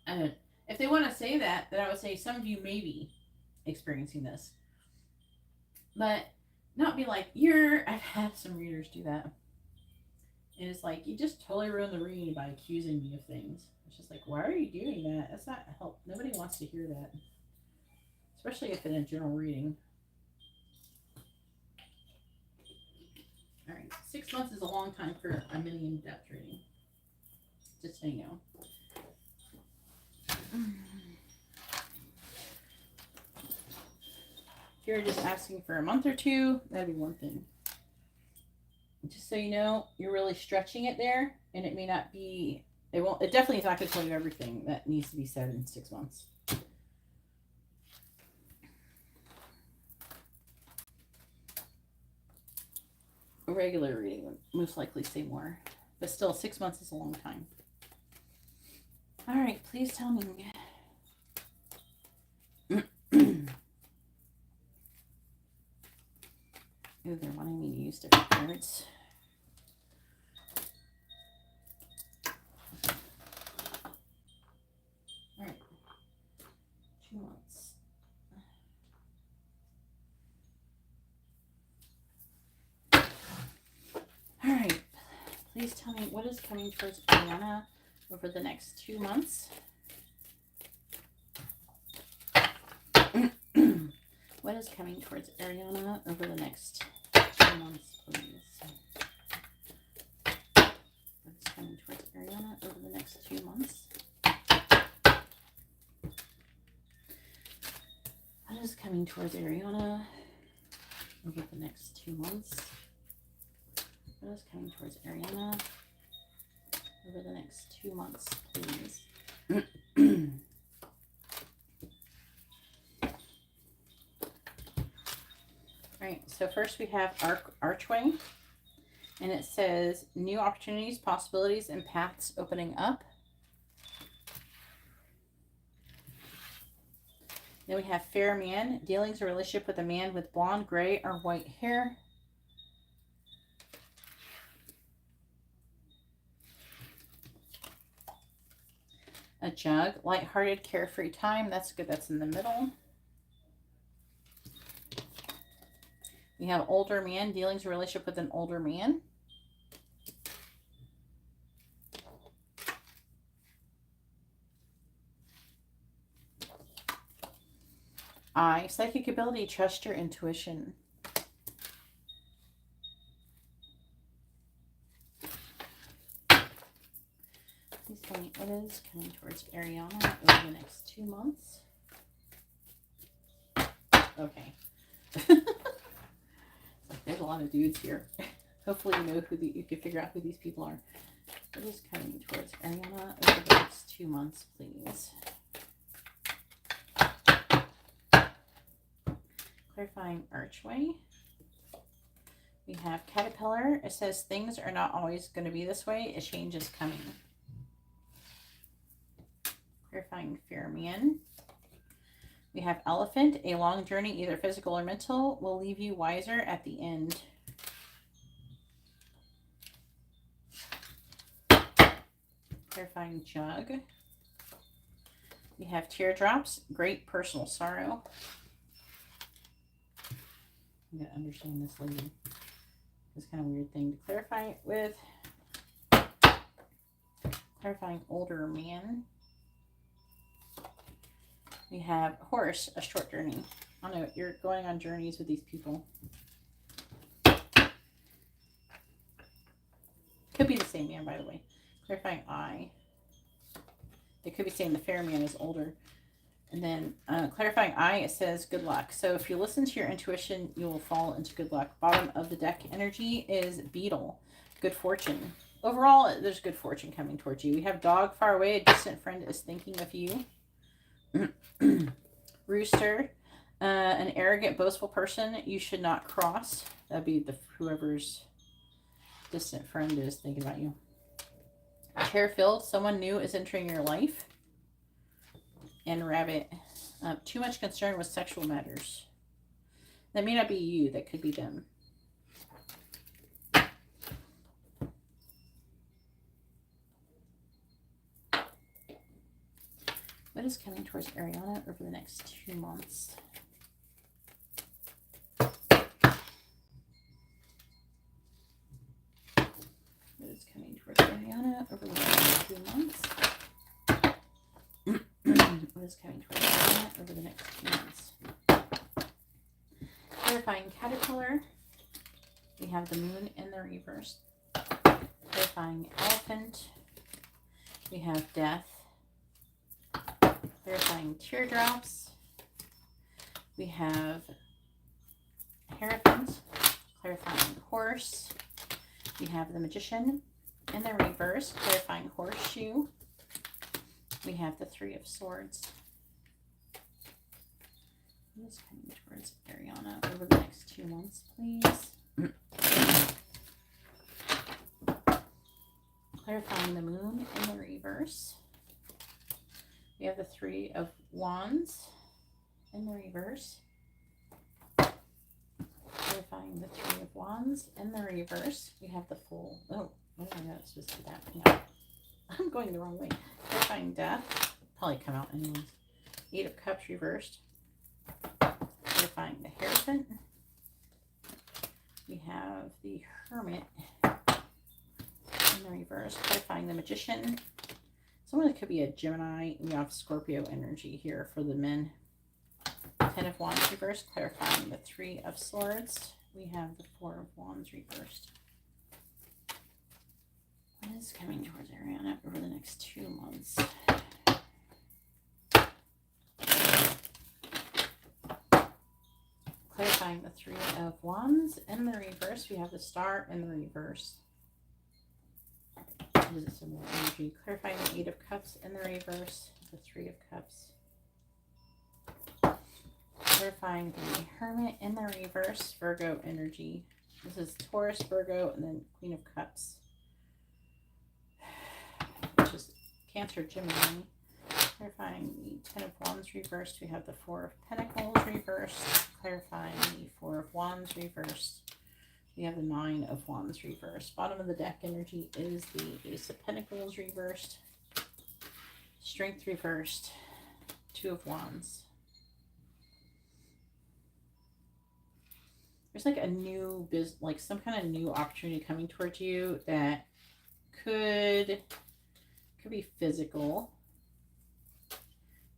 And if they want to say that, then I would say some of you may be experiencing this. But not be like, I've had some readers do that. And it's like, you just totally ruined the reading by accusing me of things. It's just like, why are you doing that? That's not help. Nobody wants to hear that. Especially if in a general reading. All right, 6 months is a long time for a mini in-depth reading. Just so you know. If you're just asking for a month or two, that'd be one thing. Just so you know, you're really stretching it there, and it may not be, it definitely is not going to tell you everything that needs to be said in 6 months. A regular reading would most likely say more. But still, 6 months is a long time. All right, please tell me. Ooh, they're wanting me to use different cards. All right, 2 months. All right, please tell me what is coming towards Ariana over the next 2 months. What is coming towards Ariana over the next 2 months, please? What is coming towards Ariana over the next 2 months? What is coming towards Ariana over the next 2 months? What is coming towards Ariana over the next 2 months, please? All right, so first we have Archway, and it says new opportunities, possibilities, and paths opening up. Then we have Fair Man, dealings or relationship with a man with blonde, gray, or white hair. A Jug, lighthearted, carefree time. That's good. That's in the middle. We have Older Man, dealings or relationship with an older man. I, psychic ability, trust your intuition. Please tell me what is coming towards Ariana over the next 2 months. Okay. There's a lot of dudes here. Hopefully you know you can figure out who these people are. What is coming towards Ariana over the next 2 months, please? Clarifying Archway. We have Caterpillar. It says things are not always going to be this way. A change is coming. Clarifying Fair Man. We have Elephant. A long journey, either physical or mental, will leave you wiser at the end. Clarifying Jug. We have Teardrops. Great personal sorrow. I'm going to understand this lady. It's kind of a weird thing to clarify it with. Clarifying Older Man. We have Horse, a short journey. I don't know, you're going on journeys with these people. Could be the same man, by the way. Clarifying Eye. They could be saying the Fair Man is older. And then clarifying Eye, it says good luck. So if you listen to your intuition, you will fall into good luck. Bottom of the deck energy is Beetle, good fortune. Overall, there's good fortune coming towards you. We have Dog, far away, a distant friend is thinking of you. Rooster, an arrogant, boastful person you should not cross. That'd be whoever's distant friend is thinking about you. Chair-filled, someone new is entering your life. And Rabbit, too much concern with sexual matters. That may not be you, that could be them. What is coming towards Ariana over the next 2 months? What is coming towards Ariana over the next 2 months? What is coming towards Ariana over the next 2 months? Clarifying Caterpillar. We have the Moon in the reverse. Clarifying Elephant. We have Death. Clarifying Teardrops. We have Hierophant. Clarifying Horse. We have the Magician in the reverse. Clarifying Horseshoe. We have the Three of Swords. What is coming towards Ariana over the next 2 months, please? Clarifying the moon in the reverse. We have the Three of Wands in the reverse. Clarifying the Three of Wands in the reverse. We have the Fool. Oh, what did I know it's supposed to be that? Yeah. I'm going the wrong way. Clarifying Death. Probably come out anyways. Eight of Cups reversed. Clarifying the Hierophant. We have the Hermit in the reverse. Clarifying the Magician. Someone that could be a Gemini. We have Scorpio energy here for the men. Ten of Wands reversed. Clarifying the Three of Swords. We have the Four of Wands reversed. What is coming towards Ariana over the next 2 months? Clarifying the Three of Wands in the reverse. We have the Star in the reverse. Is it some more energy? Clarifying the Eight of Cups in the reverse. The Three of Cups. Clarifying the Hermit in the reverse. Virgo energy. This is Taurus, Virgo, and then Queen of Cups, which is Cancer, Gemini. Clarifying the Ten of Wands reversed. We have the Four of Pentacles reversed. Clarifying the Four of Wands reversed. We have the Nine of Wands reversed. Bottom of the deck energy is the Ace of Pentacles reversed. Strength reversed. Two of Wands. There's like a new business, like some kind of new opportunity coming towards you that could be physical.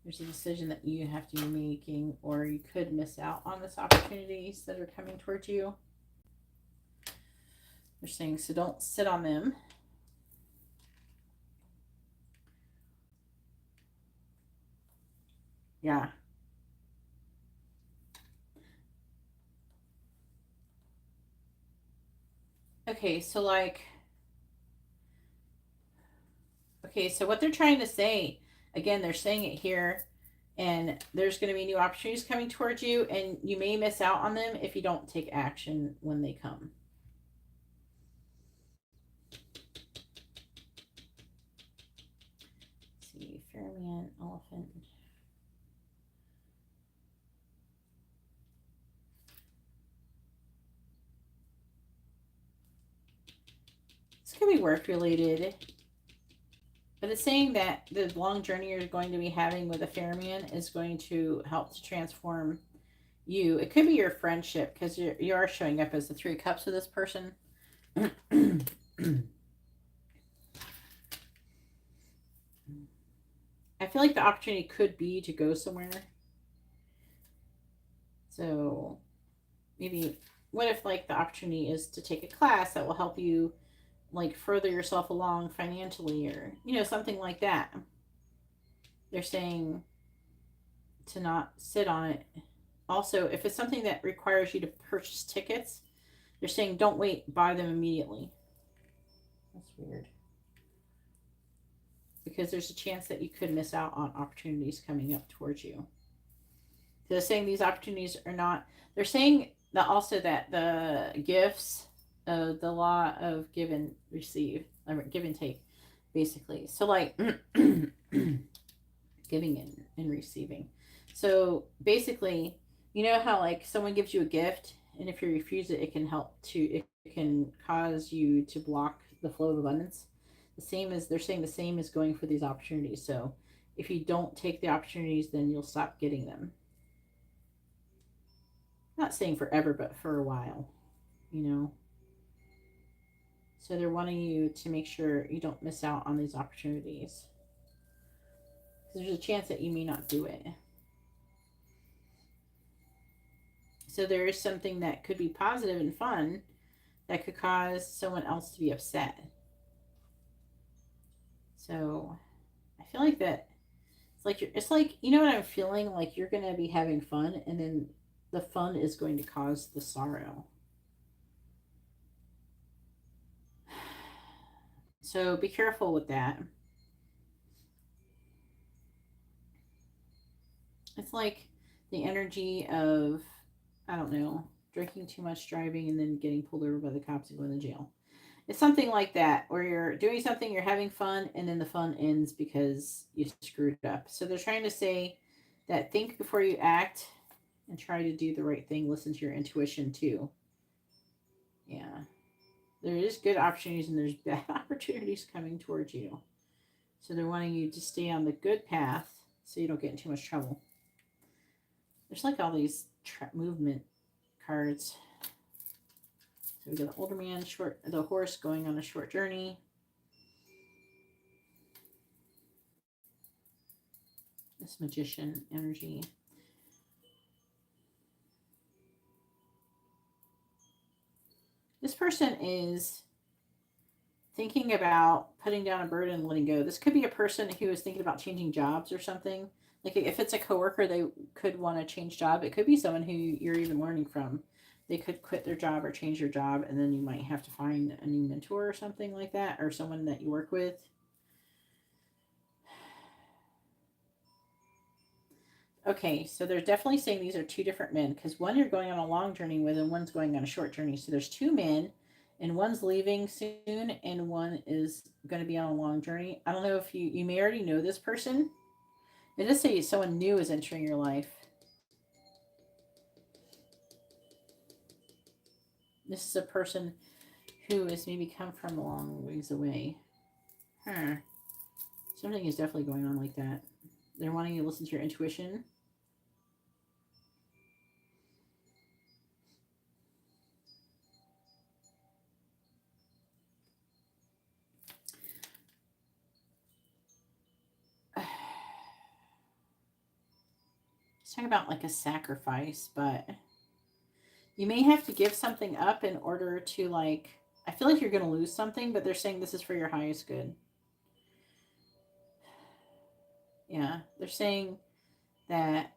There's a decision that you have to be making, or you could miss out on this opportunities that are coming towards you. They're saying, so don't sit on them. Yeah. Okay, so like, okay, so what they're trying to say, again, they're saying it here, and there's going to be new opportunities coming towards you, and you may miss out on them if you don't take action when they come. Let's see, Ferryman, Elephant. This could be work related. But it's saying that the long journey you're going to be having with a Ferryman is going to help to transform you. It could be your friendship, because you are showing up as the Three of Cups with this person. I feel like the opportunity could be to go somewhere. So maybe, what if like the opportunity is to take a class that will help you like further yourself along financially, or something like that. They're saying to not sit on it. Also, if it's something that requires you to purchase tickets, they're saying don't wait, buy them immediately. That's weird, because there's a chance that you could miss out on opportunities coming up towards you. So they're saying these opportunities are not, they're saying that also that the gifts, the law of give and receive, or give and take, basically. So like giving and receiving. So basically, you know how like someone gives you a gift, and if you refuse it, it can cause you to block the flow of abundance. The same as, they're saying the same is going for these opportunities. So if you don't take the opportunities, then you'll stop getting them. Not saying forever, but for a while, So they're wanting you to make sure you don't miss out on these opportunities. There's a chance that you may not do it. So there is something that could be positive and fun that could cause someone else to be upset. So I feel like that it's like, you know what I'm feeling? Like you're going to be having fun, and then the fun is going to cause the sorrow. So be careful with that. It's like the energy of, I don't know, drinking too much, driving, and then getting pulled over by the cops and going to jail. It's something like that where you're doing something, you're having fun, and then the fun ends because you screwed up. So they're trying to say that think before you act and try to do the right thing. Listen to your intuition too. Yeah. There is good opportunities and there's bad opportunities coming towards you. So they're wanting you to stay on the good path so you don't get in too much trouble. There's like all these movement cards. So we got the older man, the horse going on a short journey. This magician energy. This person is thinking about putting down a burden and letting go. This could be a person who is thinking about changing jobs or something. Like if it's a coworker, they could want to change job. It could be someone who you're even learning from. They could quit their job or change their job, and then you might have to find a new mentor or something like that, or someone that you work with. Okay, so they're definitely saying these are two different men because one you're going on a long journey with and one's going on a short journey. So there's two men and one's leaving soon and one is going to be on a long journey. I don't know if you may already know this person. It does say someone new is entering your life. This is a person who has maybe come from a long ways away. Huh. Something is definitely going on like that. They're wanting you to listen to your intuition. Let's talk about like a sacrifice, but you may have to give something up in order to like. I feel like you're going to lose something, but they're saying this is for your highest good. Yeah, they're saying that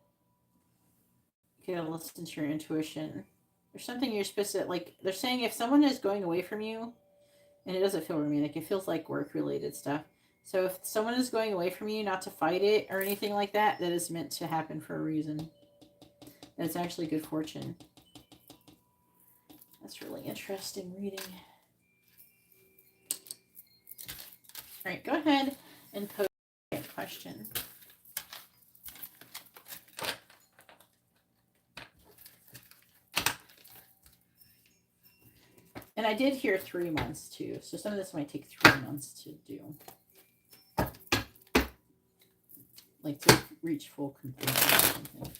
you gotta listen to your intuition. There's something you're supposed to like. They're saying if someone is going away from you, and it doesn't feel romantic, it feels like work related stuff. So if someone is going away from you, not to fight it or anything like that, that is meant to happen for a reason. That's actually good fortune. That's really interesting reading. All right, go ahead and pose a question. And I did hear 3 months too, so some of this might take 3 months to do. Like to reach full completion or something.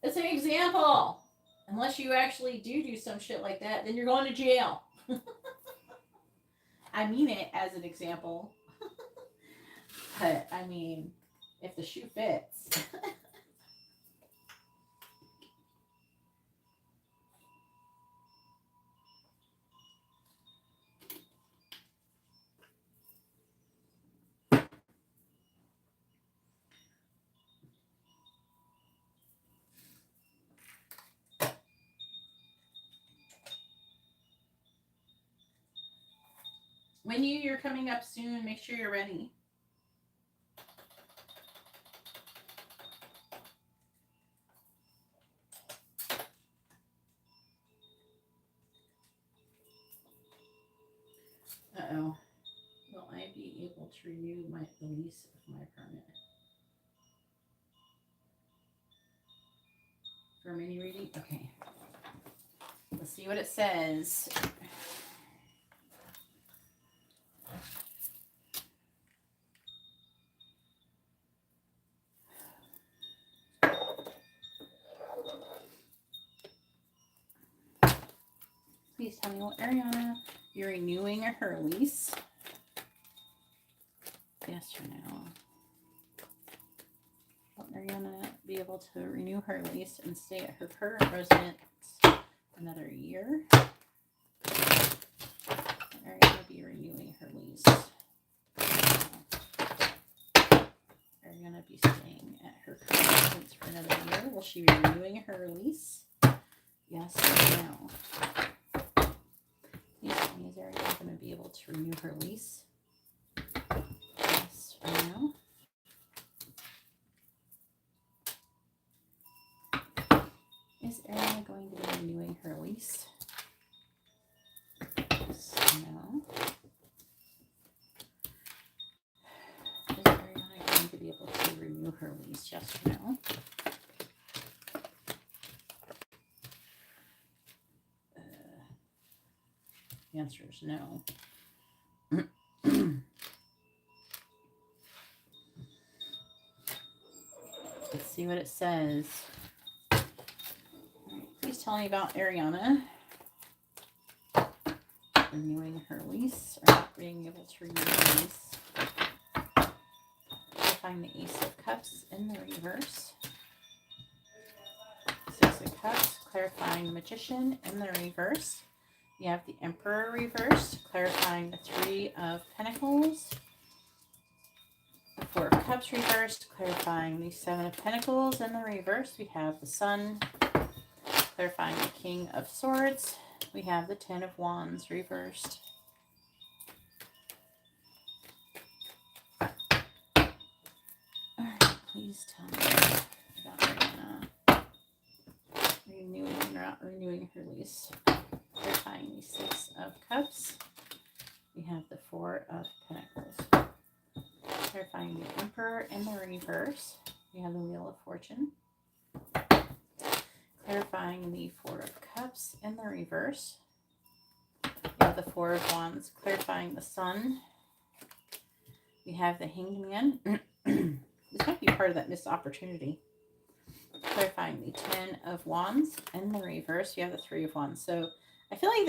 It's an example. Unless you actually do some shit like that, then you're going to jail. I mean it as an example. But, I mean, if the shoe fits. When you're coming up soon, make sure you're ready. Uh-oh. Will I be able to renew the lease of my apartment? For a mini reading? Okay. Let's see what it says. Please tell me what Ariana, you're renewing her lease? Yes or no? What Ariana? able to renew her lease and stay at her current residence another year. Ariana be renewing her lease. Ariana be staying at her current residence for another year. Will she be renewing her lease? Yes or no? Please tell me, is Ariana going to be able to renew her lease? Yes or no? Is Ariana going to be renewing her lease? Yes or no? Is Ariana going to be able to renew her lease? Yes or no? The answer is no. Let's see what it says. All right, please tell me about Ariana renewing her lease or not being able to renew her lease. Find the Ace of Cups in the reverse. Six of Cups, clarifying Magician in the reverse. You have the Emperor reversed, clarifying the Three of Pentacles. The Four of Cups reversed, clarifying the Seven of Pentacles in the reverse. We have the Sun, clarifying the King of Swords. We have the Ten of Wands reversed. Alright, please tell me about Ariana renewing or not renewing her lease. Clarifying the Six of Cups. We have the Four of Pentacles. Clarifying the Emperor in the reverse. We have the Wheel of Fortune. Clarifying the Four of Cups in the reverse. We have the Four of Wands. Clarifying the Sun. We have the Hanged Man. This might be part of that missed opportunity. Clarifying the Ten of Wands in the reverse. You have the Three of Wands. So I feel like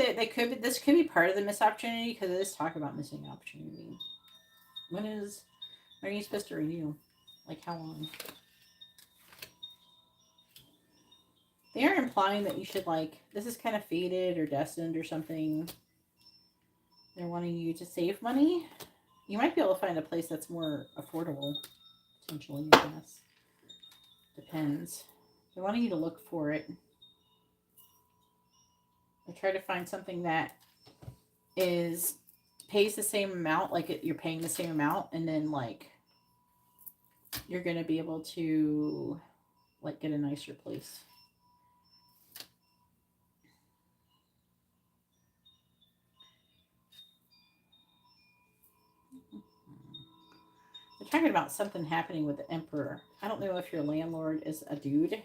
this could be part of the missed opportunity because it is talk about missing opportunity. When are you supposed to renew? Like how long? They are implying that you should this is kind of fated or destined or something. They're wanting you to save money. You might be able to find a place that's more affordable, potentially, I guess. Depends. They're wanting you to look for it. Or try to find something that pays the same amount, you're paying the same amount, and then you're gonna be able to get a nicer place. They're talking about something happening with the Emperor. I don't know if your landlord is a dude.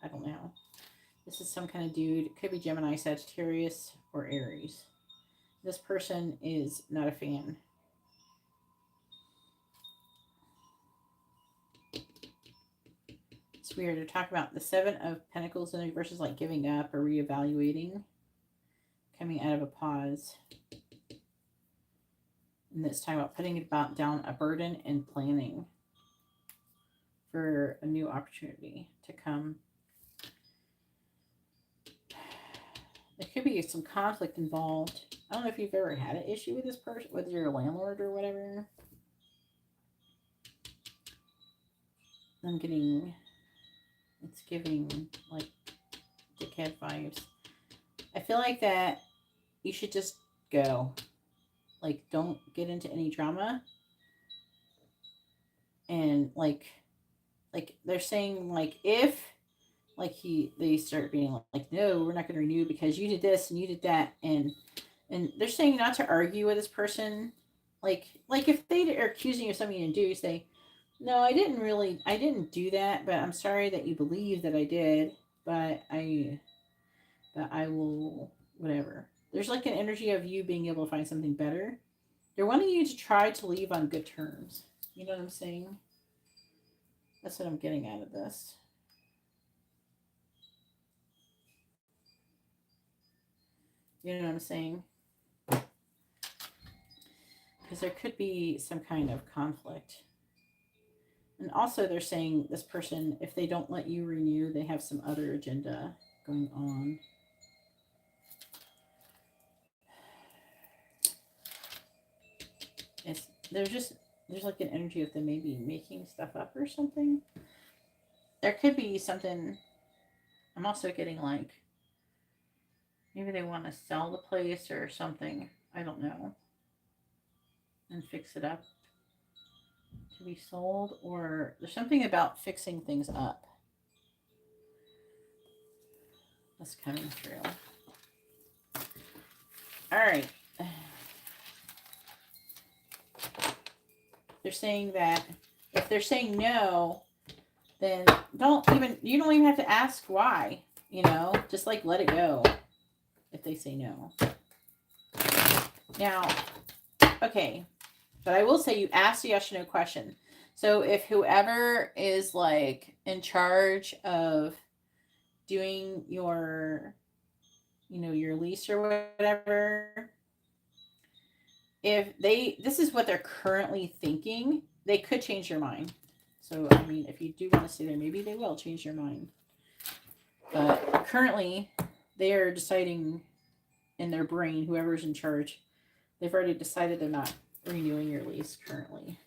I don't know. This is some kind of dude. It could be Gemini, Sagittarius, or Aries. This person is not a fan. It's weird. They're talking about the Seven of Pentacles in the reverse is like giving up or reevaluating. Coming out of a pause. And it's talking about putting down a burden and planning for a new opportunity to come. There could be some conflict involved. I don't know if you've ever had an issue with this person, with your landlord or whatever. It's giving dickhead vibes. I feel like that you should just go. Don't get into any drama. And they're saying if they start being no, we're not going to renew because you did this and you did that, and they're saying not to argue with this person. If they are accusing you of something you didn't do, you say, no, I didn't do that, but I'm sorry that you believe that I did, but I will, whatever. There's an energy of you being able to find something better. They're wanting you to try to leave on good terms. You know what I'm saying? That's what I'm getting out of this. You know what I'm saying? Because there could be some kind of conflict. And also they're saying this person, if they don't let you renew, they have some other agenda going on. There's like an energy of them maybe making stuff up or something. There could be something. I'm also getting like maybe they want to sell the place or something. I don't know. And fix it up to be sold, or there's something about fixing things up that's coming through. All right. They're saying that if they're saying no, then you don't even have to ask why, just like let it go if they say no. Now, okay, but I will say you asked a yes or no question. So if whoever is like in charge of doing your lease or whatever, this is what they're currently thinking, they could change your mind. So, I mean, if you do want to stay there, maybe they will change your mind. But currently, they are deciding in their brain, whoever's in charge, they've already decided they're not renewing your lease currently.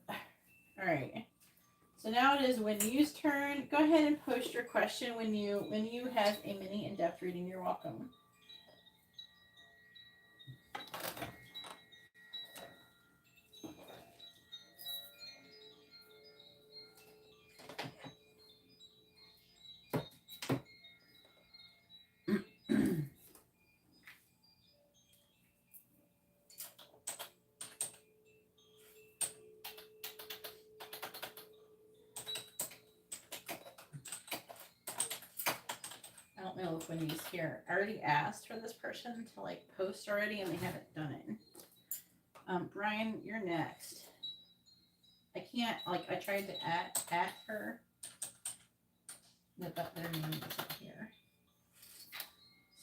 All right. So now it is Winnie's turn. Go ahead and post your question when you have a mini in-depth reading. You're welcome. I don't know if Wendy's here. I already asked for this person to like post already, and they haven't done it. Brian, you're next. I can't, like, I tried to at her, but their name isn't here.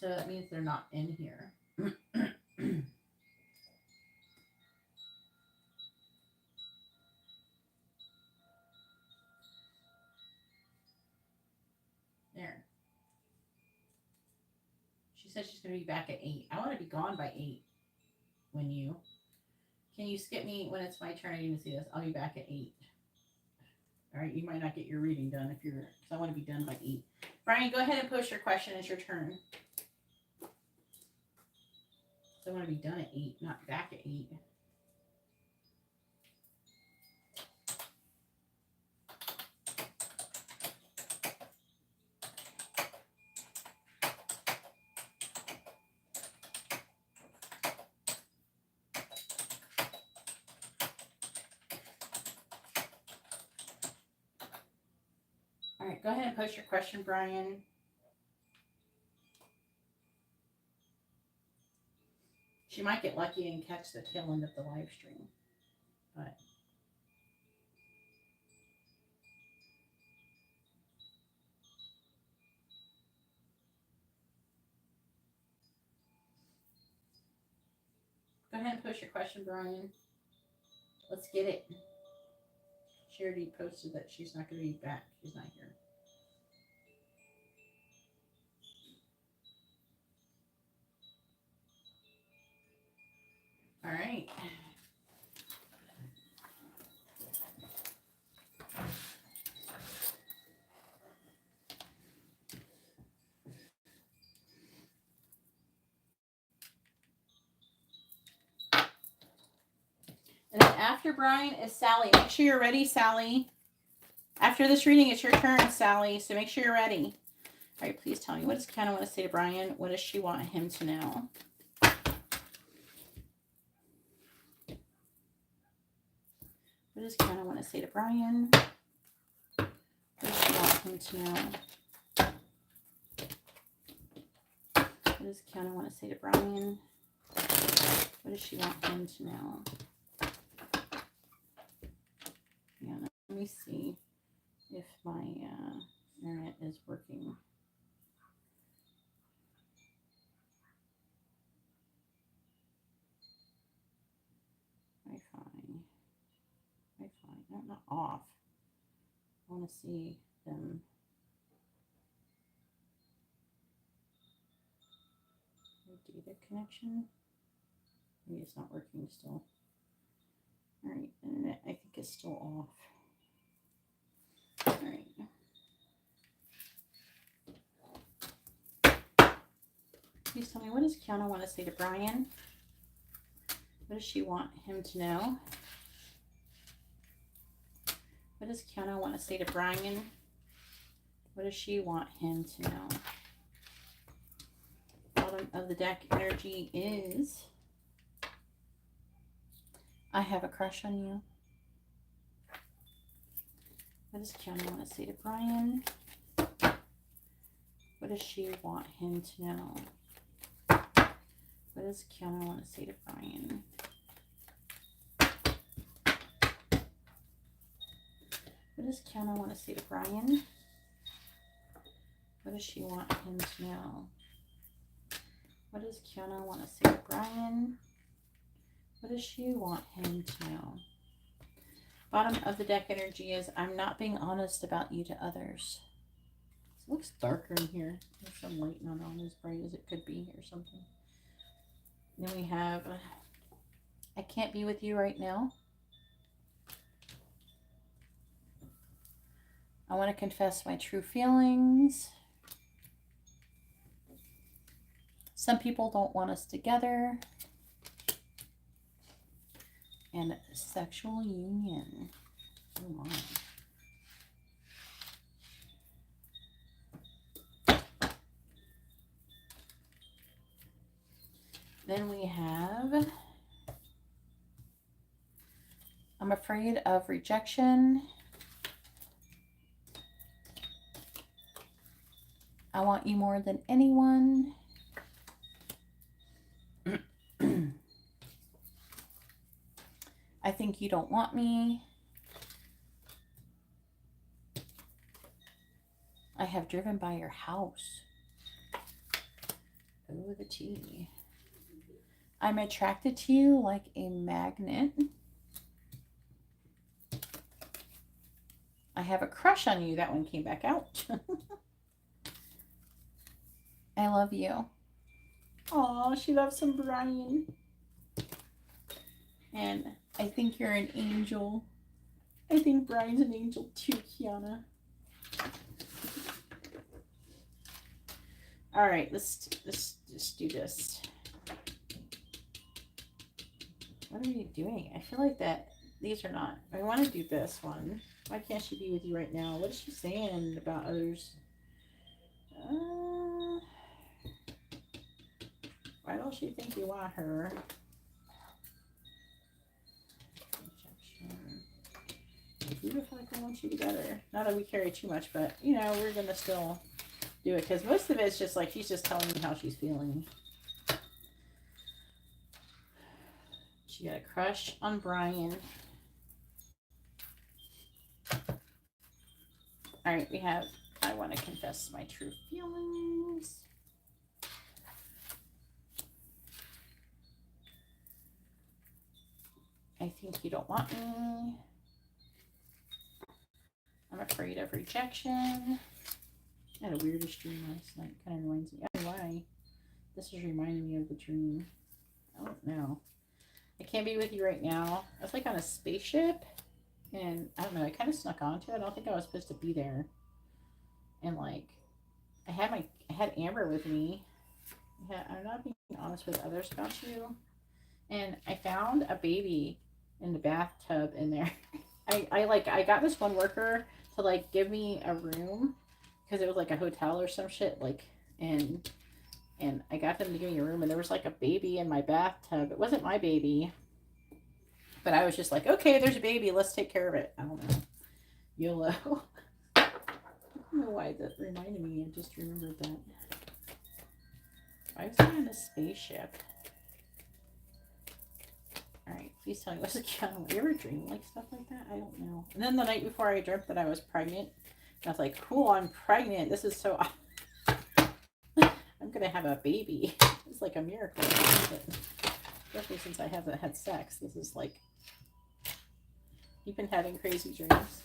So that means they're not in here. There. She said she's going to be back at 8. I want to be gone by 8. Can you skip me when it's my turn? I need to see this. I'll be back at 8. All right, you might not get your reading done because I want to be done by 8. Brian, go ahead and post your question. It's your turn. So I want to be done at 8, not back at 8. All right, go ahead and post your question, Brian. She might get lucky and catch the tail end of the live stream, but go ahead and post your question, Brian. Let's get it. She already posted that she's not going to be back. She's not here. All right. And then after Brian is Sally. Make sure you're ready, Sally. After this reading, it's your turn, Sally. So make sure you're ready. All right, please tell me. What does Kiana want to say to Brian? What does she want him to know? What does Kiana want to say to Brian? What does she want him to know? What does Kiana want to say to Brian? What does she want him to know? Yeah, let me see if my internet is working. off. I want to see them. Data connection. Maybe it's not working still. All right, internet I think is still off. All right. Please tell me, what does Kiana want to say to Brian? What does she want him to know? What does Kiana want to say to Brian? What does she want him to know? Bottom of the deck energy is, I have a crush on you. What does Kiana want to say to Brian? What does she want him to know? What does Kiana want to say to Brian? What does Kiana want to say to Brian? What does she want him to know? What does Kiana want to say to Brian? What does she want him to know? Bottom of the deck energy is, I'm not being honest about you to others. It looks darker in here. There's some light not on as bright as it could be or something. Then we have, I can't be with you right now. I want to confess my true feelings. Some people don't want us together. And sexual union. Oh my. Then we have, I'm afraid of rejection. I want you more than anyone. I think you don't want me. I have driven by your house. Oh, the tea. I'm attracted to you like a magnet. I have a crush on you. That one came back out. I love you. Aw, she loves some Brian. And I think you're an angel. I think Brian's an angel too, Kiana. All right, let's just do this. What are you doing? I feel like that these are not. I want to do this one. Why can't she be with you right now? What is she saying about others? Why don't she think you want her? Who the fuck wants you together? Not that we carry too much, but you know, we're gonna still do it because most of it's just like she's just telling me how she's feeling. She got a crush on Brian. All right, we have, I want to confess my true feelings. I think you don't want me. I'm afraid of rejection. I had a weirdest dream last night. Kind of reminds me. I don't know why. This is reminding me of the dream. I don't know. I can't be with you right now. I was like on a spaceship. And I don't know. I kind of snuck onto it. I don't think I was supposed to be there. And like, I had Amber with me. I'm not being honest with others about you. And I found a baby in the bathtub in there. I got this one worker to like give me a room because it was like a hotel or some shit, like, and I got them to give me a room, and there was like a baby in my bathtub. It wasn't my baby, but I was just like, okay, there's a baby, let's take care of it. I don't know, YOLO. I don't know why that reminded me. I just remembered that. Why was I on a spaceship? All right, please tell me, what's a Kiana? You ever dream like stuff like that? I don't know. And then the night before, I dreamt that I was pregnant. And I was like, cool, I'm pregnant. This is so I'm going to have a baby. It's like a miracle. But especially since I haven't had sex. This is like You've been having crazy dreams.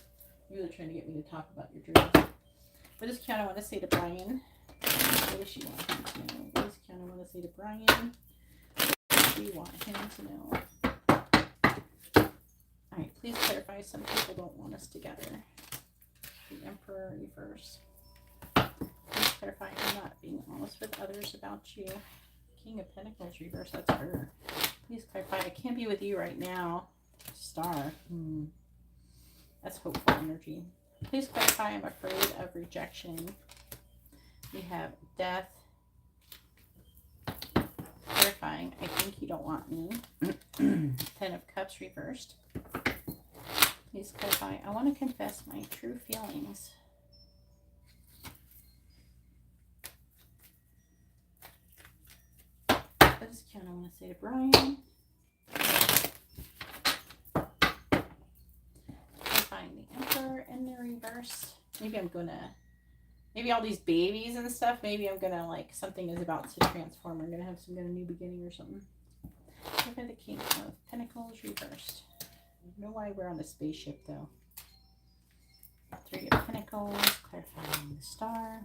You're really trying to get me to talk about your dreams. What does Kiana want to say to Brian? What does she want him to know? What does Kiana want to say to Brian? What does she want him to know? Alright, please clarify. Some people don't want us together. The Emperor reverse. Please clarify. I'm not being honest with others about you. King of Pentacles reverse. That's her. Please clarify. I can't be with you right now. Star. That's hopeful energy. Please clarify. I'm afraid of rejection. We have death. Clarifying. I think you don't want me. 10 of Cups reversed. Please clarify. I want to confess my true feelings. What does Kiana want to say to Brian? Clarifying the Emperor in the reverse. Maybe all these babies and stuff, maybe I'm gonna, like, something is about to transform. I'm gonna have some kind of new beginning or something. Look at the King of Pentacles reversed. I don't know why we're on a spaceship, though. 3 of Pentacles, clarifying the Star.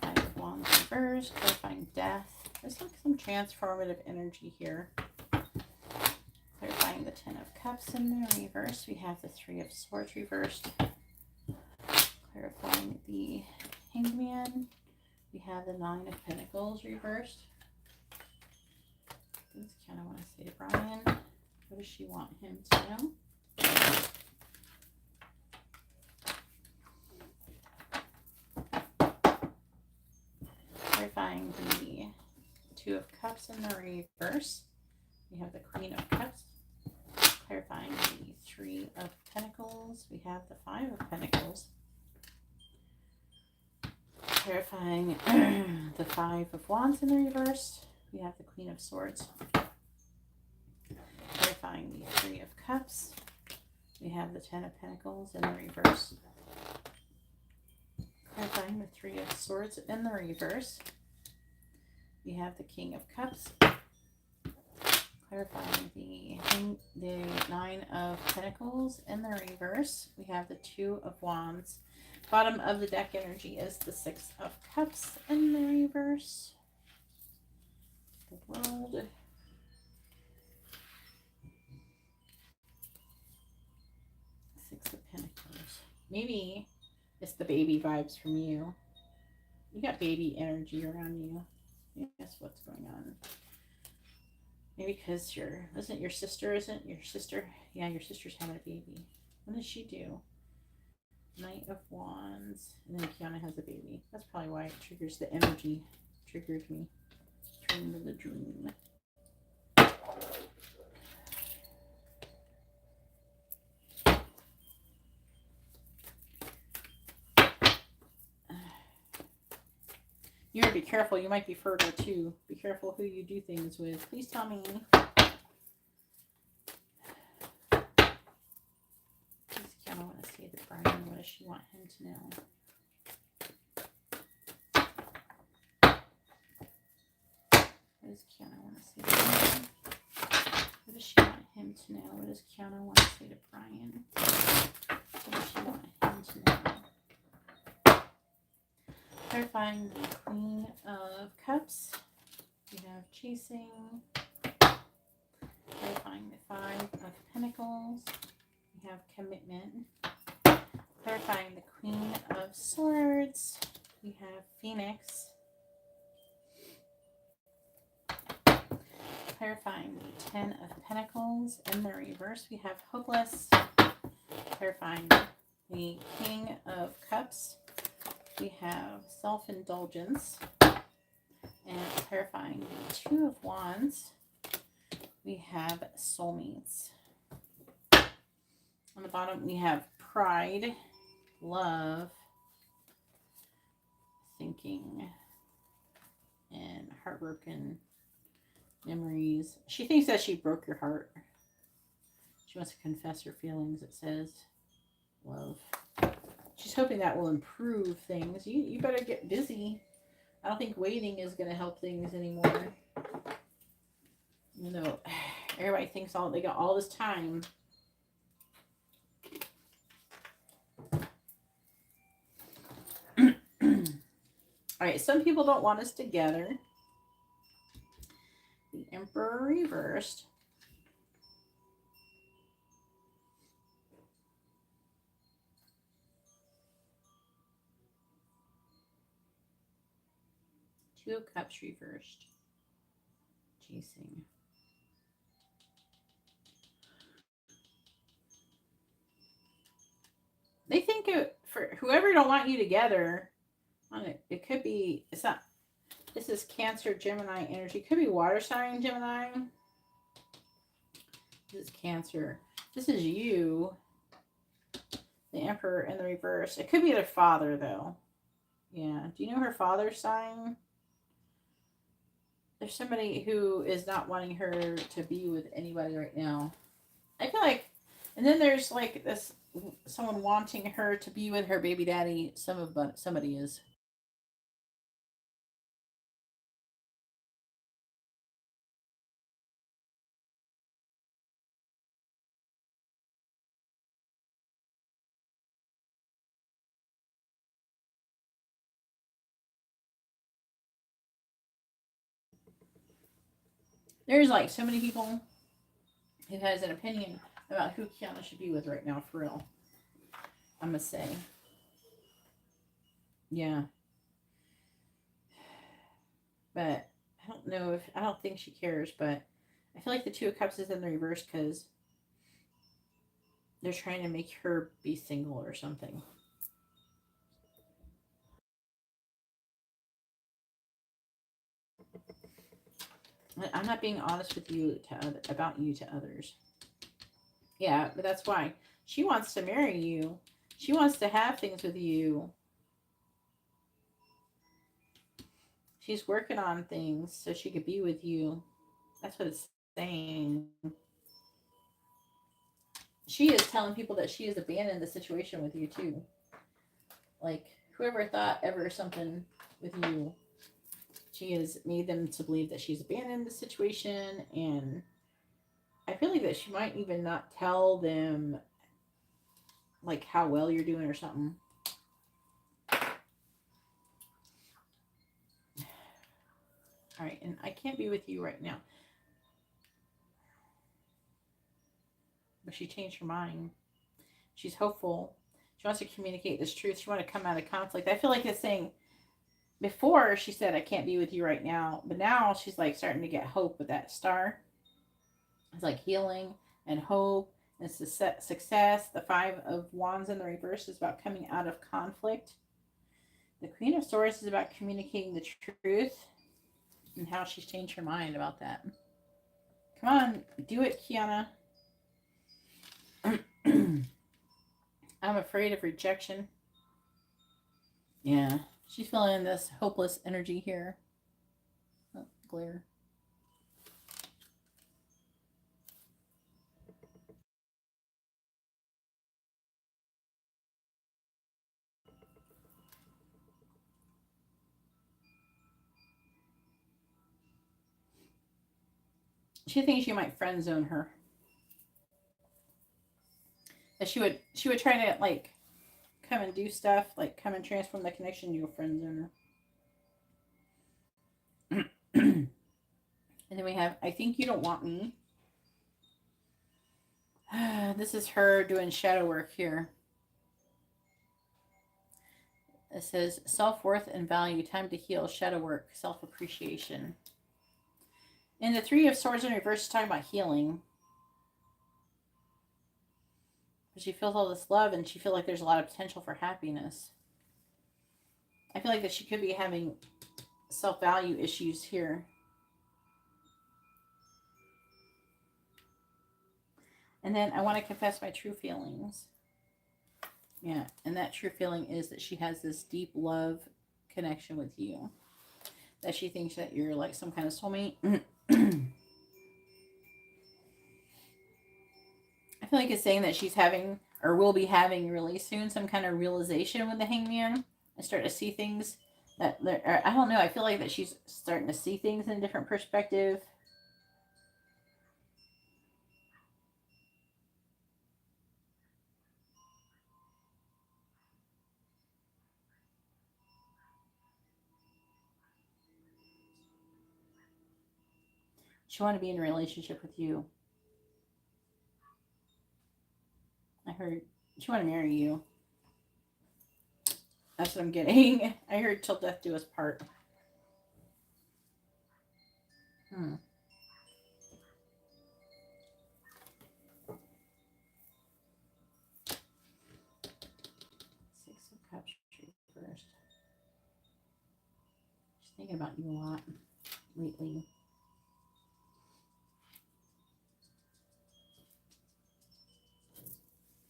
5 of Wands reversed, clarifying death. There's like some transformative energy here. Clarifying the 10 of Cups in the reverse. We have the 3 of Swords reversed. Clarifying the Hangman. We have the 9 of Pentacles reversed. What does Kiana want to say to Brian? What does she want him to know? Clarifying the 2 of Cups in the reverse. We have the Queen of Cups. Clarifying the 3 of Pentacles. We have the 5 of Pentacles. Clarifying the 5 of Wands in the reverse. We have the Queen of Swords. Clarifying the 3 of Cups. We have the 10 of Pentacles in the reverse. Clarifying the 3 of Swords in the reverse. We have the King of Cups. Clarifying the 9 of Pentacles in the reverse. We have the 2 of Wands. Bottom of the deck energy is the 6 of Cups in the reverse. The World. Six of Pentacles. Maybe it's the baby vibes from you. You got baby energy around you. Guess what's going on? Maybe because isn't your sister? Yeah, your sister's having a baby. What does she do? Knight of Wands. And then Kiana has a baby. That's probably why it triggers the energy. Triggered me. Dream the dream. You gotta be careful. You might be fertile too. Be careful who you do things with. Please tell me. I want to say to Brian, what does she want him to know? What does Kiana want to say to Brian? What does she want him to know? What does Kiana want to say to Brian? What does she want him to know? Clarifying the Queen of Cups. We have Chasing. Clarifying the 5 of Pentacles. We have Commitment. Clarifying the Queen of Swords. We have Phoenix. Clarifying the 10 of Pentacles. In the reverse, we have Hopeless. Clarifying the King of Cups. We have Self-Indulgence. And clarifying the 2 of Wands. We have Soulmates. On the bottom, we have Pride, Love, Thinking, and Heartbroken Memories. She thinks that she broke your heart. She wants to confess her feelings, it says. Love. She's hoping that will improve things. You better get busy. I don't think waiting is going to help things anymore. You know, Everybody thinks they got all this time. All right, some people don't want us together. The Emperor reversed. Two of Cups reversed. Chasing. They think for whoever don't want you together, it could be, it's not, this is Cancer, Gemini energy. It could be water sign, Gemini. This is Cancer. This is you, the Emperor in the reverse. It could be their father, though. Yeah. Do you know her father's sign? There's somebody who is not wanting her to be with anybody right now. I feel like, and then there's like this, someone wanting her to be with her baby daddy. Somebody is. There's like so many people who has an opinion about who Kiana should be with right now, for real. I'm gonna say. Yeah. But I don't think she cares, but I feel like the Two of Cups is in the reverse because they're trying to make her be single or something. I'm not being honest with you about you to others. Yeah, but that's why. She wants to marry you. She wants to have things with you. She's working on things so she could be with you. That's what it's saying. She is telling people that she has abandoned the situation with you too. Like, whoever thought ever something with you, she has made them to believe that she's abandoned the situation, and I feel like that she might even not tell them like how well you're doing or something. All right, and I can't be with you right now. But she changed her mind. She's hopeful. She wants to communicate this truth. She wants to come out of conflict. I feel like it's saying, before she said, I can't be with you right now. But now she's like starting to get hope with that star. It's like healing and hope and success. The Five of Wands in the reverse is about coming out of conflict. The Queen of Swords is about communicating the truth and how she's changed her mind about that. Come on, do it, Kiana. I'm afraid of rejection. Yeah, she's feeling this hopeless energy here. Oh, glare. She thinks you might friend zone her. That she would try to like come and do stuff, like come and transform the connection to a friend zone her. And then we have, I think you don't want me. This is her doing shadow work here. It says self-worth and value, time to heal, shadow work, self-appreciation. And the Three of Swords in reverse is talking about healing. But she feels all this love and she feels like there's a lot of potential for happiness. I feel like that she could be having self-value issues here. And then I want to confess my true feelings. Yeah, and that true feeling is that she has this deep love connection with you. That she thinks that you're like some kind of soulmate. I feel like it's saying that she's having, or will be having really soon, some kind of realization with the Hangman. And start to see things that, I don't know, I feel like that she's starting to see things in a different perspective. She wanted to be in a relationship with you. I heard she wanted to marry you. That's what I'm getting. I heard till death do us part. Hmm. Six of Cups first. She's thinking about you a lot lately.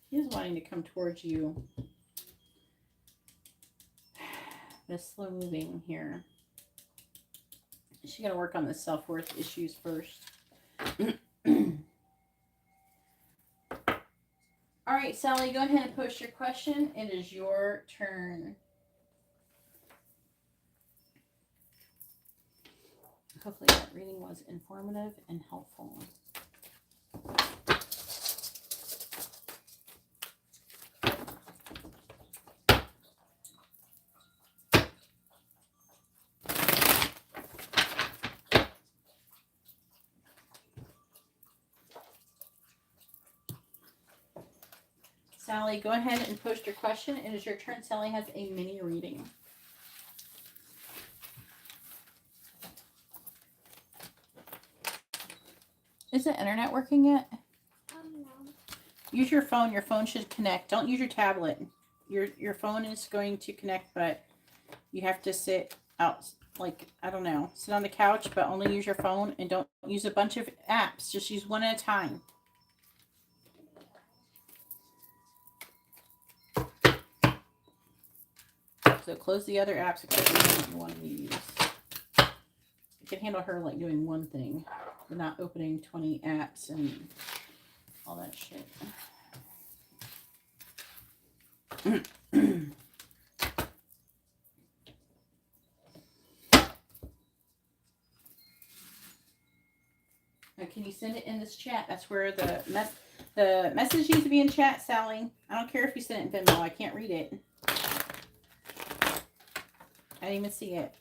She is wanting to come towards you. But it's slow moving here. She's going to work on the self-worth issues first. All right, Sally, go ahead and post your question. It is your turn. Hopefully that reading was informative and helpful. Sally, go ahead and post your question. It is your turn. Sally has a mini reading. Is the internet working yet? No. Use your phone. Your phone should connect. Don't use your tablet. Your phone is going to connect, but you have to sit out, like, I don't know, sit on the couch, but only use your phone, and don't use a bunch of apps. Just use one at a time. So close the other apps except the ones you want to use. You can handle her like doing one thing, but not opening 20 apps and all that shit. Now, can you send it in this chat? That's where the message needs to be in chat, Sally. I don't care if you send it in Venmo. I can't read it. I didn't even see it.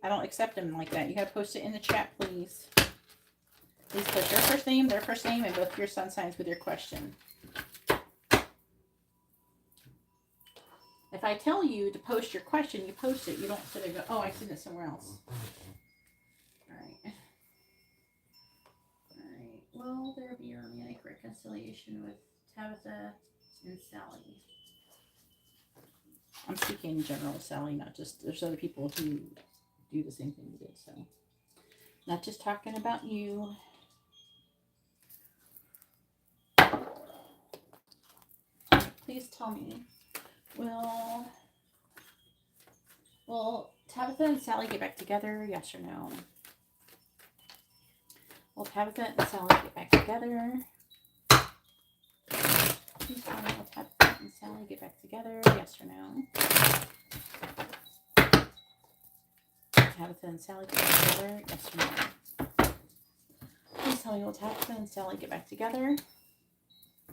I don't accept them like that. You gotta post it in the chat, please. Please put your first name, their first name, and both your sun signs with your question. If I tell you to post your question, you post it. You don't sit there and go, oh, I sent it somewhere else. Alright. Alright. Will there be a romantic reconciliation with Tabitha and Sally? I'm speaking in general, Sally, not just, there's other people who do the same thing you did, so. Not just talking about you. Please tell me, will Tabitha and Sally get back together, yes or no? Will Tabitha and Sally get back together? Please tell me, will Tabitha and Sally get back together, yes or no? Tabitha and Sally get back together, yes or no? Please tell me, will Tabitha and Sally get back together,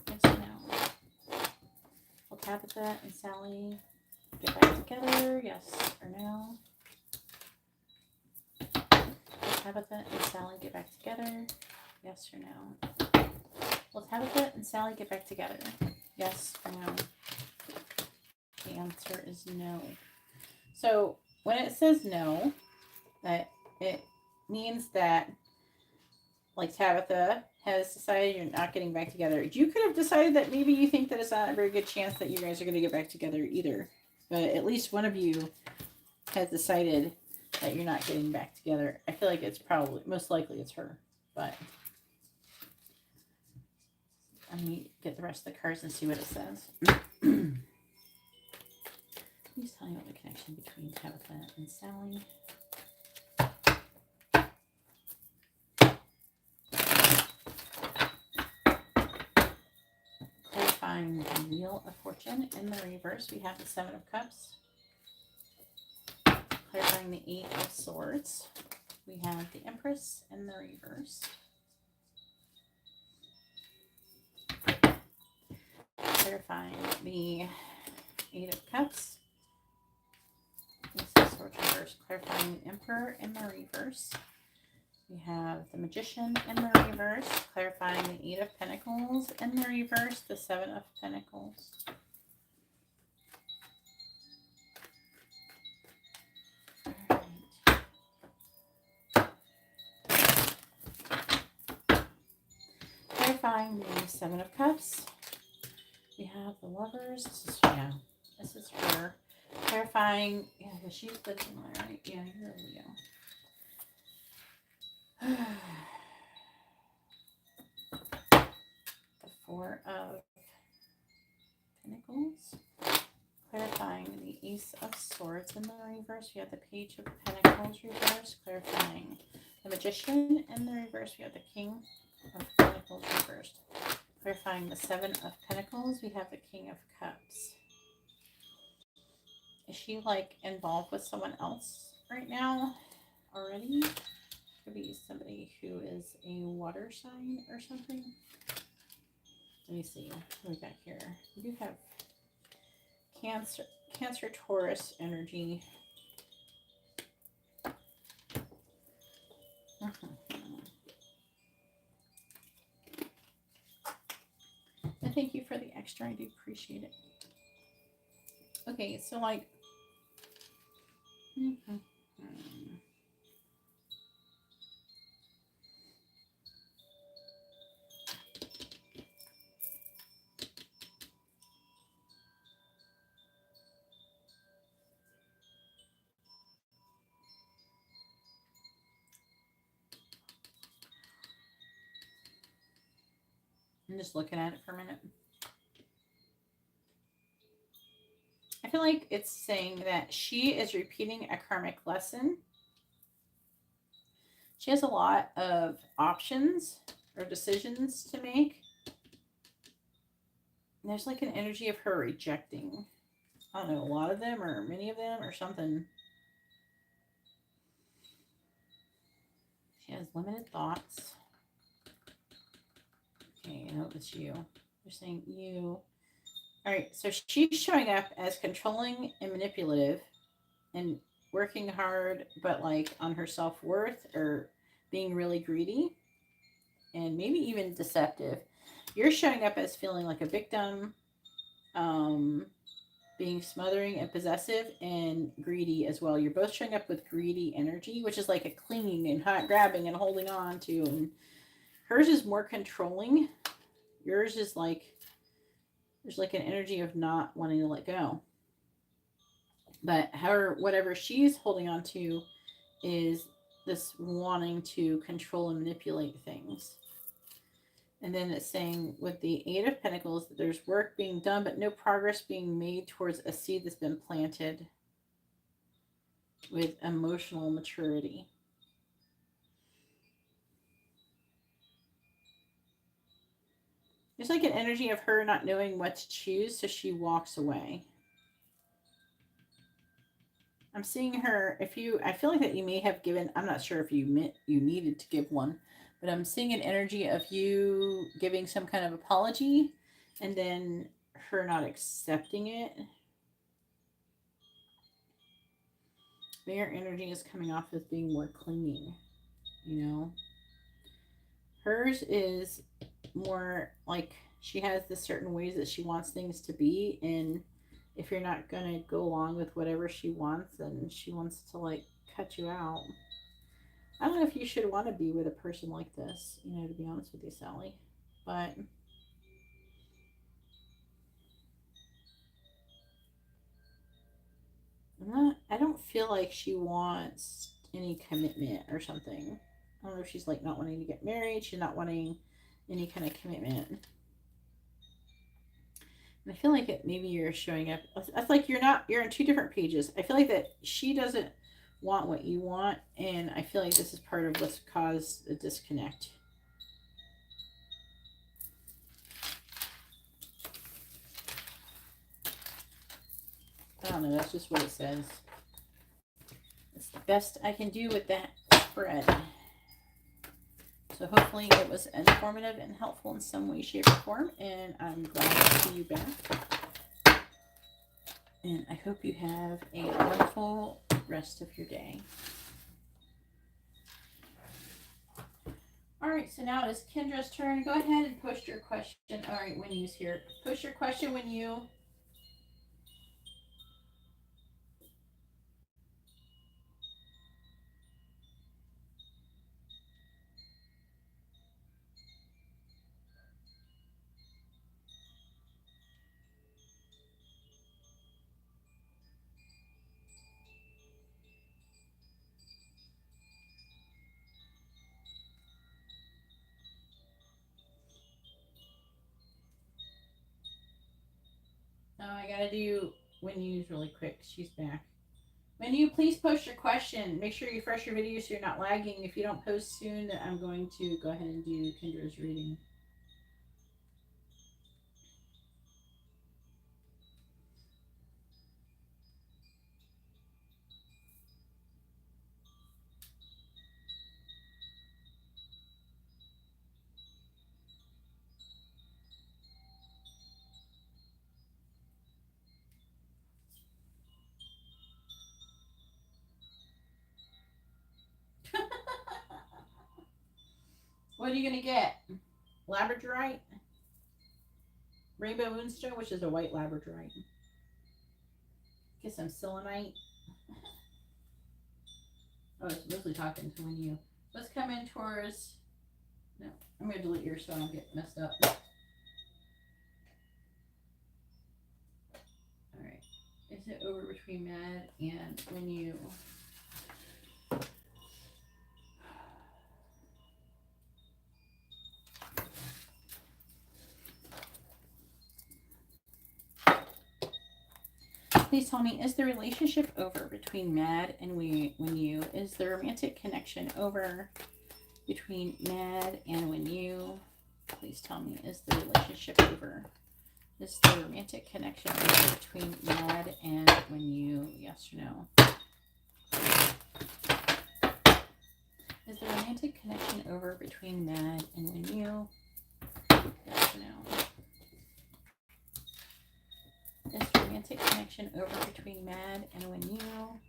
yes or no? Will Tabitha and Sally get back together, yes or no? Will Tabitha and Sally get back together, yes or no? Will Tabitha and Sally get back together, yes or no? The answer is no. So when it says no, that it means that, like, Tabitha has decided you're not getting back together. You could have decided that maybe you think that it's not a very good chance that you guys are going to get back together either. But at least one of you has decided that you're not getting back together. I feel like it's probably, most likely it's her. But let me get the rest of the cards and see what it says. Please tell me what the connection between Tabitha and Sally. Clarifying the Wheel of Fortune. In the reverse, we have the Seven of Cups. Clarifying the Eight of Swords. We have the Empress in the reverse. Clarifying the Eight of Cups. Ace of Swords reverse. Clarifying the Emperor in the reverse. We have the Magician in the reverse, clarifying the 8 of Pentacles. In the reverse, the 7 of Pentacles. All right. Clarifying the 7 of Cups. We have the Lovers. This is her. Clarifying, yeah, because she's looking right. Yeah, you're a Leo. The 4 of Pentacles. Clarifying the Ace of Swords in the reverse. We have the Page of Pentacles reverse. Clarifying the Magician in the reverse. We have the King of Pentacles reversed. Clarifying the 7 of Pentacles. We have the King of Cups. Is she like involved with someone else right now already? Could be somebody who is a water sign or something. Let me see. What we got here? We do have Cancer, Taurus energy. And thank you for the extra. I do appreciate it. Okay, so like. I'm just looking at it for a minute. I feel like it's saying that she is repeating a karmic lesson. She has a lot of options or decisions to make. And there's like an energy of her rejecting, I don't know, a lot of them or many of them or something. She has limited thoughts. Okay, I hope it's you. They're saying you. All right, so she's showing up as controlling and manipulative and working hard, but like on her self-worth or being really greedy and maybe even deceptive. You're showing up as feeling like a victim, being smothering and possessive and greedy as well. You're both showing up with greedy energy, which is like a clinging and grabbing and holding on to. And hers is more controlling. Yours is like, there's like an energy of not wanting to let go. But whatever she's holding on to is this wanting to control and manipulate things. And then it's saying with the 8 of Pentacles that there's work being done, but no progress being made towards a seed that's been planted with emotional maturity. There's like an energy of her not knowing what to choose, so she walks away. I'm seeing her, I feel like that you may have given, I'm not sure if you meant you needed to give one, but I'm seeing an energy of you giving some kind of apology and then her not accepting it. But your energy is coming off as being more clinging, you know. Hers is more like she has the certain ways that she wants things to be, and if you're not going to go along with whatever she wants, then she wants to like cut you out. I don't know if you should want to be with a person like this, you know, to be honest with you, Sally. But I don't feel like she wants any commitment or something. I don't know if she's like not wanting to get married. She's not wanting any kind of commitment. And I feel like maybe you're showing up. It's like you're on 2 different pages. I feel like that she doesn't want what you want. And I feel like this is part of what's caused a disconnect. I don't know. That's just what it says. It's the best I can do with that spread. So hopefully it was informative and helpful in some way, shape, or form. And I'm glad to see you back. And I hope you have a wonderful rest of your day. All right, so now it's Kendra's turn. Go ahead and post your question. All right, Winnie's here. Post your question when you. Oh, I gotta do Winnie's really quick. She's back. When you please post your question, make sure you refresh your video so you're not lagging. If you don't post soon, I'm going to go ahead and do Kendra's reading. What are you gonna get? Labradorite, rainbow moonstone, which is a white labradorite. Get some selenite. Oh, it's mostly talking to when you. Let's come in towards. No, I'm gonna delete yours so I don't get messed up. All right. Is it over between mad and when you? Please tell me, is the relationship over between Mad and when you? Is the romantic connection over between Mad and when you? Please tell me, is the relationship over? Is the romantic connection over between Mad and when you? Yes or no? Is the romantic connection over between Mad and when you? Yes or no? Is the romantic connection over between Mad and when you?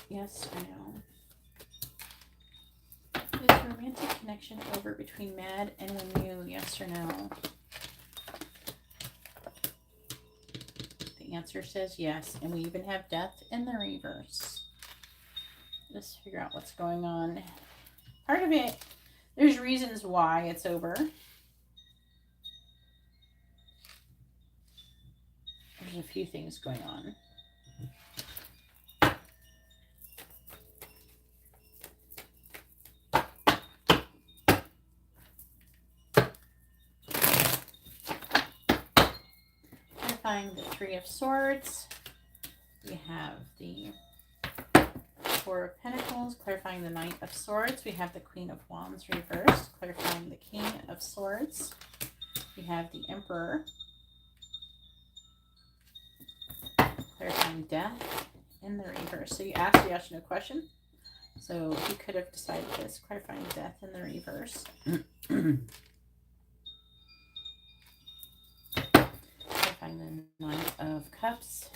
Yes or no? Is the romantic connection over between Mad and when you? Yes or no? The answer says yes, and we even have death in the reverse. Let's figure out what's going on. Part of it, there's reasons why it's over. There's a few things going on. Clarifying the Three of Swords. We have the Four of Pentacles, clarifying the Knight of Swords. We have the Queen of Wands reversed, clarifying the King of Swords. We have the Emperor, clarifying death in the reverse. So you asked the yes or no question. So you could have decided this, clarifying death in the reverse. Clarifying the Nine of Cups.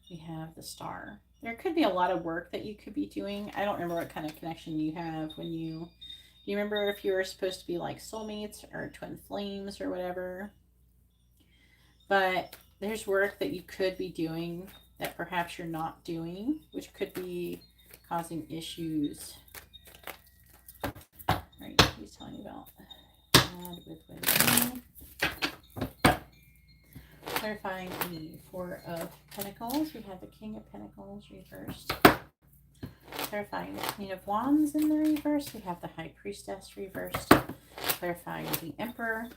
We have the Star. There could be a lot of work that you could be doing. I don't remember what kind of connection you have when you... Do you remember if you were supposed to be like soulmates or twin flames or whatever? But there's work that you could be doing that perhaps you're not doing, which could be causing issues. All right, he's telling me about Mad with women. Clarifying the Four of Pentacles. We have the King of Pentacles reversed. Clarifying the Queen of Wands in the reverse. We have the High Priestess reversed. Clarifying the Emperor.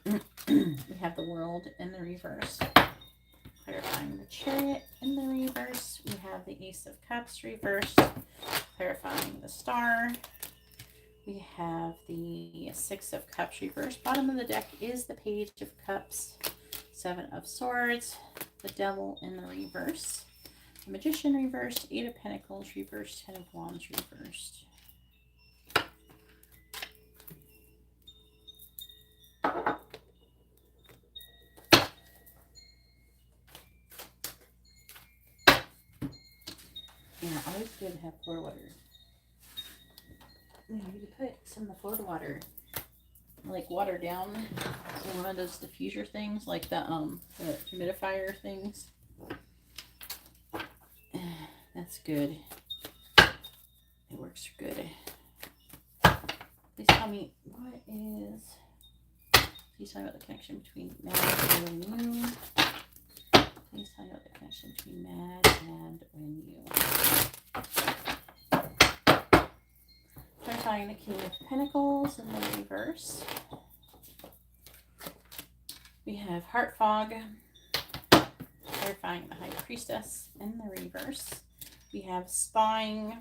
We have the World in the reverse. Clarifying the Chariot in the reverse. We have the Ace of Cups reversed. Clarifying the Star. We have the Six of Cups reversed. Bottom of the deck is the Page of Cups. Seven of Swords, the Devil in the reverse, the Magician reversed, Eight of Pentacles reversed, Ten of Wands reversed. Yeah, always good to have pour water. You need to put some of the Florida water, like water down in one of those diffuser things, like the humidifier things. That's good. It works good. Please tell me what is. Please tell me about the connection between mad and you. Please tell me about the connection between mad and when you. Clarifying the King of Pentacles in the reverse. We have Heart Fog. Clarifying the High Priestess in the reverse. We have Spying.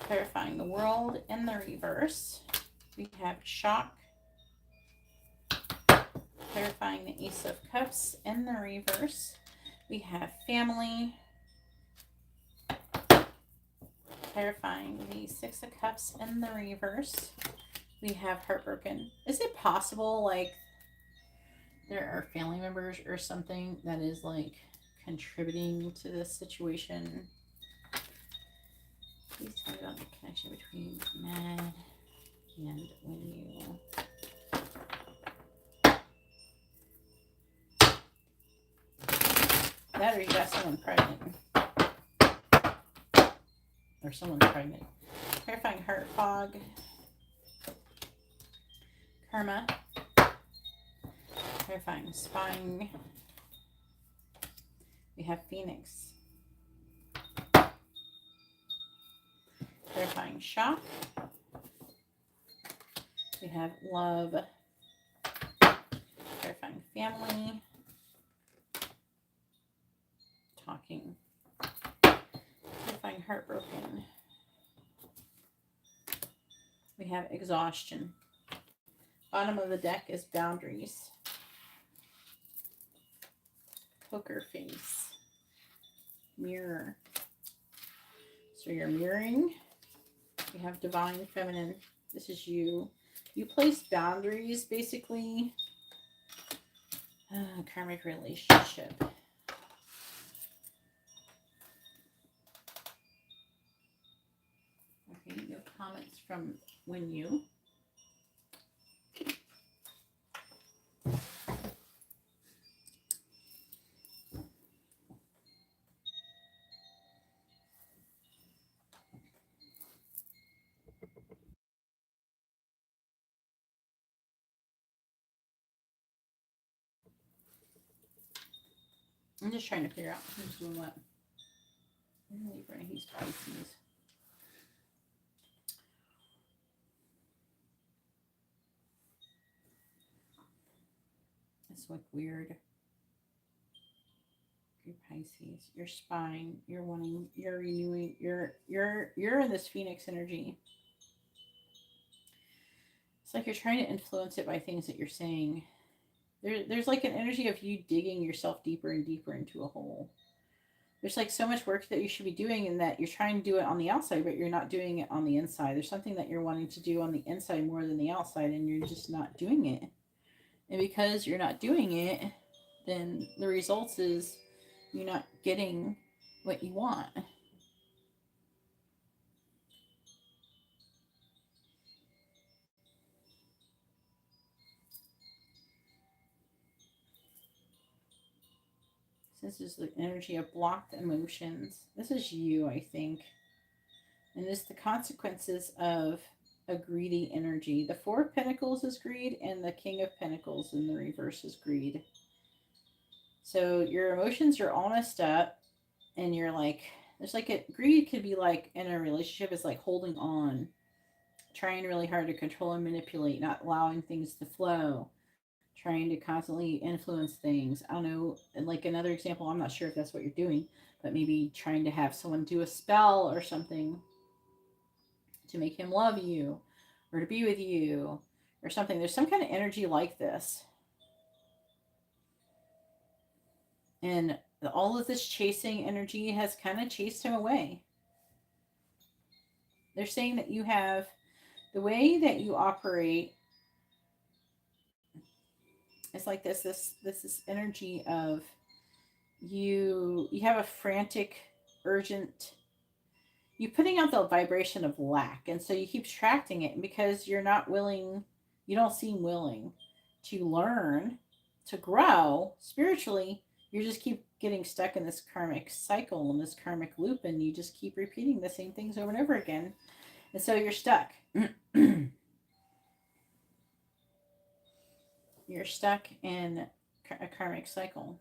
Clarifying the World in the reverse. We have Shock. Clarifying the Ace of Cups in the reverse. We have Family. Clarifying the Six of Cups in the reverse. We have Heartbroken. Is it possible, like, there are family members or something that is, like, contributing to this situation? Please tell me about the connection between mad and when you. That or you got someone pregnant. Or someone's pregnant. Clarifying Heart Fog. Karma. Clarifying Spying. We have Phoenix. Clarifying Shock. We have Love. Clarifying Family. Talking. Clarifying Heartbroken. We have Exhaustion. Bottom of the deck is Boundaries. Poker Face. Mirror. So you're mirroring. We have Divine Feminine. This is you. You place boundaries, basically. Karmic relationship. Okay, you have comments from when you. I'm just trying to figure out who's doing what. Libra, he's Pisces. It's like weird. You're Pisces. You're spying. You're wanting. You're renewing. You're in this Phoenix energy. It's like you're trying to influence it by things that you're saying. There's like an energy of you digging yourself deeper and deeper into a hole. There's like so much work that you should be doing and that you're trying to do it on the outside, but you're not doing it on the inside. There's something that you're wanting to do on the inside more than the outside, and you're just not doing it. And because you're not doing it, then the results is you're not getting what you want. This is the energy of blocked emotions. This is you, I think. And this is the consequences of a greedy energy. The Four of Pentacles is greed, and the King of Pentacles in the reverse is greed. So your emotions are all messed up, and you're like, there's like greed could be like in a relationship is like holding on, trying really hard to control and manipulate, not allowing things to flow, trying to constantly influence things. I don't know, and like another example, I'm not sure if that's what you're doing, but maybe trying to have someone do a spell or something to make him love you or to be with you or something. There's some kind of energy like this. And all of this chasing energy has kind of chased him away. They're saying that you have the way that you operate. It's like this energy of you have a frantic, urgent, you're putting out the vibration of lack. And so you keep attracting it. And because you're not willing, you don't seem willing to learn, to grow spiritually, you just keep getting stuck in this karmic cycle and this karmic loop. And you just keep repeating the same things over and over again. And so you're stuck. You're stuck in a karmic cycle.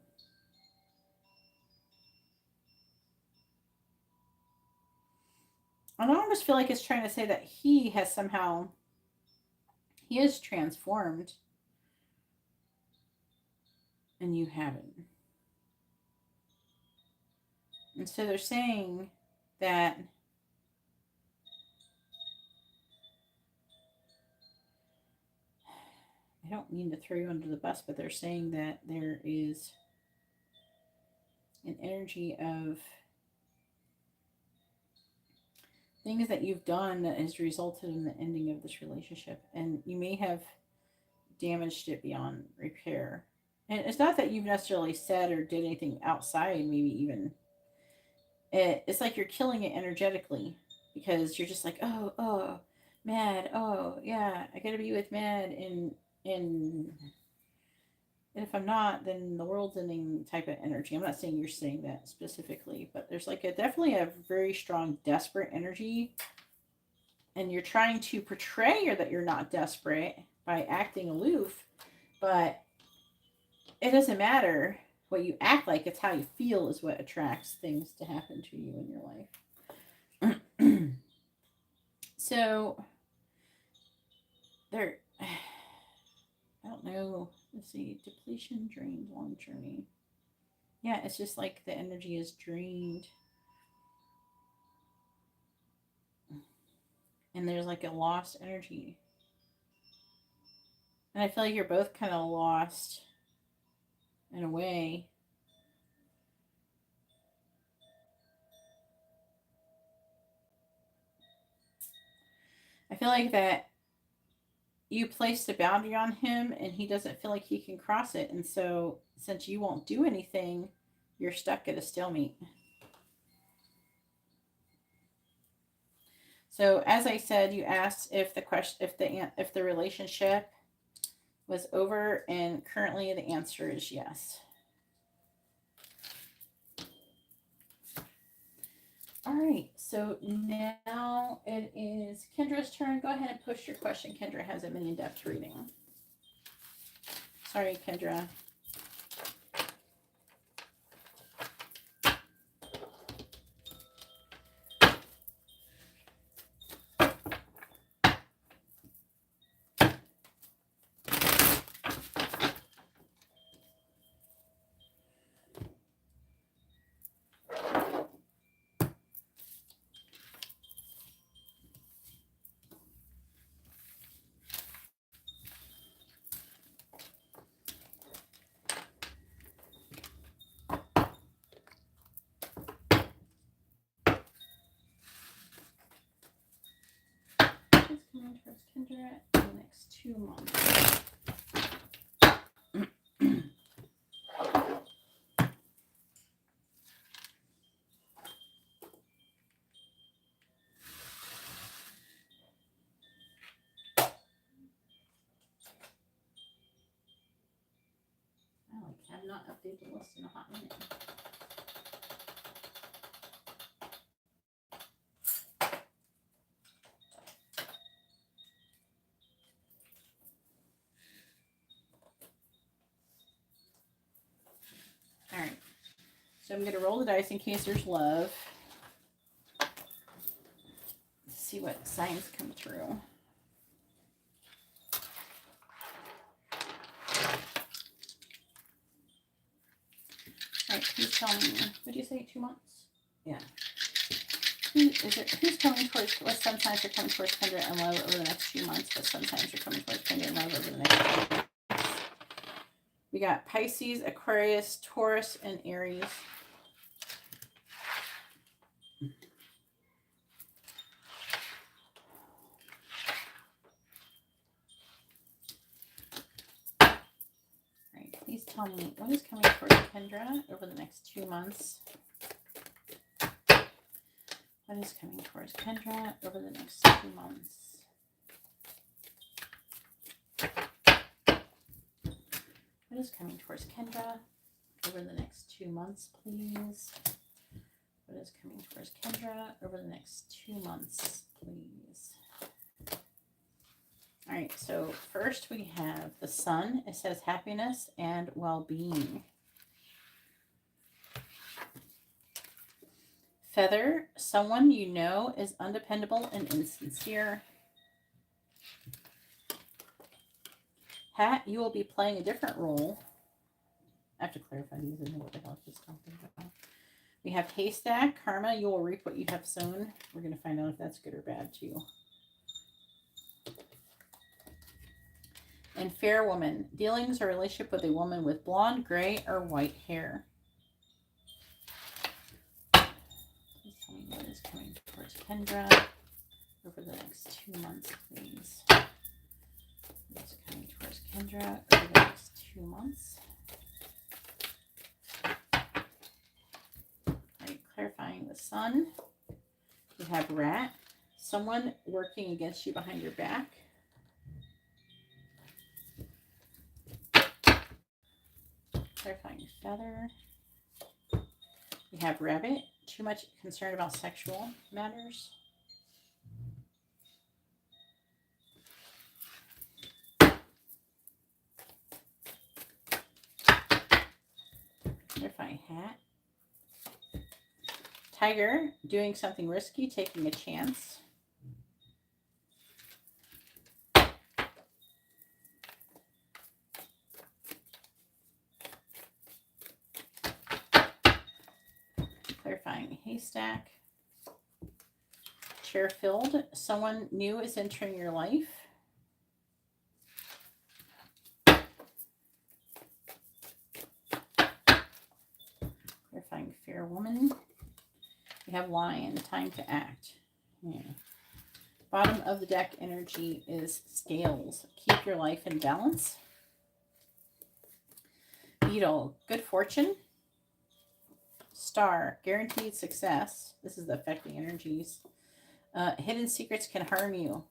And I almost feel like it's trying to say that he has somehow, he is transformed and you haven't. And so they're saying that I don't mean to throw you under the bus, but they're saying that there is an energy of things that you've done that has resulted in the ending of this relationship. And you may have damaged it beyond repair. And it's not that you've necessarily said or did anything outside, maybe even. It's like you're killing it energetically because you're just like, oh, mad. Oh, yeah, I gotta be with mad. And if I'm not, then the world's ending type of energy. I'm not saying you're saying that specifically, but there's like definitely a very strong desperate energy. And you're trying to portray that you're not desperate by acting aloof, but it doesn't matter what you act like. It's how you feel is what attracts things to happen to you in your life. So there, I don't know. Let's see. Depletion, drained, long journey. Yeah, it's just like the energy is drained. And there's like a lost energy. And I feel like you're both kind of lost in a way. I feel like that you placed a boundary on him and he doesn't feel like he can cross it. And so since you won't do anything, you're stuck at a stalemate. So as I said, you asked if the relationship was over, and currently the answer is yes. All right, so now it is Kendra's turn. Go ahead and post your question. Kendra has an in-depth reading. Sorry, Kendra. Coming towards Kendra in the next 2 months. I have not updated the list in a hot minute. All right, so I'm going to roll the dice in case there's love. Let's see what signs come through. All right, please tell me. What do you say, 2 months? Yeah. Who's coming towards, well, sometimes you're coming towards Kendra and love over the next few months, but sometimes you're coming towards Kendra and love over the next few months. We got Pisces, Aquarius, Taurus, and Aries. All right, please tell me what is coming towards Kendra over the next 2 months. What is coming towards Kendra over the next 2 months? What is coming towards Kendra over the next 2 months, please? What is coming towards Kendra over the next 2 months, please? All right, so first we have the sun. It says happiness and well-being. Feather, someone you know is undependable and insincere. Hat, you will be playing a different role. I have to clarify these and know what the hell this is talking about. We have haystack, karma, you will reap what you have sown. We're going to find out if that's good or bad too. And fair woman, dealings or relationship with a woman with blonde, gray, or white hair. Please tell me what is coming towards Kendra over the next 2 months, please. What is coming towards Kendra over the next 2 months? All right, clarifying the sun. We have rat, someone working against you behind your back. Clarifying feather. We have rabbit, too much concern about sexual matters. Clarifying hat. Tiger, doing something risky, taking a chance. Clarifying haystack. Chair filled, someone new is entering your life. Clarifying fair woman. We have lion, time to act. Yeah. Bottom of the deck energy is scales. Keep your life in balance. Beetle, good fortune. Star, guaranteed success. This is the affecting energies. Hidden secrets can harm you.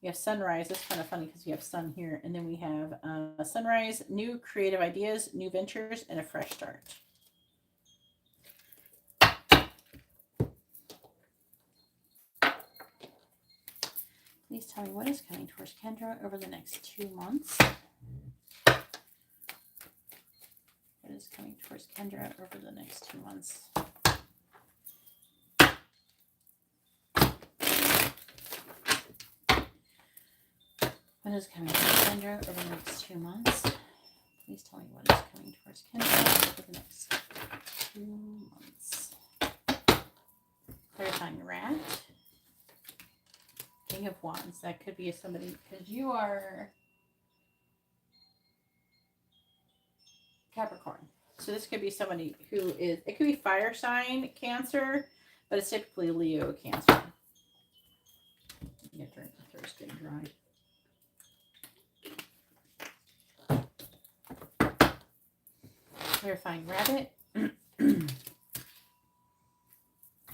You have sunrise. It's kind of funny because you have sun here. And then we have sunrise, new creative ideas, new ventures, and a fresh start. Please tell me what is coming towards Kendra over the next 2 months. What is coming towards Kendra over the next 2 months? What is coming towards Kendra over the next 2 months? Please tell me what is coming towards Kendra over the next 2 months. Clarifying rat. King of Wands. That could be somebody, because you are Capricorn. So this could be somebody who is, it could be fire sign, Cancer, but it's typically Leo, Cancer. You have to drink the thirst getting dry. Clarifying rabbit.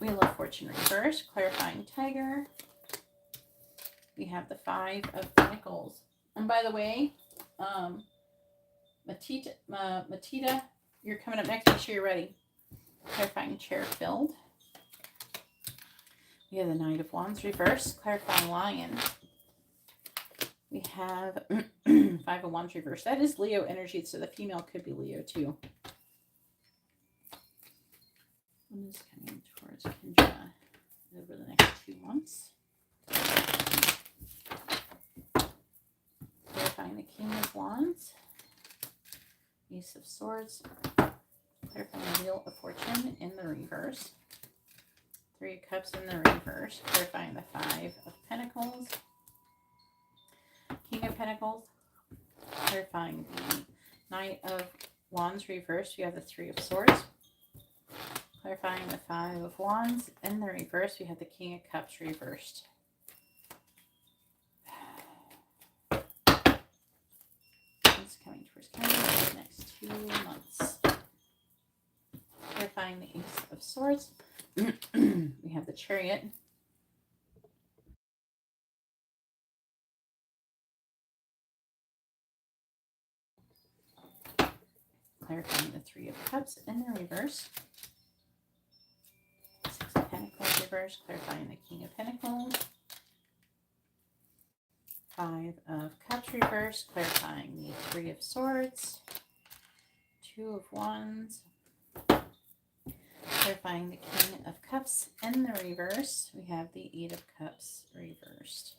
Wheel of Fortune reverse. Clarifying tiger. We have the 5 of Pentacles. And by the way, Matita, you're coming up next. Make sure you're ready. Clarifying chair filled. We have the Knight of Wands reverse. Clarifying lion. We have 5 of Wands reverse. That is Leo energy, so the female could be Leo too. What is coming towards Kendra over the next 2 months? Clarifying the King of Wands. Ace of Swords. Clarifying the Wheel of Fortune in the reverse. 3 of Cups in the reverse. Clarifying the 5 of Pentacles. King of Pentacles. Clarifying the Knight of Wands reverse. We have the 3 of Swords. Clarifying the 5 of Wands in the reverse. We have the King of Cups reversed. It's coming towards Kendra over the next 2 months. Clarifying the Ace of Swords. We have the Chariot. Clarifying the Three of Cups in the reverse. Six of Pentacles reverse. Clarifying the King of Pentacles. Five of Cups reverse. Clarifying the Three of Swords. Two of Wands. Clarifying the King of Cups in the reverse. We have the Eight of Cups reversed.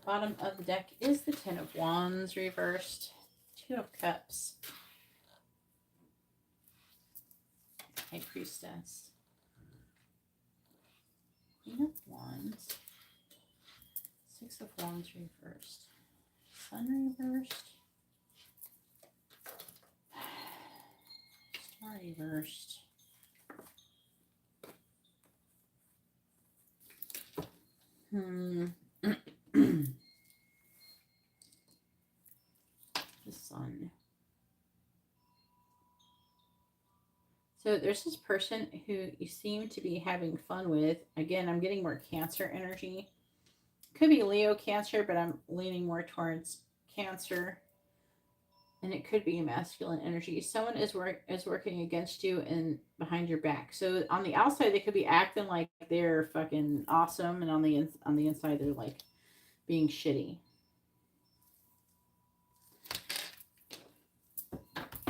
Bottom of the deck is the Ten of Wands reversed. Two of Cups. High Priestess. Queen of Wands. Six of Wands reversed. Sun reversed. Star reversed. The Sun. So there's this person who you seem to be having fun with. Again, I'm getting more Cancer energy. Could be Leo Cancer, but I'm leaning more towards Cancer. And it could be a masculine energy. Someone is working against you and behind your back. So on the outside, they could be acting like they're fucking awesome, and on the inside, they're like being shitty.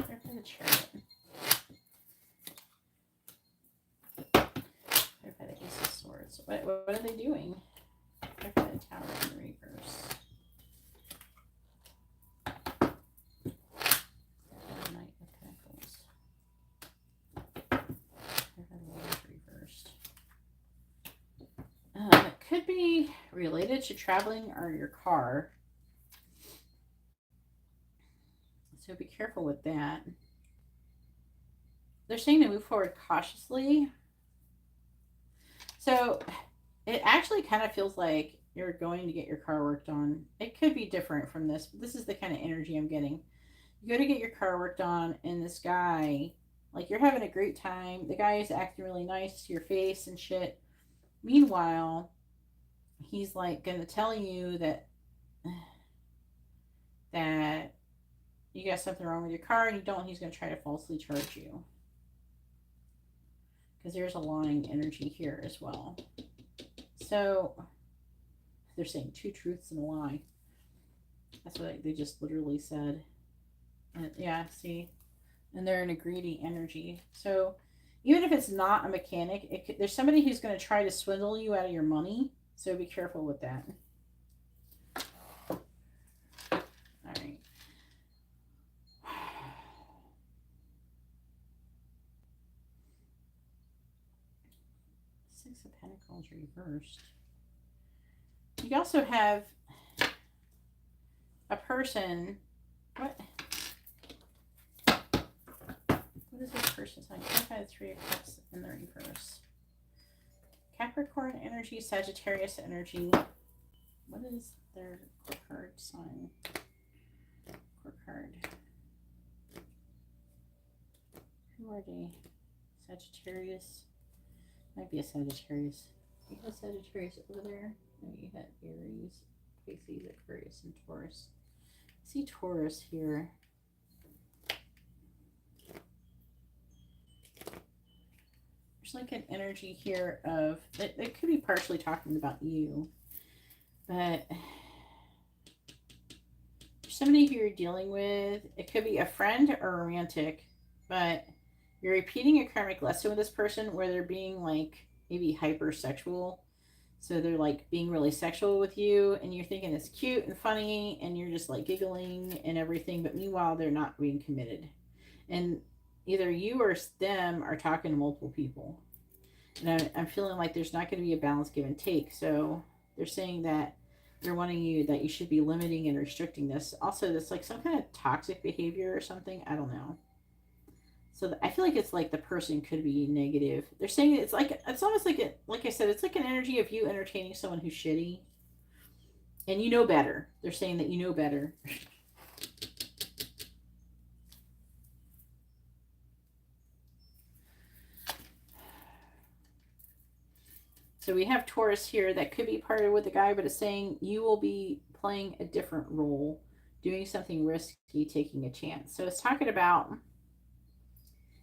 They're for the Chariot. They're for the Ace of Swords. What are they doing? They're for the Tower in the reverse. Could be related to traveling or your car. So be careful with that. They're saying to move forward cautiously. So it actually kind of feels like you're going to get your car worked on. It could be different from this, but this is the kind of energy I'm getting. You go to get your car worked on, and this guy, like, you're having a great time. The guy is acting really nice to your face and shit. Meanwhile, he's like going to tell you that you got something wrong with your car, and you don't. He's going to try to falsely charge you, because there's a lying energy here as well. So they're saying two truths and a lie. That's what they just literally said. And yeah, see, and they're in a greedy energy. So even if it's not a mechanic, there's somebody who's going to try to swindle you out of your money. So be careful with that. All right. Six of Pentacles reversed. You also have a person. What is this person's sign? I had Three of Cups in the reverse. Capricorn energy, Sagittarius energy. What is their core card sign? Core card. Who are they? Sagittarius. Might be a Sagittarius. You have Sagittarius over there. No, you had Aries, Pisces, Aquarius, and Taurus. I see Taurus here. There's like an energy here of, it could be partially talking about you, but somebody who you're dealing with, it could be a friend or romantic, but you're repeating a karmic lesson with this person where they're being like maybe hypersexual. So they're like being really sexual with you, and you're thinking it's cute and funny, and you're just like giggling and everything, but meanwhile they're not being committed. And either you or them are talking to multiple people. And I'm feeling like there's not going to be a balance give and take. So they're saying that they're wanting you, that you should be limiting and restricting this. Also, that's like some kind of toxic behavior or something. I don't know. So I feel like it's like the person could be negative. They're saying it's like, it's almost like like I said, it's like an energy of you entertaining someone who's shitty. And you know better. They're saying that you know better. So we have Taurus here that could be partnered with the guy, but it's saying you will be playing a different role, doing something risky, taking a chance. So it's talking about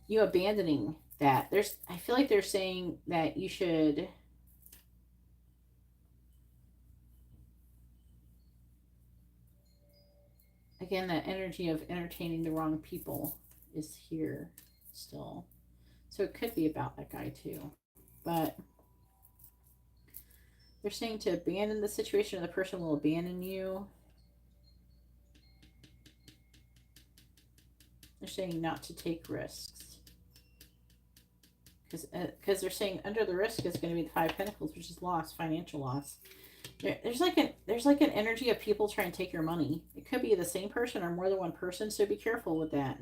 you abandoning that. I feel like they're saying that you should, again, that energy of entertaining the wrong people is here still. So it could be about that guy too. But they're saying to abandon the situation, or the person will abandon you. They're saying not to take risks. Because they're saying under the risk is going to be the Five of Pentacles, which is loss, financial loss. There's like an energy of people trying to take your money. It could be the same person or more than one person, so be careful with that.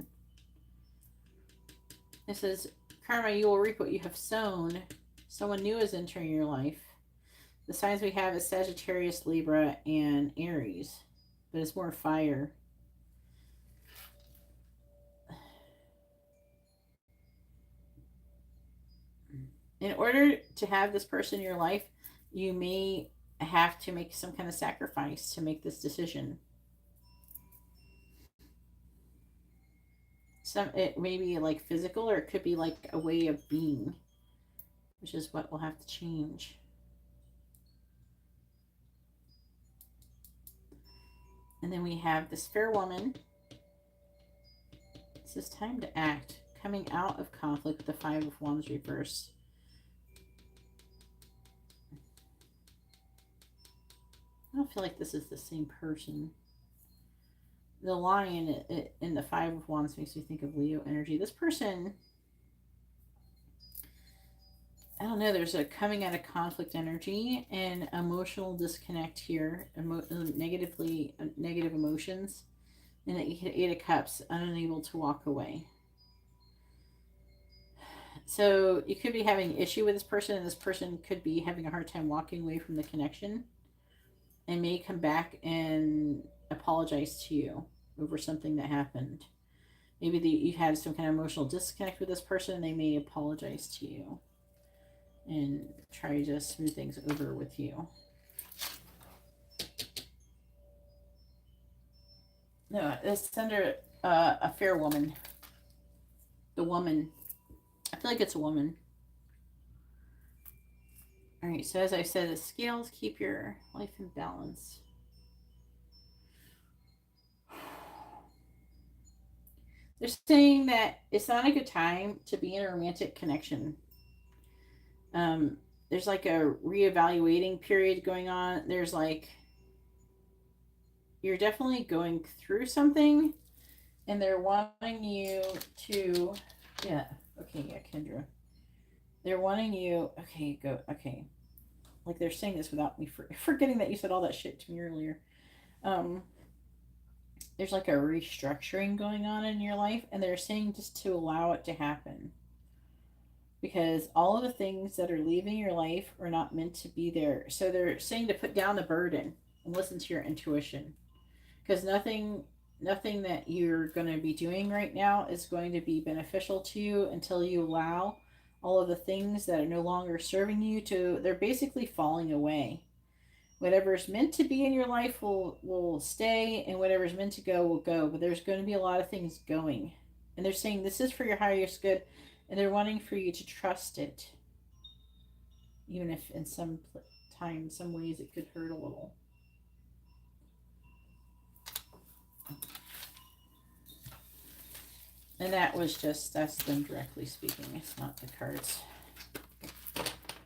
It says, karma, you will reap what you have sown. Someone new is entering your life. The signs we have is Sagittarius, Libra, and Aries. But it's more fire. In order to have this person in your life, you may have to make some kind of sacrifice to make this decision. It may be like physical, or it could be like a way of being, which is what will have to change. And then we have this fair woman. It says time to act, coming out of conflict with the Five of Wands reverse. I don't feel like this is the same person. The lion in the Five of Wands makes me think of Leo energy. This person, I don't know, there's a coming out of conflict energy and emotional disconnect here, negative emotions, and the Eight of Cups, unable to walk away. So you could be having an issue with this person, and this person could be having a hard time walking away from the connection and may come back and apologize to you over something that happened. Maybe you had some kind of emotional disconnect with this person, and they may apologize to you and try to smooth things over with you. No, it's under a fair woman. The woman. I feel like it's a woman. All right, so as I said, the scales keep your life in balance. They're saying that it's not a good time to be in a romantic connection. There's like a reevaluating period going on. There's like, you're definitely going through something, and they're wanting you to, yeah, okay, yeah, Kendra. They're wanting you, okay, go, okay. Like they're saying this without me forgetting that you said all that shit to me earlier. There's like a restructuring going on in your life, and they're saying just to allow it to happen. Because all of the things that are leaving your life are not meant to be there. So they're saying to put down the burden and listen to your intuition. Because nothing that you're going to be doing right now is going to be beneficial to you until you allow all of the things that are no longer serving you to, they're basically falling away. Whatever's meant to be in your life will stay, and whatever's meant to go will go. But there's going to be a lot of things going. And they're saying this is for your highest good, and they're wanting for you to trust it. Even if in some ways it could hurt a little. And that's them directly speaking. It's not the cards.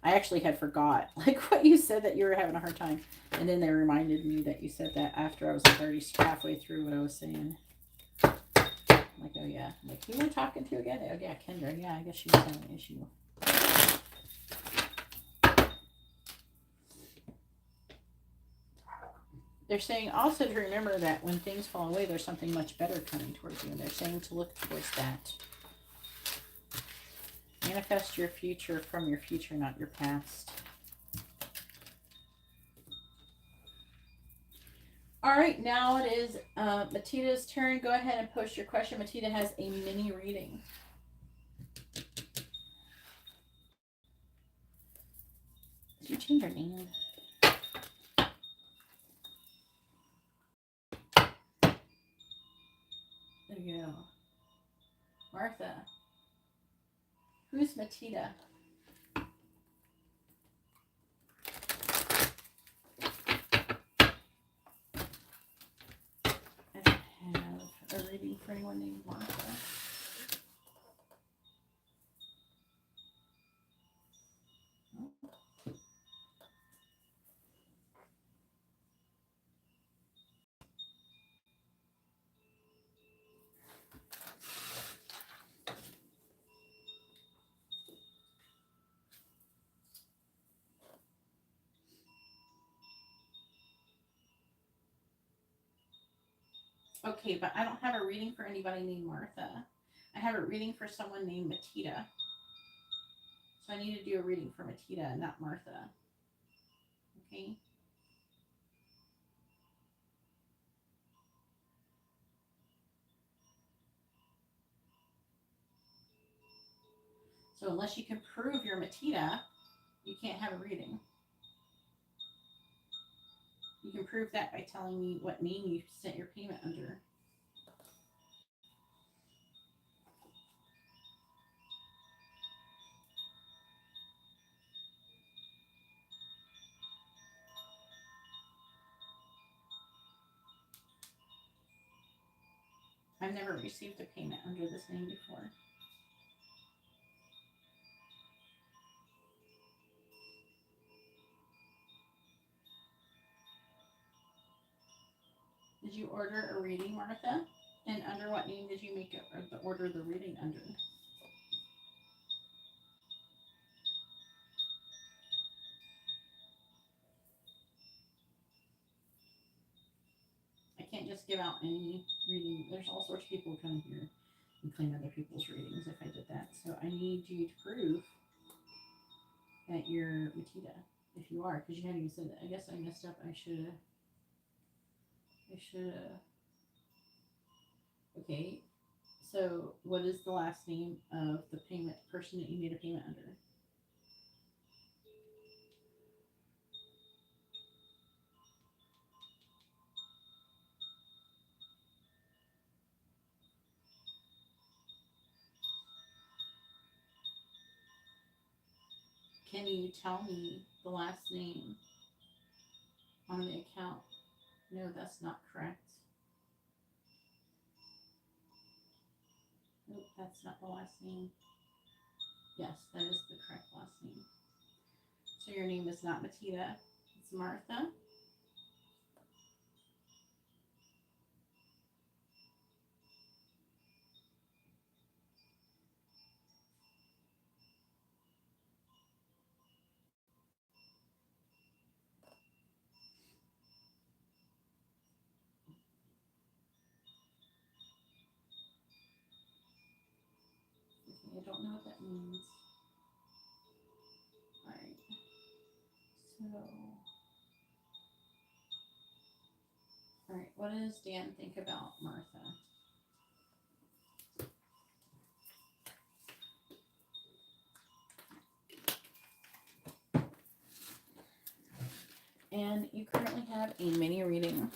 I actually had forgot like what you said, that you were having a hard time. And then they reminded me that you said that after I was like already halfway through what I was saying. I'm like, oh yeah. I'm like, who were talking to again? Oh yeah, Kendra. Yeah, I guess she was having an issue. They're saying also to remember that when things fall away, there's something much better coming towards you. And they're saying to look towards that. Manifest your future from your future, not your past. All right, now it is Matita's turn. Go ahead and post your question. Matita has a mini reading. Did you change her name? There you go. Martha. Who's Matita? I don't have a reading for anyone named Martha. Okay, but I don't have a reading for anybody named Martha. I have a reading for someone named Matita. So I need to do a reading for Matita, not Martha. Okay? So unless you can prove you're Matita, you can't have a reading. You can prove that by telling me what name you sent your payment under. I've never received a payment under this name before. Did you order a reading, Martha? And under what name did you make it, or order the reading under? I can't just give out any reading. There's all sorts of people who come here and claim other people's readings if I did that. So I need you to prove that you're Matita, if you are, because you haven't even said that. I guess I messed up. I should have. Okay. So what is the last name of the payment person that you made a payment under? Can you tell me the last name on the account? No, that's not correct. Nope, that's not the last name. Yes, that is the correct last name. So your name is not Matita, it's Martha. Okay, I don't know what that means. Alright. Alright, what does Dan think about Martha? And you currently have a mini reading.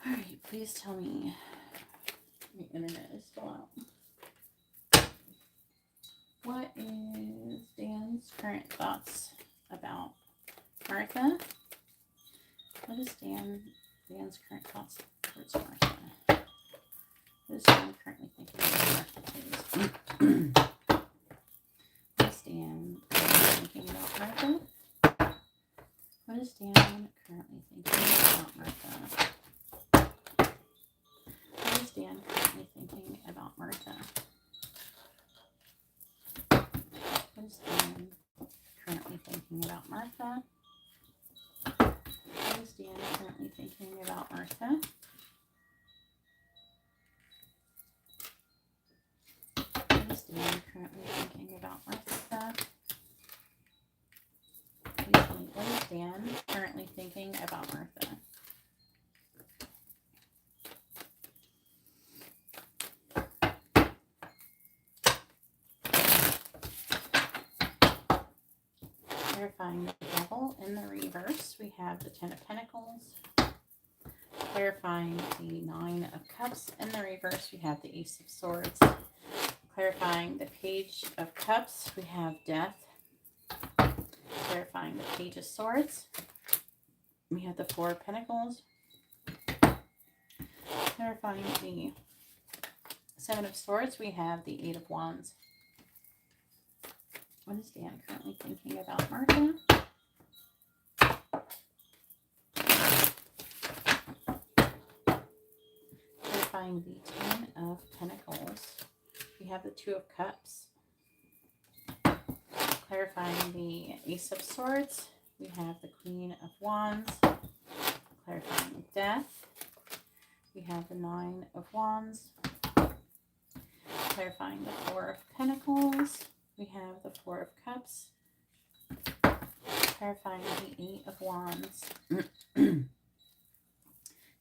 Alright, please tell me. My internet is still out. What is Dan's current thoughts about Martha? What is Dan's current thoughts towards Martha? What is Dan currently thinking about Martha, please? What is Dan currently thinking about Martha? What is Dan currently thinking about Martha? What is Dan currently thinking about Martha? What is Dan currently thinking about Martha? What is Dan currently thinking about Martha? What is Dan currently thinking about Martha? Please tell me, what is Dan currently thinking about Martha? Clarifying the Devil in the reverse, we have the Ten of Pentacles. Clarifying the Nine of Cups in the reverse, we have the Ace of Swords. Clarifying the Page of Cups, we have Death. Clarifying the Page of Swords, we have the Four of Pentacles. Clarifying the Seven of Swords, we have the Eight of Wands. What is Dan currently thinking about Martha? Clarifying the Ten of Pentacles, we have the Two of Cups. Clarifying the Ace of Swords, we have the Queen of Wands. Clarifying Death, we have the Nine of Wands. Clarifying the Four of Pentacles, we have the Four of Cups. Clarifying the Eight of Wands.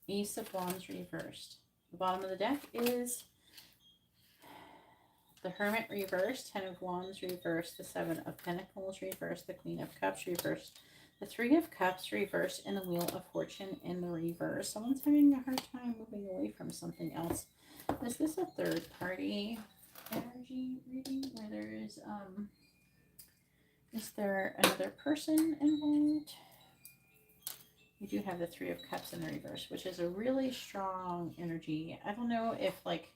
Ace of Wands reversed. The bottom of the deck is the Hermit reversed, Ten of Wands reversed, the Seven of Pentacles reversed, the Queen of Cups reversed, the Three of Cups reversed, and the Wheel of Fortune in the reverse. Someone's having a hard time moving away from something else. Is this a third party energy reading where there is there another person involved? You do have the Three of Cups in the reverse, which is a really strong energy. I don't know if like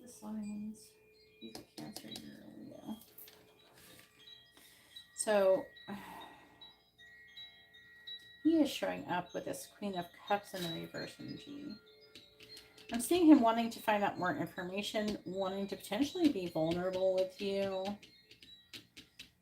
the signs, he's a Cancer girl, yeah. So he is showing up with this Queen of Cups in the reverse energy. I'm seeing him wanting to find out more information, wanting to potentially be vulnerable with you.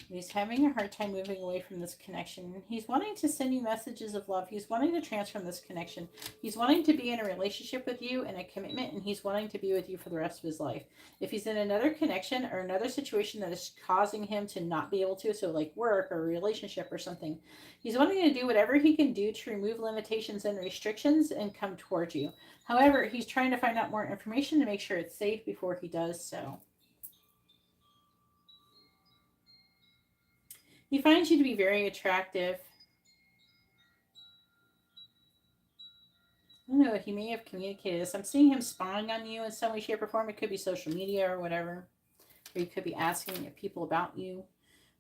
He's having a hard time moving away from this connection. He's wanting to send you messages of love. He's wanting to transform this connection. He's wanting to be in a relationship with you and a commitment, and he's wanting to be with you for the rest of his life. If he's in another connection or another situation that is causing him to not be able to, so like work or a relationship or something, he's wanting to do whatever he can do to remove limitations and restrictions and come towards you. However, he's trying to find out more information to make sure it's safe before he does so. He finds you to be very attractive. I don't know, he may have communicated this. I'm seeing him spying on you in some way, shape, or form. It could be social media or whatever. Or he could be asking people about you.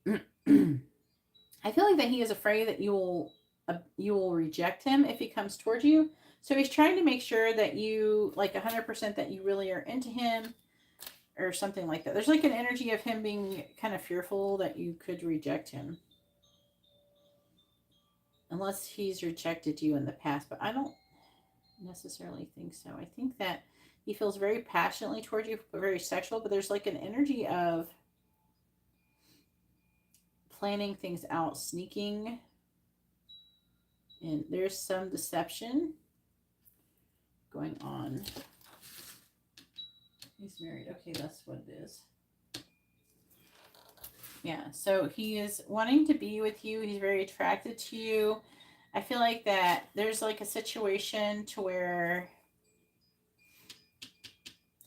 I feel like that he is afraid that you will reject him if he comes towards you. So he's trying to make sure that you, like 100%, that you really are into him. Or something like that. There's like an energy of him being kind of fearful that you could reject him. Unless he's rejected you in the past. But I don't necessarily think so. I think that he feels very passionately towards you, but very sexual. But there's like an energy of planning things out, sneaking. And there's some deception going on. He's married. Okay, that's what it is. Yeah, so he is wanting to be with you. He's very attracted to you. I feel like that there's like a situation to where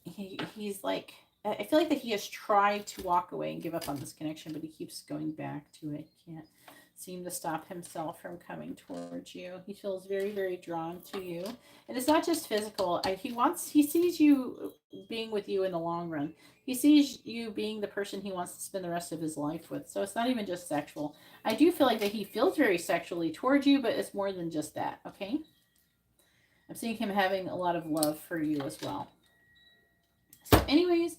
he's like, I feel like that he has tried to walk away and give up on this connection, but he keeps going back to it. He can't seem to stop himself from coming towards you. He feels very, very drawn to you. And it's not just physical. He sees you being with you in the long run. He sees you being the person he wants to spend the rest of his life with. So it's not even just sexual. I do feel like that he feels very sexually towards you, but it's more than just that, okay? I'm seeing him having a lot of love for you as well. So anyways,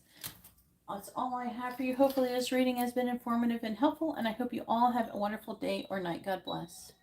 that's all I have for you. Hopefully this reading has been informative and helpful, and I hope you all have a wonderful day or night. God bless.